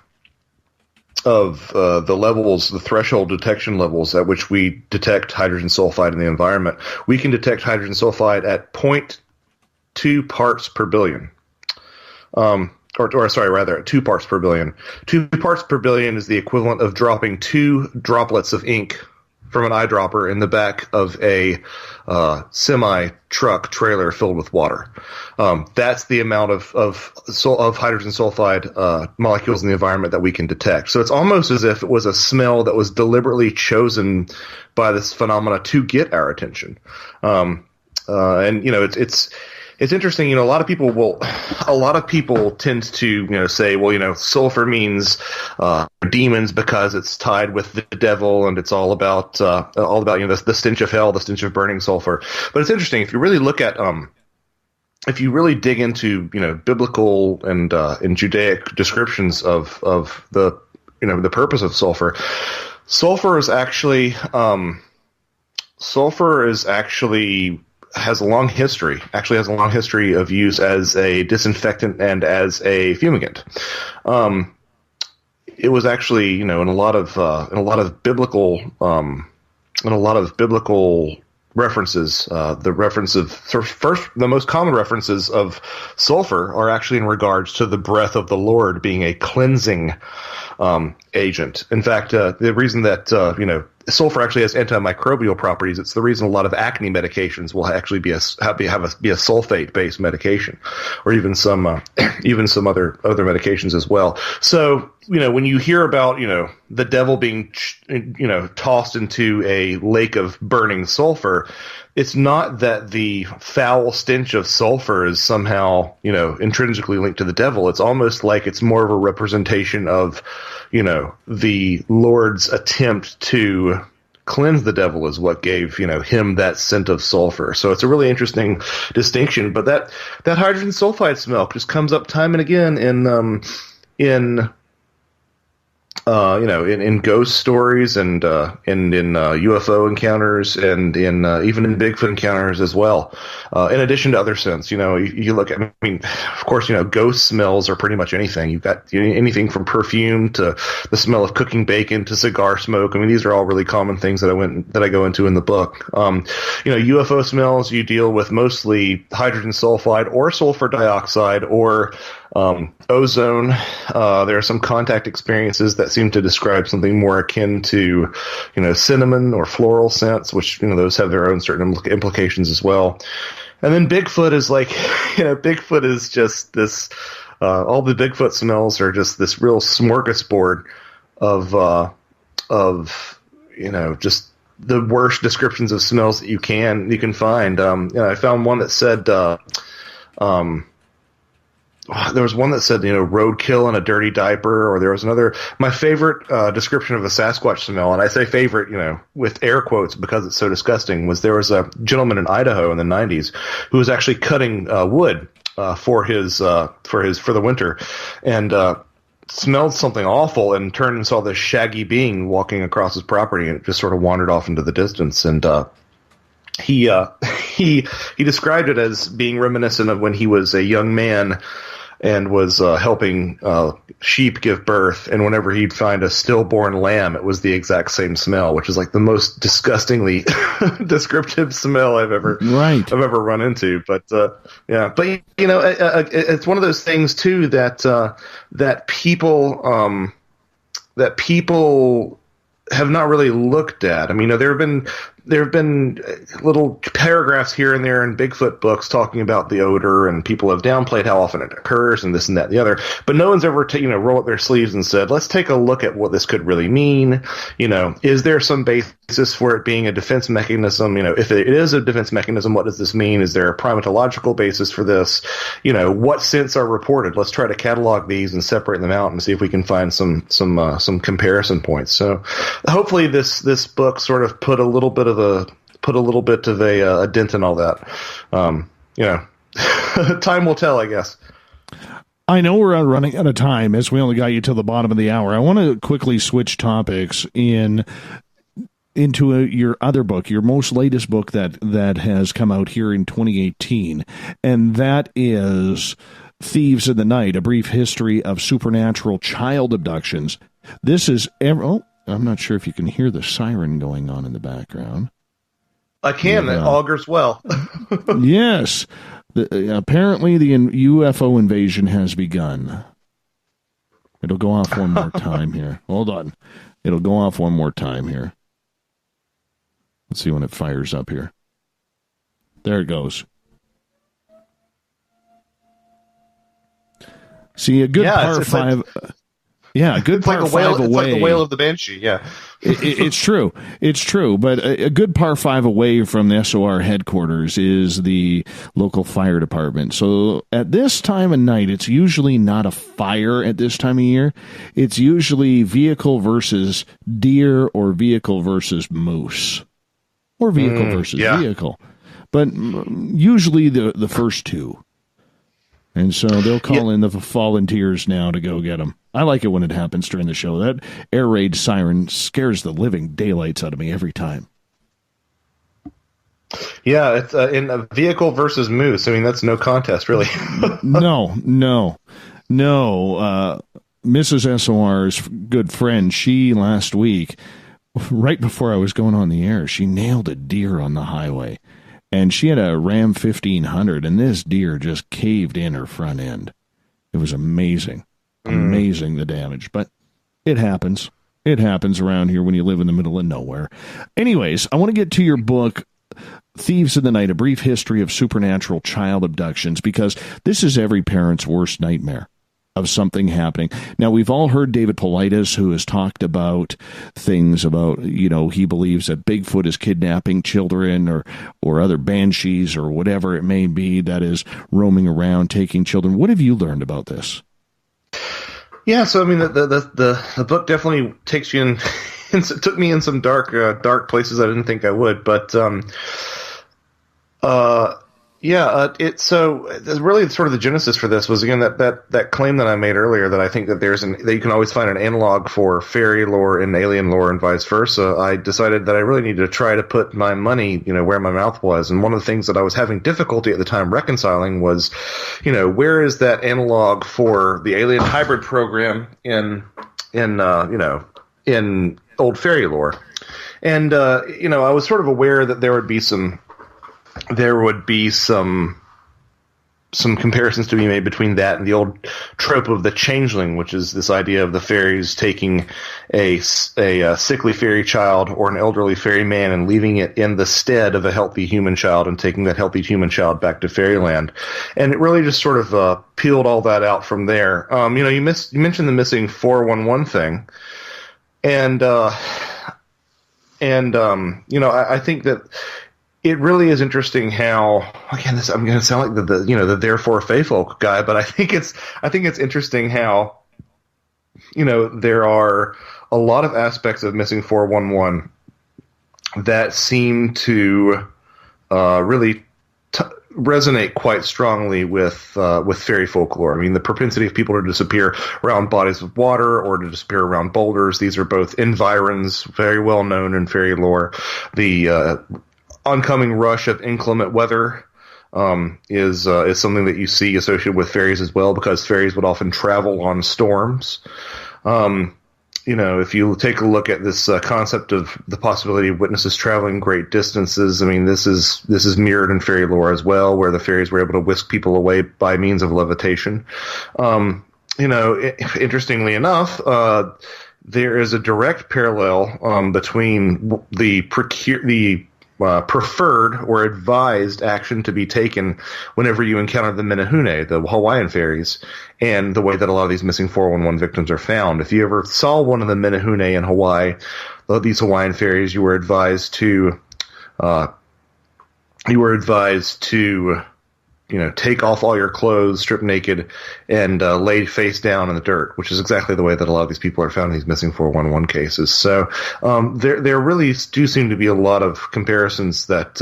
the levels, the threshold detection levels at which we detect hydrogen sulfide in the environment. We can detect hydrogen sulfide at 0.2 parts per billion. At 2 parts per billion. 2 parts per billion is the equivalent of dropping 2 droplets of ink from an eyedropper in the back of a semi-truck trailer filled with water. That's the amount of hydrogen sulfide molecules in the environment that we can detect. So it's almost as if it was a smell that was deliberately chosen by this phenomena to get our attention. It's interesting, a lot of people tend to, say, well, sulfur means demons because it's tied with the devil, and it's all about the stench of hell, the stench of burning sulfur. But it's interesting if you really look at if you really dig into biblical and Judaic descriptions of the the purpose of sulfur. Sulfur is actually has a long history of use as a disinfectant and as a fumigant. It was actually, in a lot of biblical references, the most common references of sulfur are actually in regards to the breath of the Lord being a cleansing agent. In fact, the reason that sulfur actually has antimicrobial properties, it's the reason a lot of acne medications will actually be a sulfate-based medication, or even some other medications as well. So, when you hear about, the devil being, tossed into a lake of burning sulfur, it's not that the foul stench of sulfur is somehow, intrinsically linked to the devil. It's almost like it's more of a representation of, the Lord's attempt to cleanse the devil is what gave, him that scent of sulfur. So it's a really interesting distinction. But that hydrogen sulfide smell just comes up time and again in ghost stories and in UFO encounters and even in Bigfoot encounters as well. In addition to other scents, you look at, of course, ghost smells are pretty much anything. You've got anything from perfume to the smell of cooking bacon to cigar smoke. These are all really common things that I go into in the book. UFO smells, you deal with mostly hydrogen sulfide or sulfur dioxide or ozone. There are some contact experiences that seem to describe something more akin to, cinnamon or floral scents, which, those have their own certain implications as well. And then Bigfoot is like, Bigfoot is just this, all the Bigfoot smells are just this real smorgasbord of just the worst descriptions of smells that you can find. I found one that said, there was one that said, roadkill in a dirty diaper, or there was another. My favorite description of a Sasquatch smell, and I say favorite, with air quotes because it's so disgusting, was there was a gentleman in Idaho in the 90s who was actually cutting wood for the winter, and smelled something awful, and turned and saw this shaggy being walking across his property, and it just sort of wandered off into the distance, and he described it as being reminiscent of when he was a young man and was helping sheep give birth, and whenever he'd find a stillborn lamb, it was the exact same smell, which is like the most disgustingly descriptive smell I've ever run into. But it's one of those things too that people have not really looked at. I mean, there have been little paragraphs here and there in Bigfoot books talking about the odor, and people have downplayed how often it occurs and this and that and the other. But no one's ever rolled up their sleeves and said, let's take a look at what this could really mean. Is there some basis for it being a defense mechanism? If it is a defense mechanism, what does this mean? Is there a primatological basis for this? What scents are reported? Let's try to catalog these and separate them out and see if we can find some comparison points. So hopefully this book sort of put a little bit of a dent in all that. Time will tell, I guess. I know we're running out of time, as we only got you till the bottom of the hour. I want to quickly switch topics into your other book, your most latest book that has come out here in 2018, and that is Thieves in the Night, A Brief History of Supernatural Child Abductions. This is I'm not sure if you can hear the siren going on in the background. I can. That augurs well. Yes. Apparently the UFO invasion has begun. It'll go off one more time here. Hold on. It'll go off one more time here. Let's see when it fires up here. There it goes. See, a good par five... Yeah, a good par like five away. It's like the whale of the Banshee, yeah. It's true. It's true. But a good par five away from the SOR headquarters is the local fire department. So at this time of night, it's usually not a fire at this time of year. It's usually vehicle versus deer or vehicle versus moose. Or vehicle versus vehicle. But usually the first two. And so they'll call in the volunteers now to go get them. I like it when it happens during the show. That air raid siren scares the living daylights out of me every time. Yeah, it's in a vehicle versus moose. I mean, that's no contest, really. No. Mrs. SOR's good friend, she last week, right before I was going on the air, she nailed a deer on the highway. And she had a Ram 1500, and this deer just caved in her front end. It was amazing. Amazing, the damage. But it happens. It happens around here when you live in the middle of nowhere. Anyways, I want to get to your book, Thieves in the Night, A Brief History of Supernatural Child Abductions, because this is every parent's worst nightmare of something happening. Now, we've all heard David Paulides, who has talked about things about, he believes that Bigfoot is kidnapping children or other banshees or whatever it may be that is roaming around taking children. What have you learned about this? Yeah, so I mean, the book definitely takes you in. It took me in some dark places I didn't think I would, but it's really sort of the genesis for this was again that claim that I made earlier that I think that that you can always find an analog for fairy lore and alien lore and vice versa. I decided that I really needed to try to put my money, where my mouth was, and one of the things that I was having difficulty at the time reconciling was, where is that analog for the alien hybrid program in old fairy lore, and I was sort of aware that there would be some some comparisons to be made between that and the old trope of the changeling, which is this idea of the fairies taking a sickly fairy child or an elderly fairy man and leaving it in the stead of a healthy human child and taking that healthy human child back to fairyland. And it really just sort of peeled all that out from there. You mentioned the missing 411 thing, and I think that it really is interesting how, again, I'm going to sound like the therefore faithful guy, but I think it's interesting how, there are a lot of aspects of missing 411 that seem to really resonate quite strongly with fairy folklore. I mean, the propensity of people to disappear around bodies of water or to disappear around boulders. These are both environs, very well known in fairy lore. The oncoming rush of inclement weather is something that you see associated with fairies as well, because fairies would often travel on storms. If you take a look at this concept of the possibility of witnesses traveling great distances, I mean, this is mirrored in fairy lore as well, where the fairies were able to whisk people away by means of levitation. Interestingly enough, there is a direct parallel between the preferred or advised action to be taken whenever you encounter the Menehune, the Hawaiian fairies, and the way that a lot of these missing 411 victims are found. If you ever saw one of the Menehune in Hawaii, these Hawaiian fairies, you were advised to take off all your clothes, strip naked, and lay face down in the dirt, which is exactly the way that a lot of these people are found in these missing 411 cases. So there really do seem to be a lot of comparisons that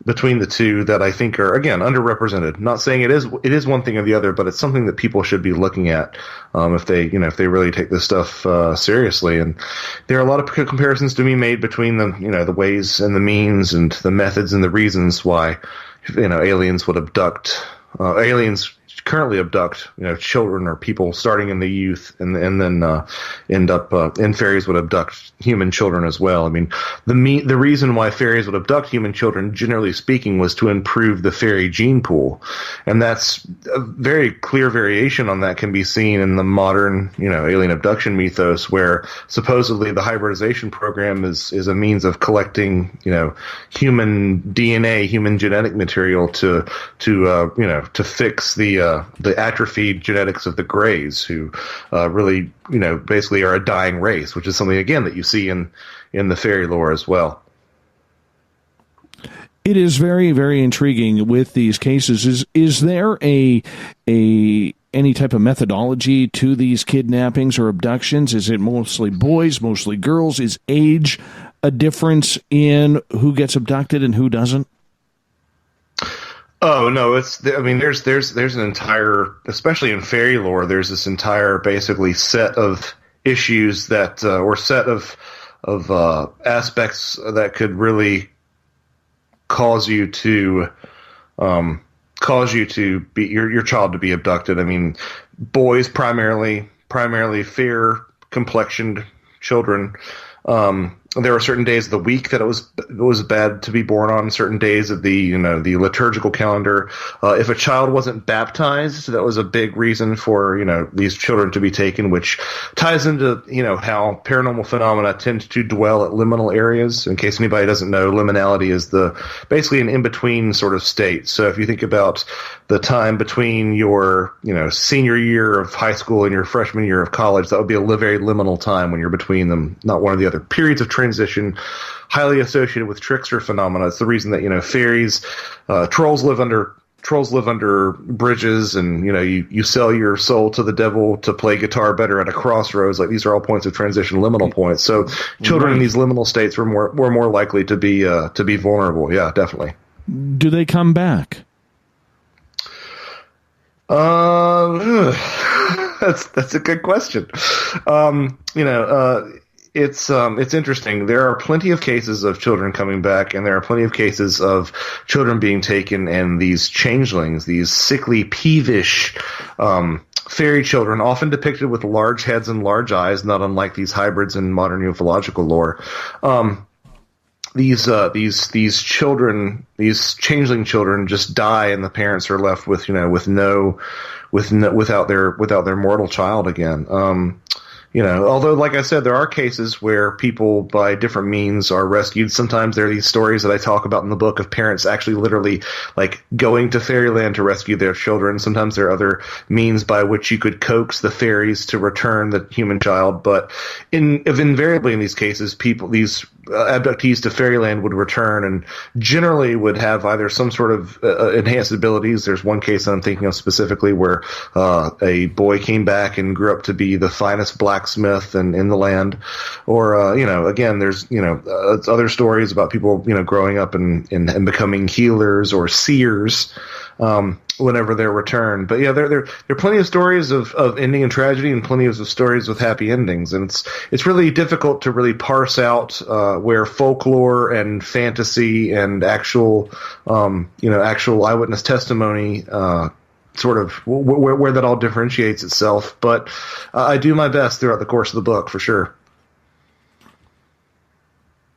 between the two that I think are, again, underrepresented. Not saying it is one thing or the other, but it's something that people should be looking at if they really take this stuff seriously. And there are a lot of comparisons to be made between the ways and the means and the methods and the reasons why aliens would abduct. Aliens currently abduct, children or people starting in the youth, and then end up and fairies would abduct human children as well. I mean, the reason why fairies would abduct human children, generally speaking, was to improve the fairy gene pool, and that's a very clear variation on that can be seen in the modern, alien abduction mythos, where supposedly the hybridization program is a means of collecting, human DNA, human genetic material to fix the atrophied genetics of the Greys, who really, basically are a dying race, which is something, again, that you see in the fairy lore as well. It is very, very intriguing with these cases. Is there any type of methodology to these kidnappings or abductions? Is it mostly boys, mostly girls? Is age a difference in who gets abducted and who doesn't? Oh no, there's an entire, especially in fairy lore, there's this entire basically set of issues that or set of aspects that could really cause you to be your child to be abducted. I mean, boys primarily fair complexioned children. There were certain days of the week that it was bad to be born on. Certain days of the liturgical calendar. If a child wasn't baptized, that was a big reason for these children to be taken, which ties into how paranormal phenomena tend to dwell at liminal areas. In case anybody doesn't know, liminality is basically an in between sort of state. So if you think about the time between your senior year of high school and your freshman year of college, that would be a very liminal time when you're between them, not one of the other periods of transition, highly associated with trickster phenomena. It's the reason that fairies, trolls live under bridges, and you sell your soul to the devil to play guitar better at a crossroads. Like, these are all points of transition, liminal points. So children in these liminal states were more likely to be vulnerable. Yeah, definitely. Do they come back? That's a good question. It's interesting. There are plenty of cases of children coming back, and there are plenty of cases of children being taken, and these changelings, these sickly, peevish fairy children, often depicted with large heads and large eyes, not unlike these hybrids in modern ufological lore. these children, these changeling children, just die, and the parents are left with without their mortal child again. Although, like I said, there are cases where people by different means are rescued. Sometimes there are these stories that I talk about in the book of parents actually literally like going to fairyland to rescue their children. Sometimes there are other means by which you could coax the fairies to return the human child. But invariably in these cases, these abductees to fairyland would return and generally would have either some sort of enhanced abilities. There's one case that I'm thinking of specifically where a boy came back and grew up to be the finest blacksmith in the land. Or, again, there's, other stories about people, growing up and becoming healers or seers whenever they're returned. But yeah, there are plenty of stories of ending in tragedy and plenty of stories with happy endings. And it's really difficult to really parse out where folklore and fantasy and actual eyewitness testimony sort of where that all differentiates itself. But I do my best throughout the course of the book, for sure.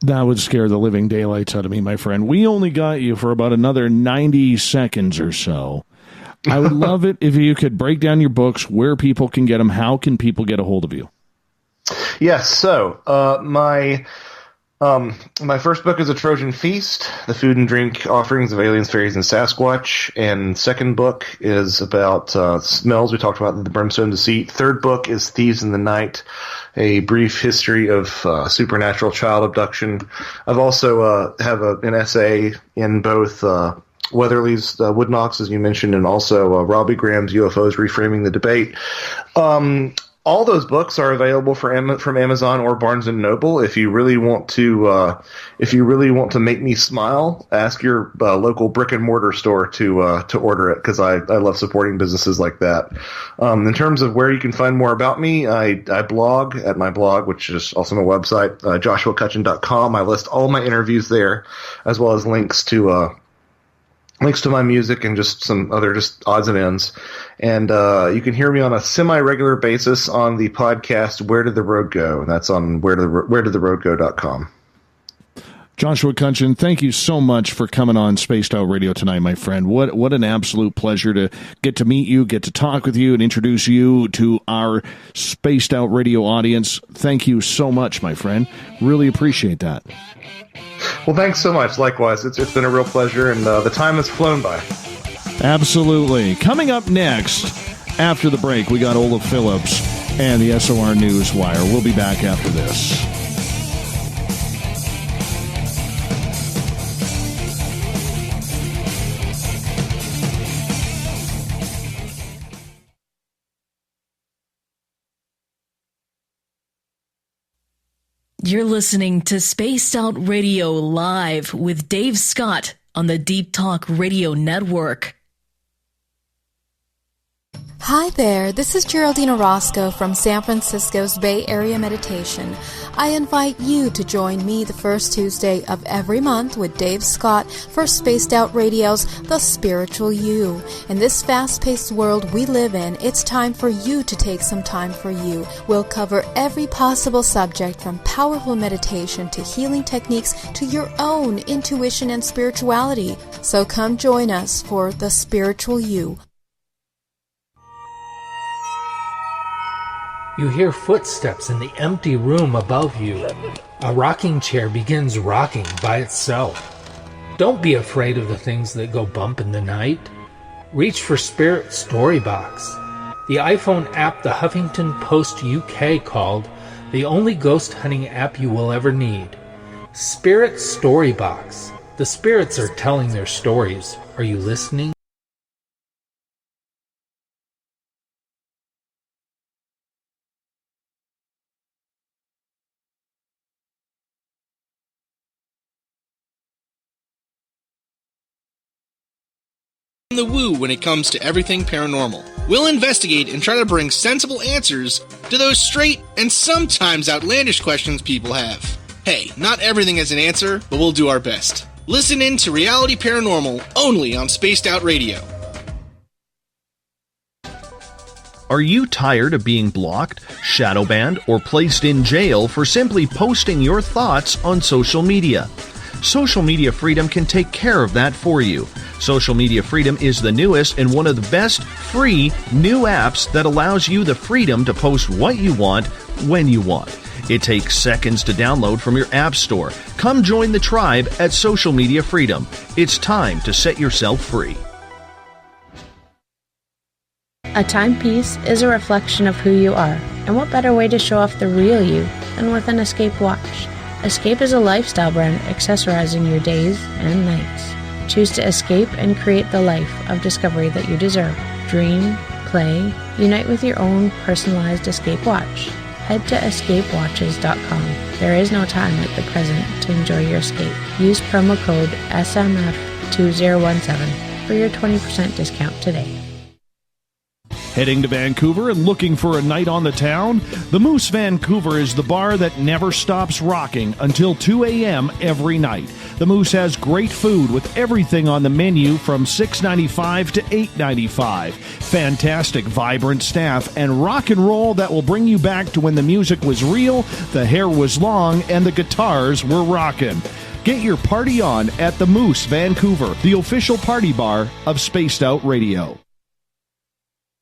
That would scare the living daylights out of me, my friend. We only got you for about another 90 seconds or so. I would love it if you could break down your books, where people can get them, how can people get a hold of you? Yes, so my first book is A Trojan Feast, the food and drink offerings of aliens, fairies, and Sasquatch. And second book is about smells. We talked about the Brimstone Deceit. Third book is Thieves in the Night, a brief history of supernatural child abduction. I've also have an essay in both Weatherly's Wood Knocks, as you mentioned, and also Robbie Graham's UFOs Reframing the Debate. All those books are available from Amazon or Barnes and Noble. If you really want to make me smile, ask your local brick and mortar store to order it, because I love supporting businesses like that. In terms of where you can find more about me, I blog at my blog, which is also my website, joshuacutchin.com. I list all my interviews there, as well as links to my music and just some other just odds and ends. And you can hear me on a semi-regular basis on the podcast Where Did the Road Go? And that's on wheredidtheroadgo.com. Joshua Cutchin, thank you so much for coming on Spaced Out Radio tonight, my friend. What an absolute pleasure to get to meet you, get to talk with you, and introduce you to our Spaced Out Radio audience. Thank you so much, my friend. Really appreciate that. Well, thanks so much. Likewise, it's been a real pleasure, and the time has flown by. Absolutely. Coming up next, after the break, we got Olaf Phillips and the SOR Newswire. We'll be back after this. You're listening to Spaced Out Radio Live with Dave Scott on the Deep Talk Radio Network. Hi there, this is Geraldine Orozco from San Francisco's Bay Area Meditation. I invite you to join me the first Tuesday of every month with Dave Scott for Spaced Out Radio's The Spiritual You. In this fast-paced world we live in, it's time for you to take some time for you. We'll cover every possible subject from powerful meditation to healing techniques to your own intuition and spirituality. So come join us for The Spiritual You. You hear footsteps in the empty room above you. A rocking chair begins rocking by itself. Don't be afraid of the things that go bump in the night. Reach for Spirit Storybox, the iPhone app the Huffington Post UK called the only ghost hunting app you will ever need. Spirit Storybox. The spirits are telling their stories. Are you listening? The woo when it comes to everything paranormal. We'll investigate and try to bring sensible answers to those straight and sometimes outlandish questions people have. Hey, not everything has an answer, but we'll do our best. Listen in to Reality Paranormal only on Spaced Out Radio. Are you tired of being blocked, shadow banned, or placed in jail for simply posting your thoughts on social media? Social media freedom can take care of that for you. Social media freedom is the newest and one of the best free new apps that allows you the freedom to post what you want when you want. It takes seconds to download from your app store. Come join the tribe at Social Media Freedom. It's time to set yourself free. A timepiece is a reflection of who you are, and what better way to show off the real you than with an Escape watch? Escape is a lifestyle brand accessorizing your days and nights. Choose to escape and create the life of discovery that you deserve. Dream, play, unite with your own personalized Escape watch. Head to escapewatches.com. There is no time like the present to enjoy your escape. Use promo code SMF2017 for your 20% discount today. Heading to Vancouver and looking for a night on the town? The Moose Vancouver is the bar that never stops rocking until 2 a.m. every night. The Moose has great food with everything on the menu from $6.95 to $8.95. Fantastic, vibrant staff and rock and roll that will bring you back to when the music was real, the hair was long, and the guitars were rocking. Get your party on at the Moose Vancouver, the official party bar of Spaced Out Radio.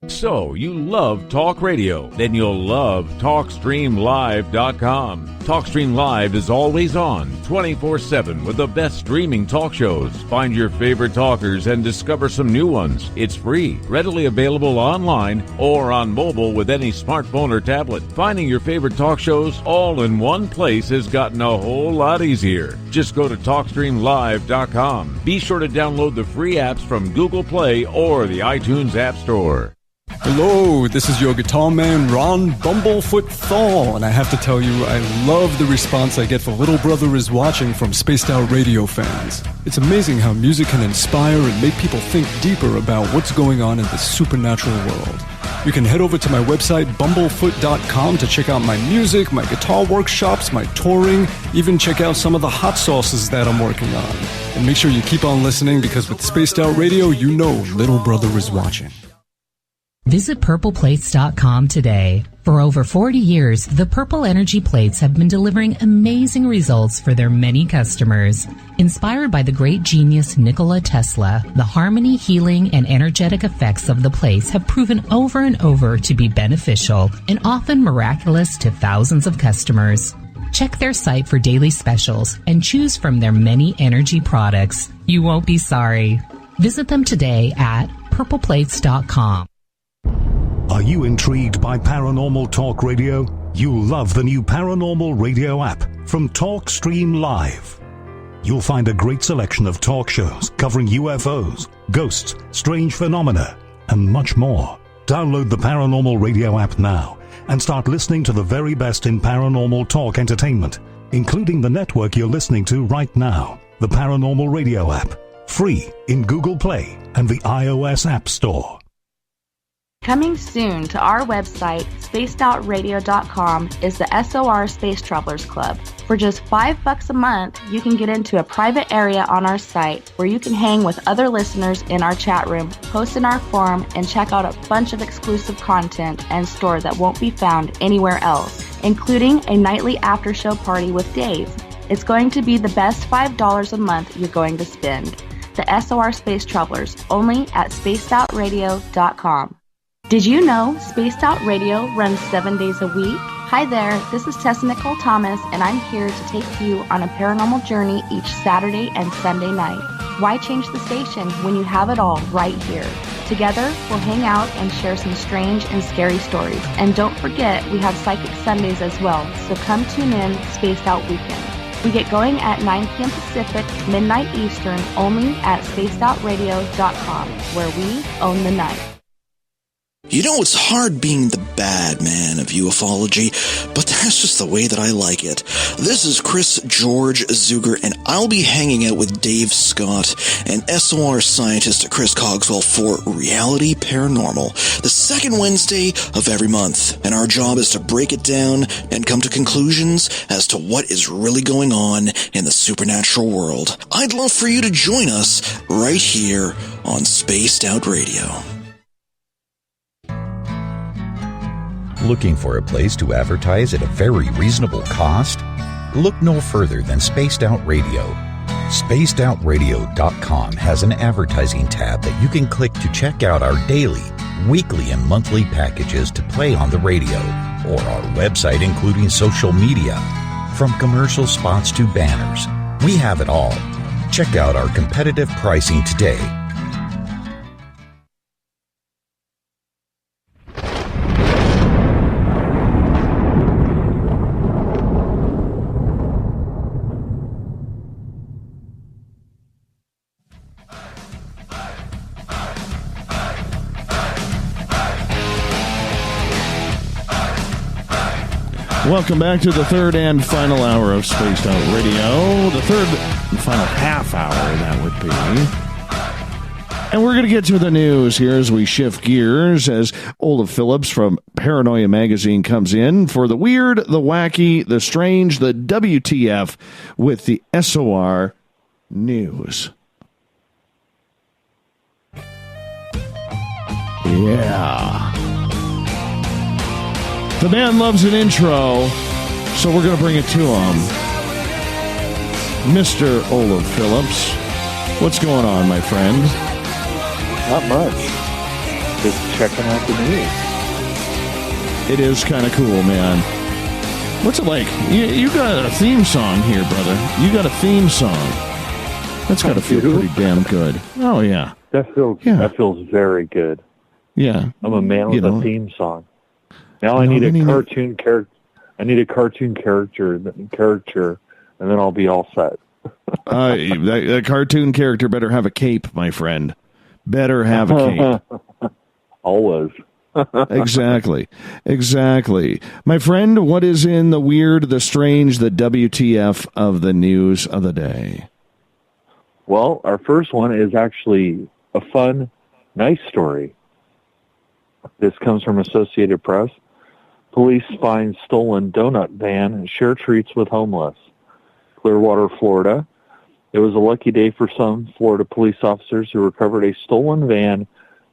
So, you love talk radio? Then you'll love TalkStreamLive.com. TalkStream Live is always on, 24/7, with the best streaming talk shows. Find your favorite talkers and discover some new ones. It's free, readily available online or on mobile with any smartphone or tablet. Finding your favorite talk shows all in one place has gotten a whole lot easier. Just go to TalkStreamLive.com. Be sure to download the free apps from Google Play or the iTunes App Store. Hello, this is your guitar man, Ron Bumblefoot Thal, and I have to tell you, I love the response I get for Little Brother is Watching from Spaced Out Radio fans. It's amazing how music can inspire and make people think deeper about what's going on in the supernatural world. You can head over to my website, bumblefoot.com, to check out my music, my guitar workshops, my touring, even check out some of the hot sauces that I'm working on. And make sure you keep on listening, because with Spaced Out Radio, you know Little Brother is watching. Visit purpleplates.com today. For over 40 years, the Purple Energy Plates have been delivering amazing results for their many customers. Inspired by the great genius Nikola Tesla, the harmony, healing, and energetic effects of the plates have proven over and over to be beneficial and often miraculous to thousands of customers. Check their site for daily specials and choose from their many energy products. You won't be sorry. Visit them today at purpleplates.com. Are you intrigued by Paranormal Talk Radio? You'll love the new Paranormal Radio app from TalkStream Live. You'll find a great selection of talk shows covering UFOs, ghosts, strange phenomena, and much more. Download the Paranormal Radio app now and start listening to the very best in paranormal talk entertainment, including the network you're listening to right now, the Paranormal Radio app, free in Google Play and the iOS App Store. Coming soon to our website, spacedoutradio.com, is the SOR Space Travelers Club. For just $5 a month, you can get into a private area on our site where you can hang with other listeners in our chat room, post in our forum, and check out a bunch of exclusive content and store that won't be found anywhere else, including a nightly after-show party with Dave. It's going to be the best $5 a month you're going to spend. The SOR Space Travelers, only at spacedoutradio.com. Did you know Spaced Out Radio runs 7 days a week? Hi there, this is Tessa Nicole Thomas, and I'm here to take you on a paranormal journey each Saturday and Sunday night. Why change the station when you have it all right here? Together, we'll hang out and share some strange and scary stories. And don't forget, we have Psychic Sundays as well, so come tune in Spaced Out Weekend. We get going at 9 p.m. Pacific, midnight Eastern, only at spacedoutradio.com, where we own the night. You know, it's hard being the bad man of ufology, but that's just the way that I like it. This is Chris George Zuger, and I'll be hanging out with Dave Scott and SOR scientist Chris Cogswell for Reality Paranormal, the second Wednesday of every month. And our job is to break it down and come to conclusions as to what is really going on in the supernatural world. I'd love for you to join us right here on Spaced Out Radio. Looking for a place to advertise at a very reasonable cost? Look no further than Spaced Out Radio. SpacedOutRadio.com has an advertising tab that you can click to check out our daily, weekly, and monthly packages to play on the radio, or our website including social media. From commercial spots to banners, we have it all. Check out our competitive pricing today. Welcome back to the third and final hour of Spaced Out Radio. The third and final half hour, that would be. And we're going to get to the news here as we shift gears as Olaf Phillips from Paranoia Magazine comes in for the weird, the wacky, the strange, the WTF with the SOR news. Yeah. The man loves an intro, so we're going to bring it to him. Mr. Olaf Phillips, what's going on, my friend? Not much. Just checking out the news. It is kind of cool, man. What's it like? You got a theme song here, brother. You got a theme song. That's got to feel pretty damn good. Oh, yeah. That feels very good. Yeah. I'm a man with a theme song. Now I need a cartoon character. I need a cartoon character, and then I'll be all set. That cartoon character better have a cape, my friend. Better have a cape. Always. Exactly. My friend, what is in the weird, the strange, the WTF of the news of the day? Well, our first one is actually a fun, nice story. This comes from Associated Press. Police find stolen donut van and share treats with homeless. Clearwater, Florida. It was a lucky day for some Florida police officers who recovered a stolen van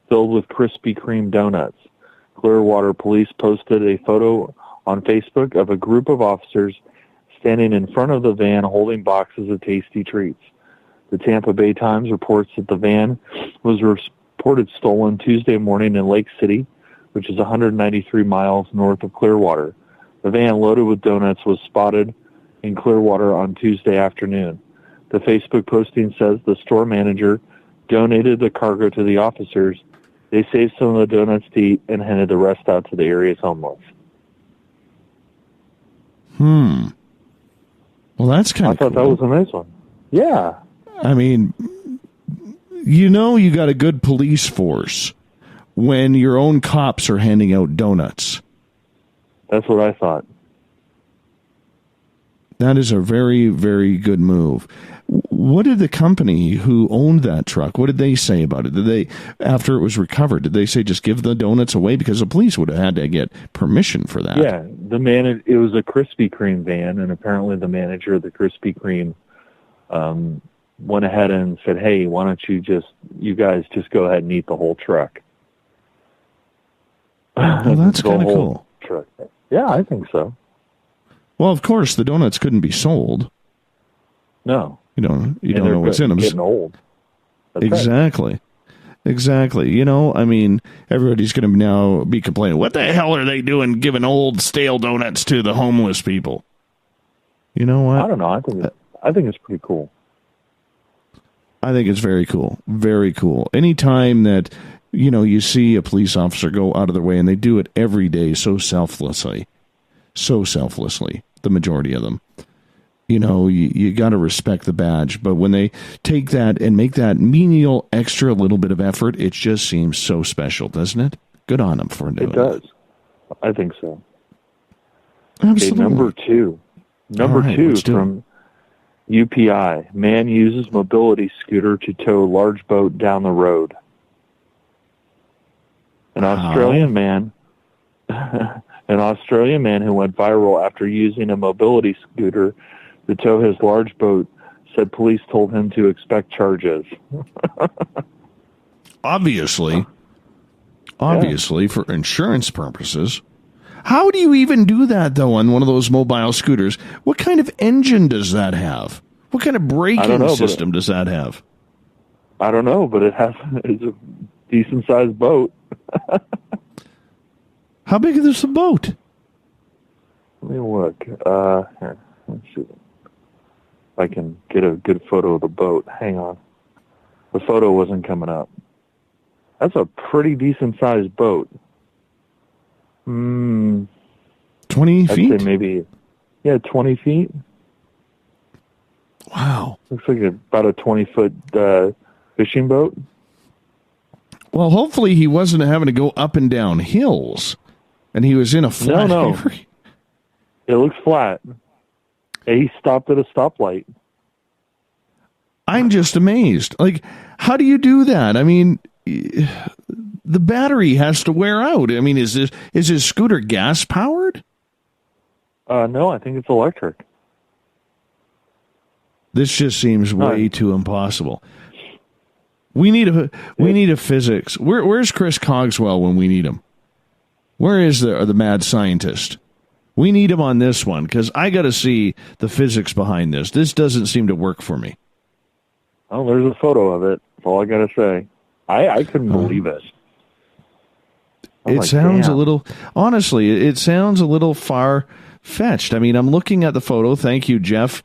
filled with Krispy Kreme donuts. Clearwater police posted a photo on Facebook of a group of officers standing in front of the van holding boxes of tasty treats. The Tampa Bay Times reports that the van was reported stolen Tuesday morning in Lake City, which is 193 miles north of Clearwater. The van loaded with donuts was spotted in Clearwater on Tuesday afternoon. The Facebook posting says the store manager donated the cargo to the officers. They saved some of the donuts to eat and handed the rest out to the area's homeless. Well, that's kind of cool. I thought that was a nice one. Yeah. I mean, you got a good police force when your own cops are handing out donuts. That's what I thought. That is a very, very good move. What did the company who owned that truck, what did they say about it? Did they, after it was recovered, did they say just give the donuts away? Because the police would have had to get permission for that. Yeah, it was a Krispy Kreme van, and apparently the manager of the Krispy Kreme went ahead and said, hey, why don't you guys just go ahead and eat the whole truck. Well, that's kind of cool. Truck. Yeah, I think so. Well, of course, the donuts couldn't be sold. No. You don't know what's in them. Getting old. That's exactly. Right. Exactly. I mean, everybody's going to now be complaining, what the hell are they doing giving old, stale donuts to the homeless people? You know what? I don't know. I think it's pretty cool. I think it's very cool. Very cool. Anytime that, you see a police officer go out of their way, and they do it every day so selflessly, the majority of them, you got to respect the badge. But when they take that and make that menial extra little bit of effort, it just seems so special, doesn't it? Good on them for doing it. It does. I think so. Absolutely. Okay, number two from UPI. Man uses mobility scooter to tow large boat down the road. An Australian man who went viral after using a mobility scooter to tow his large boat said police told him to expect charges. Obviously, for insurance purposes. How do you even do that, though, on one of those mobile scooters? What kind of engine does that have? What kind of braking system does that have? I don't know, but it's a decent-sized boat. How big is the boat? Let me look. Here, let's see if I can get a good photo of the boat. Hang on. The photo wasn't coming up. That's a pretty decent-sized boat. 20 I'd feet? say maybe, 20 feet. Wow. Looks like about a 20-foot fishing boat. Well, hopefully he wasn't having to go up and down hills, and he was in a flat No. area. It looks flat. He stopped at a stoplight. I'm just amazed. Like, how do you do that? I mean, the battery has to wear out. I mean, is his scooter gas powered? No, I think it's electric. This just seems way too impossible. We need a physics. Where's Chris Cogswell when we need him? Where is the mad scientist? We need him on this one, because I got to see the physics behind this. This doesn't seem to work for me. Oh, there's a photo of it. That's all I got to say. I couldn't believe it. It sounds a little, honestly, it sounds a little far-fetched. I mean, I'm looking at the photo. Thank you, Jeff,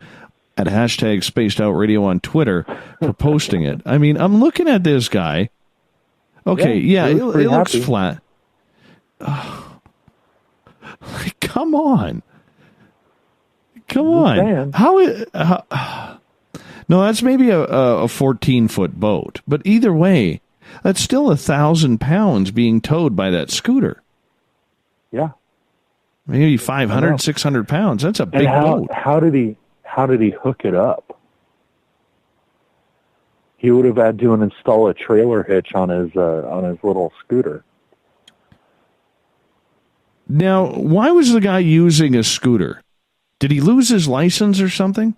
at hashtag Spaced Out Radio on Twitter for posting it. I mean, I'm looking at this guy. Okay, it looks flat. Come on. No, that's maybe a 14-foot boat. But either way, that's still 1,000 pounds being towed by that scooter. Yeah. Maybe 500, 600 pounds. That's a big boat. How did he hook it up? He would have had to install a trailer hitch on his little scooter. Now, why was the guy using a scooter? Did he lose his license or something?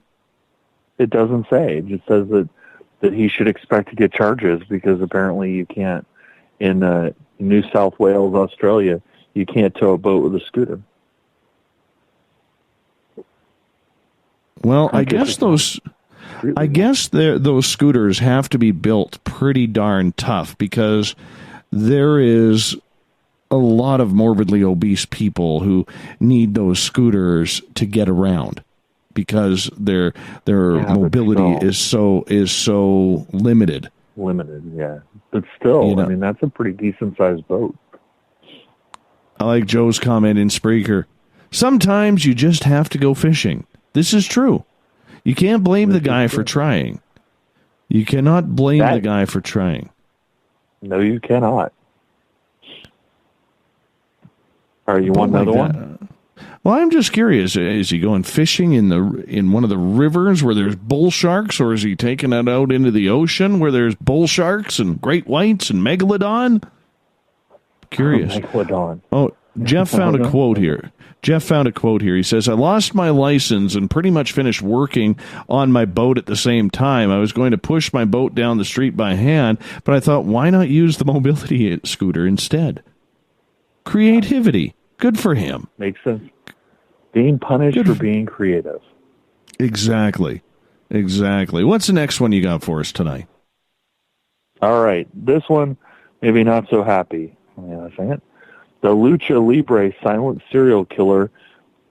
It doesn't say. It just says that he should expect to get charges because apparently you can't, in New South Wales, Australia, you can't tow a boat with a scooter. Well, I guess those scooters have to be built pretty darn tough because there is a lot of morbidly obese people who need those scooters to get around because their mobility is so limited. Limited, yeah. But still, I mean, that's a pretty decent-sized boat. I like Joe's comment in Spreaker. Sometimes you just have to go fishing. This is true. You can't blame the guy for trying. You cannot blame the guy for trying. No, you cannot. Are you want another one? Well, I'm just curious. Is he going fishing in one of the rivers where there's bull sharks, or is he taking it out into the ocean where there's bull sharks and great whites and megalodon? Curious. Megalodon. Oh, Jeff found a quote here. He says, I lost my license and pretty much finished working on my boat at the same time. I was going to push my boat down the street by hand, but I thought, why not use the mobility scooter instead? Creativity. Good for him. Makes sense. Being punished for being creative. Exactly. What's the next one you got for us tonight? All right. This one, maybe not so happy. Hang on a second. The Lucha Libre silent serial killer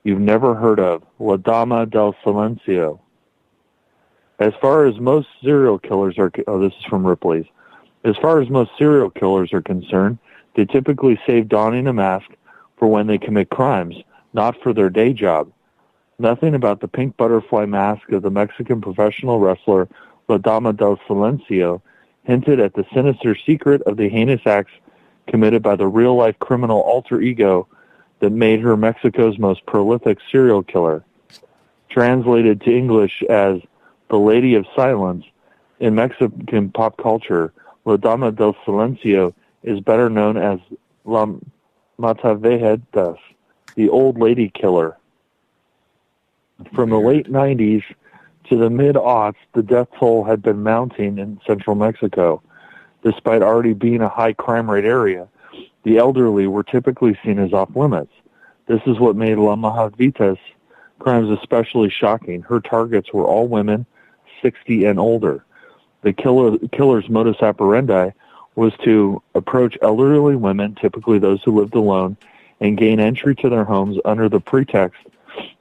you've never heard of, La Dama del Silencio. As far as most serial killers are... Oh, this is from Ripley's. As far as most serial killers are concerned, they typically save donning a mask for when they commit crimes, not for their day job. Nothing about the pink butterfly mask of the Mexican professional wrestler La Dama del Silencio hinted at the sinister secret of the heinous acts committed by the real-life criminal alter ego that made her Mexico's most prolific serial killer. Translated to English as the Lady of Silence, in Mexican pop culture, La Dama del Silencio is better known as La Matavejedas, the Old Lady Killer. From the late 90s to the mid-aughts, the death toll had been mounting in central Mexico. Despite already being a high crime rate area, the elderly were typically seen as off-limits. This is what made La Matavejedas crimes especially shocking. Her targets were all women, 60 and older. The killer's modus operandi was to approach elderly women, typically those who lived alone, and gain entry to their homes under the pretext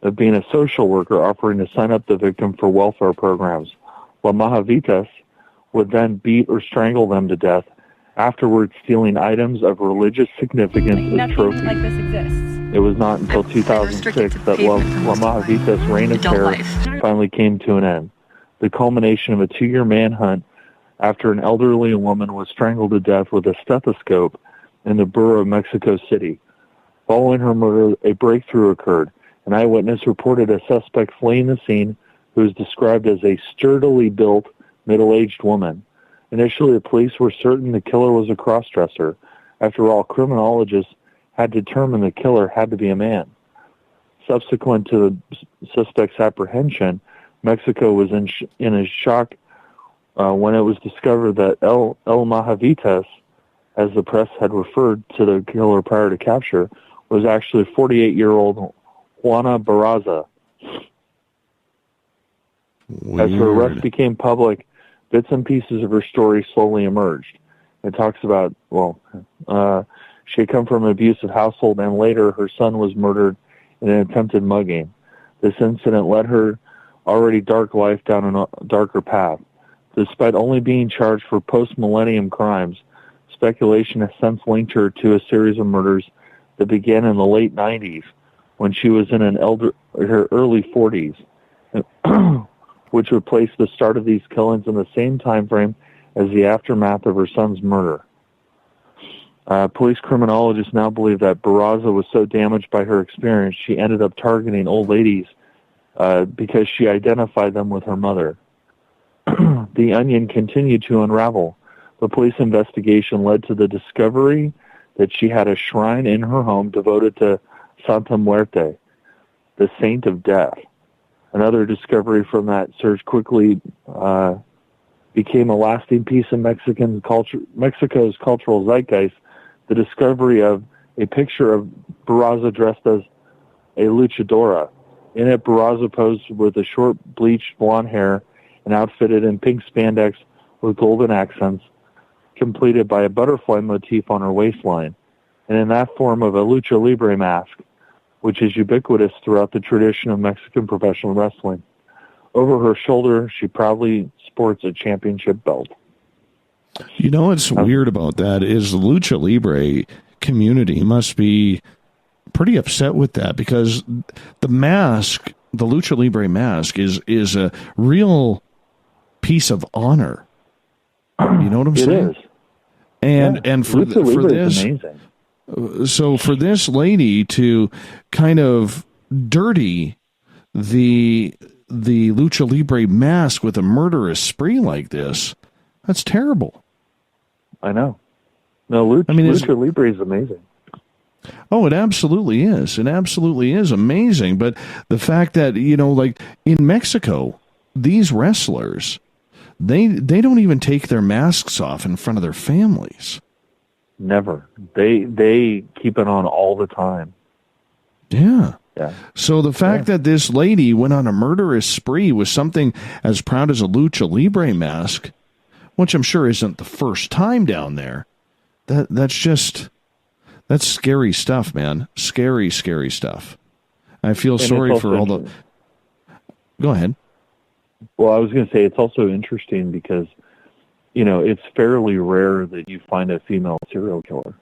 of being a social worker offering to sign up the victim for welfare programs. La Mahavitas would then beat or strangle them to death, afterwards stealing items of religious significance as trophies. Nothing like this exists. It was not until 2006 that La Mahavitas' reign of terror finally came to an end. The culmination of a 2-year manhunt after an elderly woman was strangled to death with a stethoscope in the borough of Mexico City. Following her murder, a breakthrough occurred. An eyewitness reported a suspect fleeing the scene who was described as a sturdily built, middle-aged woman. Initially, the police were certain the killer was a cross-dresser. After all, criminologists had determined the killer had to be a man. Subsequent to the suspect's apprehension, Mexico was in a shock when it was discovered that El Mahavitas, as the press had referred to the killer prior to capture, was actually 48-year-old Juana Barraza. As her arrest became public, bits and pieces of her story slowly emerged. It talks about, she had come from an abusive household, and later her son was murdered in an attempted mugging. This incident led her already dark life down a darker path. Despite only being charged for post-millennium crimes, speculation has since linked her to a series of murders that began in the late 90s when she was in her early 40s, which would place the start of these killings in the same time frame as the aftermath of her son's murder. Police criminologists now believe that Barraza was so damaged by her experience, she ended up targeting old ladies because she identified them with her mother. The onion continued to unravel. The police investigation led to the discovery that she had a shrine in her home devoted to Santa Muerte, the saint of death. Another discovery from that search quickly became a lasting piece of Mexico's cultural zeitgeist, the discovery of a picture of Barraza dressed as a luchadora. In it, Barraza posed with a short bleached blonde hair and outfitted in pink spandex with golden accents, completed by a butterfly motif on her waistline, and in that form of a lucha libre mask, which is ubiquitous throughout the tradition of Mexican professional wrestling. Over her shoulder, she proudly sports a championship belt. You know what's weird about that is the lucha libre community must be pretty upset with that, because the mask, the lucha libre mask, is a real piece of honor. You know what I'm saying? It is. And for this, amazing. So for this lady to kind of dirty the lucha libre mask with a murderous spree like this, that's terrible. I know. No, lucha libre is amazing. Oh, it absolutely is. It absolutely is amazing. But the fact that, like in Mexico, these wrestlers, they don't even take their masks off in front of their families. Never. They keep it on all the time. Yeah. Yeah. So the fact that this lady went on a murderous spree with something as proud as a lucha libre mask, which I'm sure isn't the first time down there, that's scary stuff, man. Scary, scary stuff. I feel sorry for all the... Go ahead. Well, I was going to say it's also interesting because, it's fairly rare that you find a female serial killer.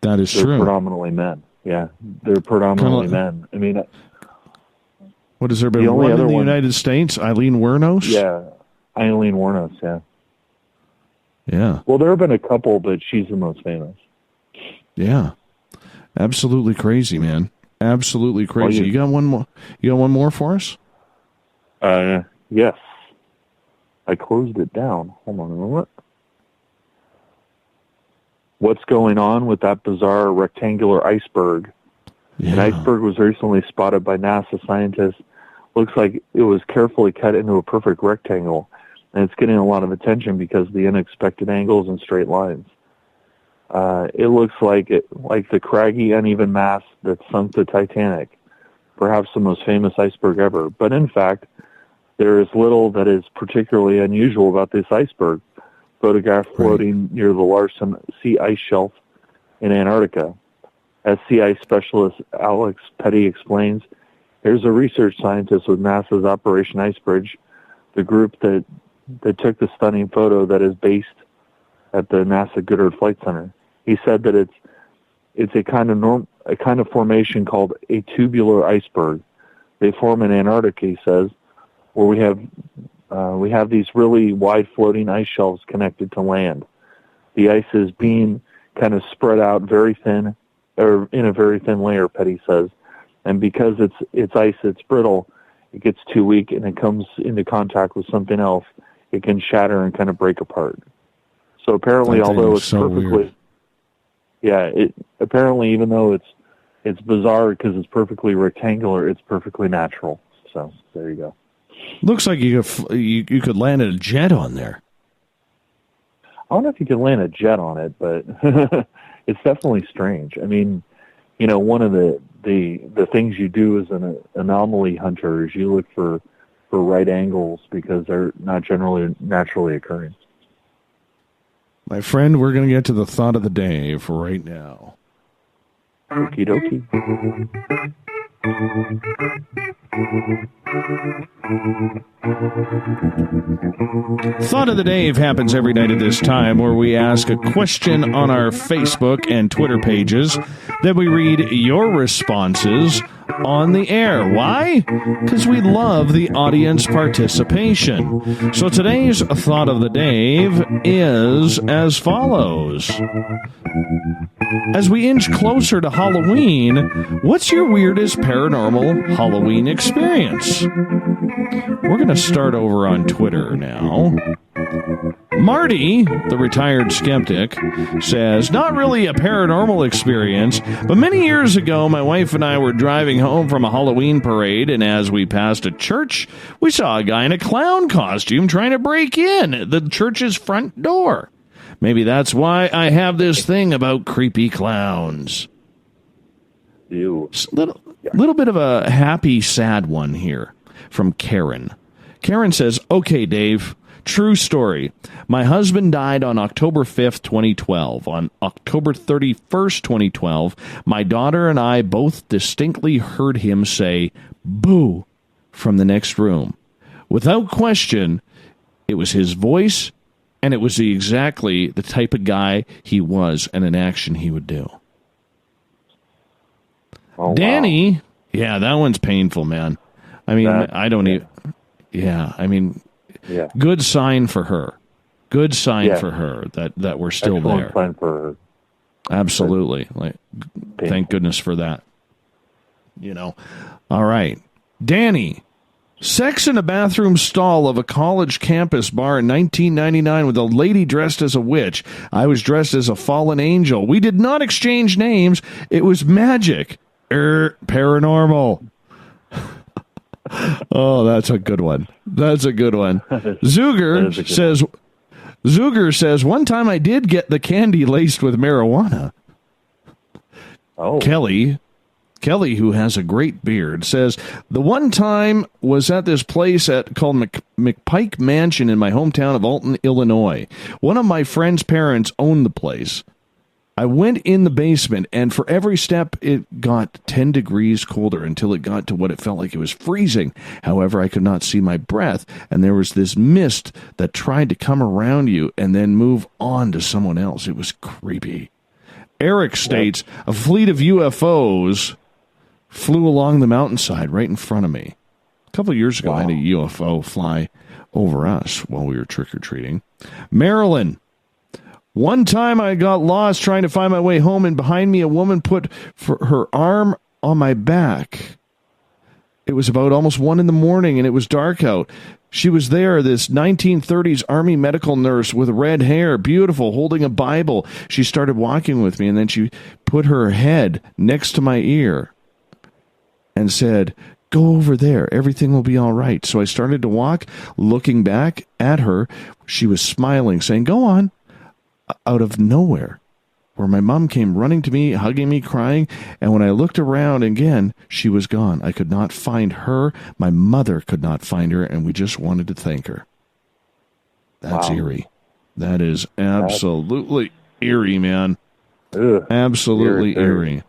That is They're true. Predominantly men. Yeah, they're predominantly men. I mean... What has there been? One in the United States? Eileen Wuornos? Yeah, Eileen Wuornos, yeah. Yeah. Well, there have been a couple, but she's the most famous. Yeah. Absolutely crazy, man. Absolutely crazy. Well, you got one more? You got one more for us? Yes. I closed it down. Hold on a moment. What's going on with that bizarre rectangular iceberg? Yeah. An iceberg was recently spotted by NASA scientists. Looks like it was carefully cut into a perfect rectangle, and it's getting a lot of attention because of the unexpected angles and straight lines. It looks like the craggy, uneven mass that sunk the Titanic, perhaps the most famous iceberg ever. But in fact, There is little that is particularly unusual about this iceberg, photographed floating near the Larsen Sea Ice Shelf in Antarctica. As sea ice specialist Alex Petty explains, here's a research scientist with NASA's Operation Icebridge, the group that took the stunning photo that is based at the NASA Goddard Flight Center. He said that it's a kind of formation called a tubular iceberg. They form in Antarctica, he says, where we have these really wide floating ice shelves connected to land. The ice is being kind of spread out very thin, or in a very thin layer, Petty says. And because it's ice, it's brittle, it gets too weak and it comes into contact with something else, it can shatter and kind of break apart. So apparently, although it's so perfectly, apparently even though it's bizarre because it's perfectly rectangular, it's perfectly natural. So there you go. Looks like you could land a jet on there. I don't know if you could land a jet on it, but it's definitely strange. I mean, one of the things you do as an anomaly hunter is you look for right angles because they're not generally naturally occurring. My friend, we're going to get to the thought of the day for right now. Okie dokie. Thought of the Day happens every night at this time, where we ask a question on our Facebook and Twitter pages. Then we read your responses on the air. Why? Because we love the audience participation. So today's Thought of the Day is as follows. As we inch closer to Halloween, what's your weirdest paranormal Halloween experience? We're going to start over on Twitter now. Marty, the retired skeptic, says, not really a paranormal experience, but many years ago, my wife and I were driving home from a Halloween parade, and as we passed a church, we saw a guy in a clown costume trying to break in the church's front door. Maybe that's why I have this thing about creepy clowns. Ew. Little bit of a happy, sad one here from Karen. Karen says, okay, Dave, true story. My husband died on October 5th, 2012. On October 31st, 2012, my daughter and I both distinctly heard him say, boo, from the next room. Without question, it was his voice, and it was exactly the type of guy he was and an action he would do. Oh, Danny, wow. Yeah, that one's painful, man. I mean, I don't even... Yeah, I mean, good sign for her. Good sign for her that we're still Excellent there. sign for her. Absolutely. Thank goodness for that. All right. Danny, sex in a bathroom stall of a college campus bar in 1999 with a lady dressed as a witch. I was dressed as a fallen angel. We did not exchange names. It was magic. Paranormal. Oh, that's a good one. Zuger says, one time I did get the candy laced with marijuana. Oh. Kelly, who has a great beard, says, the one time was at this place called McPike Mansion in my hometown of Alton, Illinois. One of my friend's parents owned the place. I went in the basement, and for every step, it got 10 degrees colder until it got to what it felt like it was freezing. However, I could not see my breath, and there was this mist that tried to come around you and then move on to someone else. It was creepy. Eric states, a fleet of UFOs flew along the mountainside right in front of me. A couple of years ago, I had a UFO fly over us while we were trick-or-treating. Marilyn, one time I got lost trying to find my way home, and behind me a woman put her arm on my back. It was about almost 1 a.m, and it was dark out. She was there, this 1930s Army medical nurse with red hair, beautiful, holding a Bible. She started walking with me, and then she put her head next to my ear and said, go over there. Everything will be all right. So I started to walk, looking back at her. She was smiling, saying, go on. Out of nowhere, where my mom came running to me, hugging me, crying, and when I looked around again, she was gone. I could not find her. My mother could not find her, and we just wanted to thank her. That's eerie. That is absolutely eerie, man. Ugh, absolutely eerie.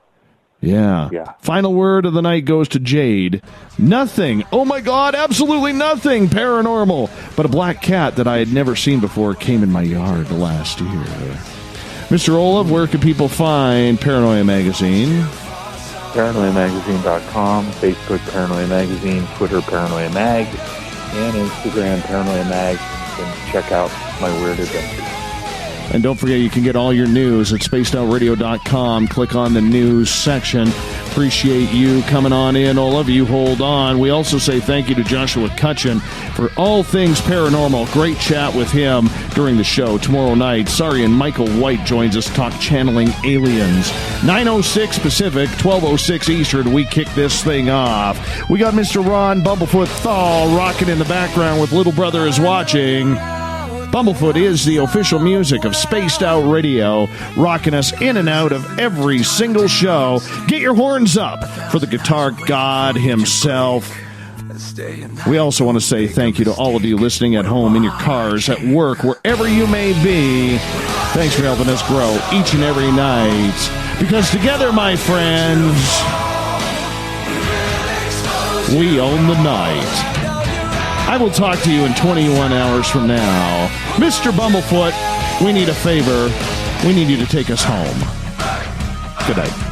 Yeah. Final word of the night goes to Jade. Nothing. Oh my God, absolutely nothing paranormal. But a black cat that I had never seen before came in my yard last year. Mr. Olaf, where can people find Paranoia Magazine? ParanoiaMagazine.com, Facebook Paranoia Magazine, Twitter Paranoia Mag, and Instagram Paranoia Mag. You can check out my weird adventures. And don't forget, you can get all your news at spacedoutradio.com. Click on the news section. Appreciate you coming on in. All of you, hold on. We also say thank you to Joshua Cutchin for all things paranormal. Great chat with him during the show tomorrow night. Sorry, and Michael White joins us, talk channeling aliens. 9:06 Pacific, 12:06 Eastern. We kick this thing off. We got Mr. Ron Bumblefoot THAL rocking in the background with Little Brother is Watching. Bumblefoot is the official music of Spaced Out Radio, rocking us in and out of every single show. Get your horns up for the guitar god himself. We also want to say thank you to all of you listening at home, in your cars, at work, wherever you may be. Thanks for helping us grow each and every night. Because together, my friends, we own the night. I will talk to you in 21 hours from now. Mr. Bumblefoot, we need a favor. We need you to take us home. Good night.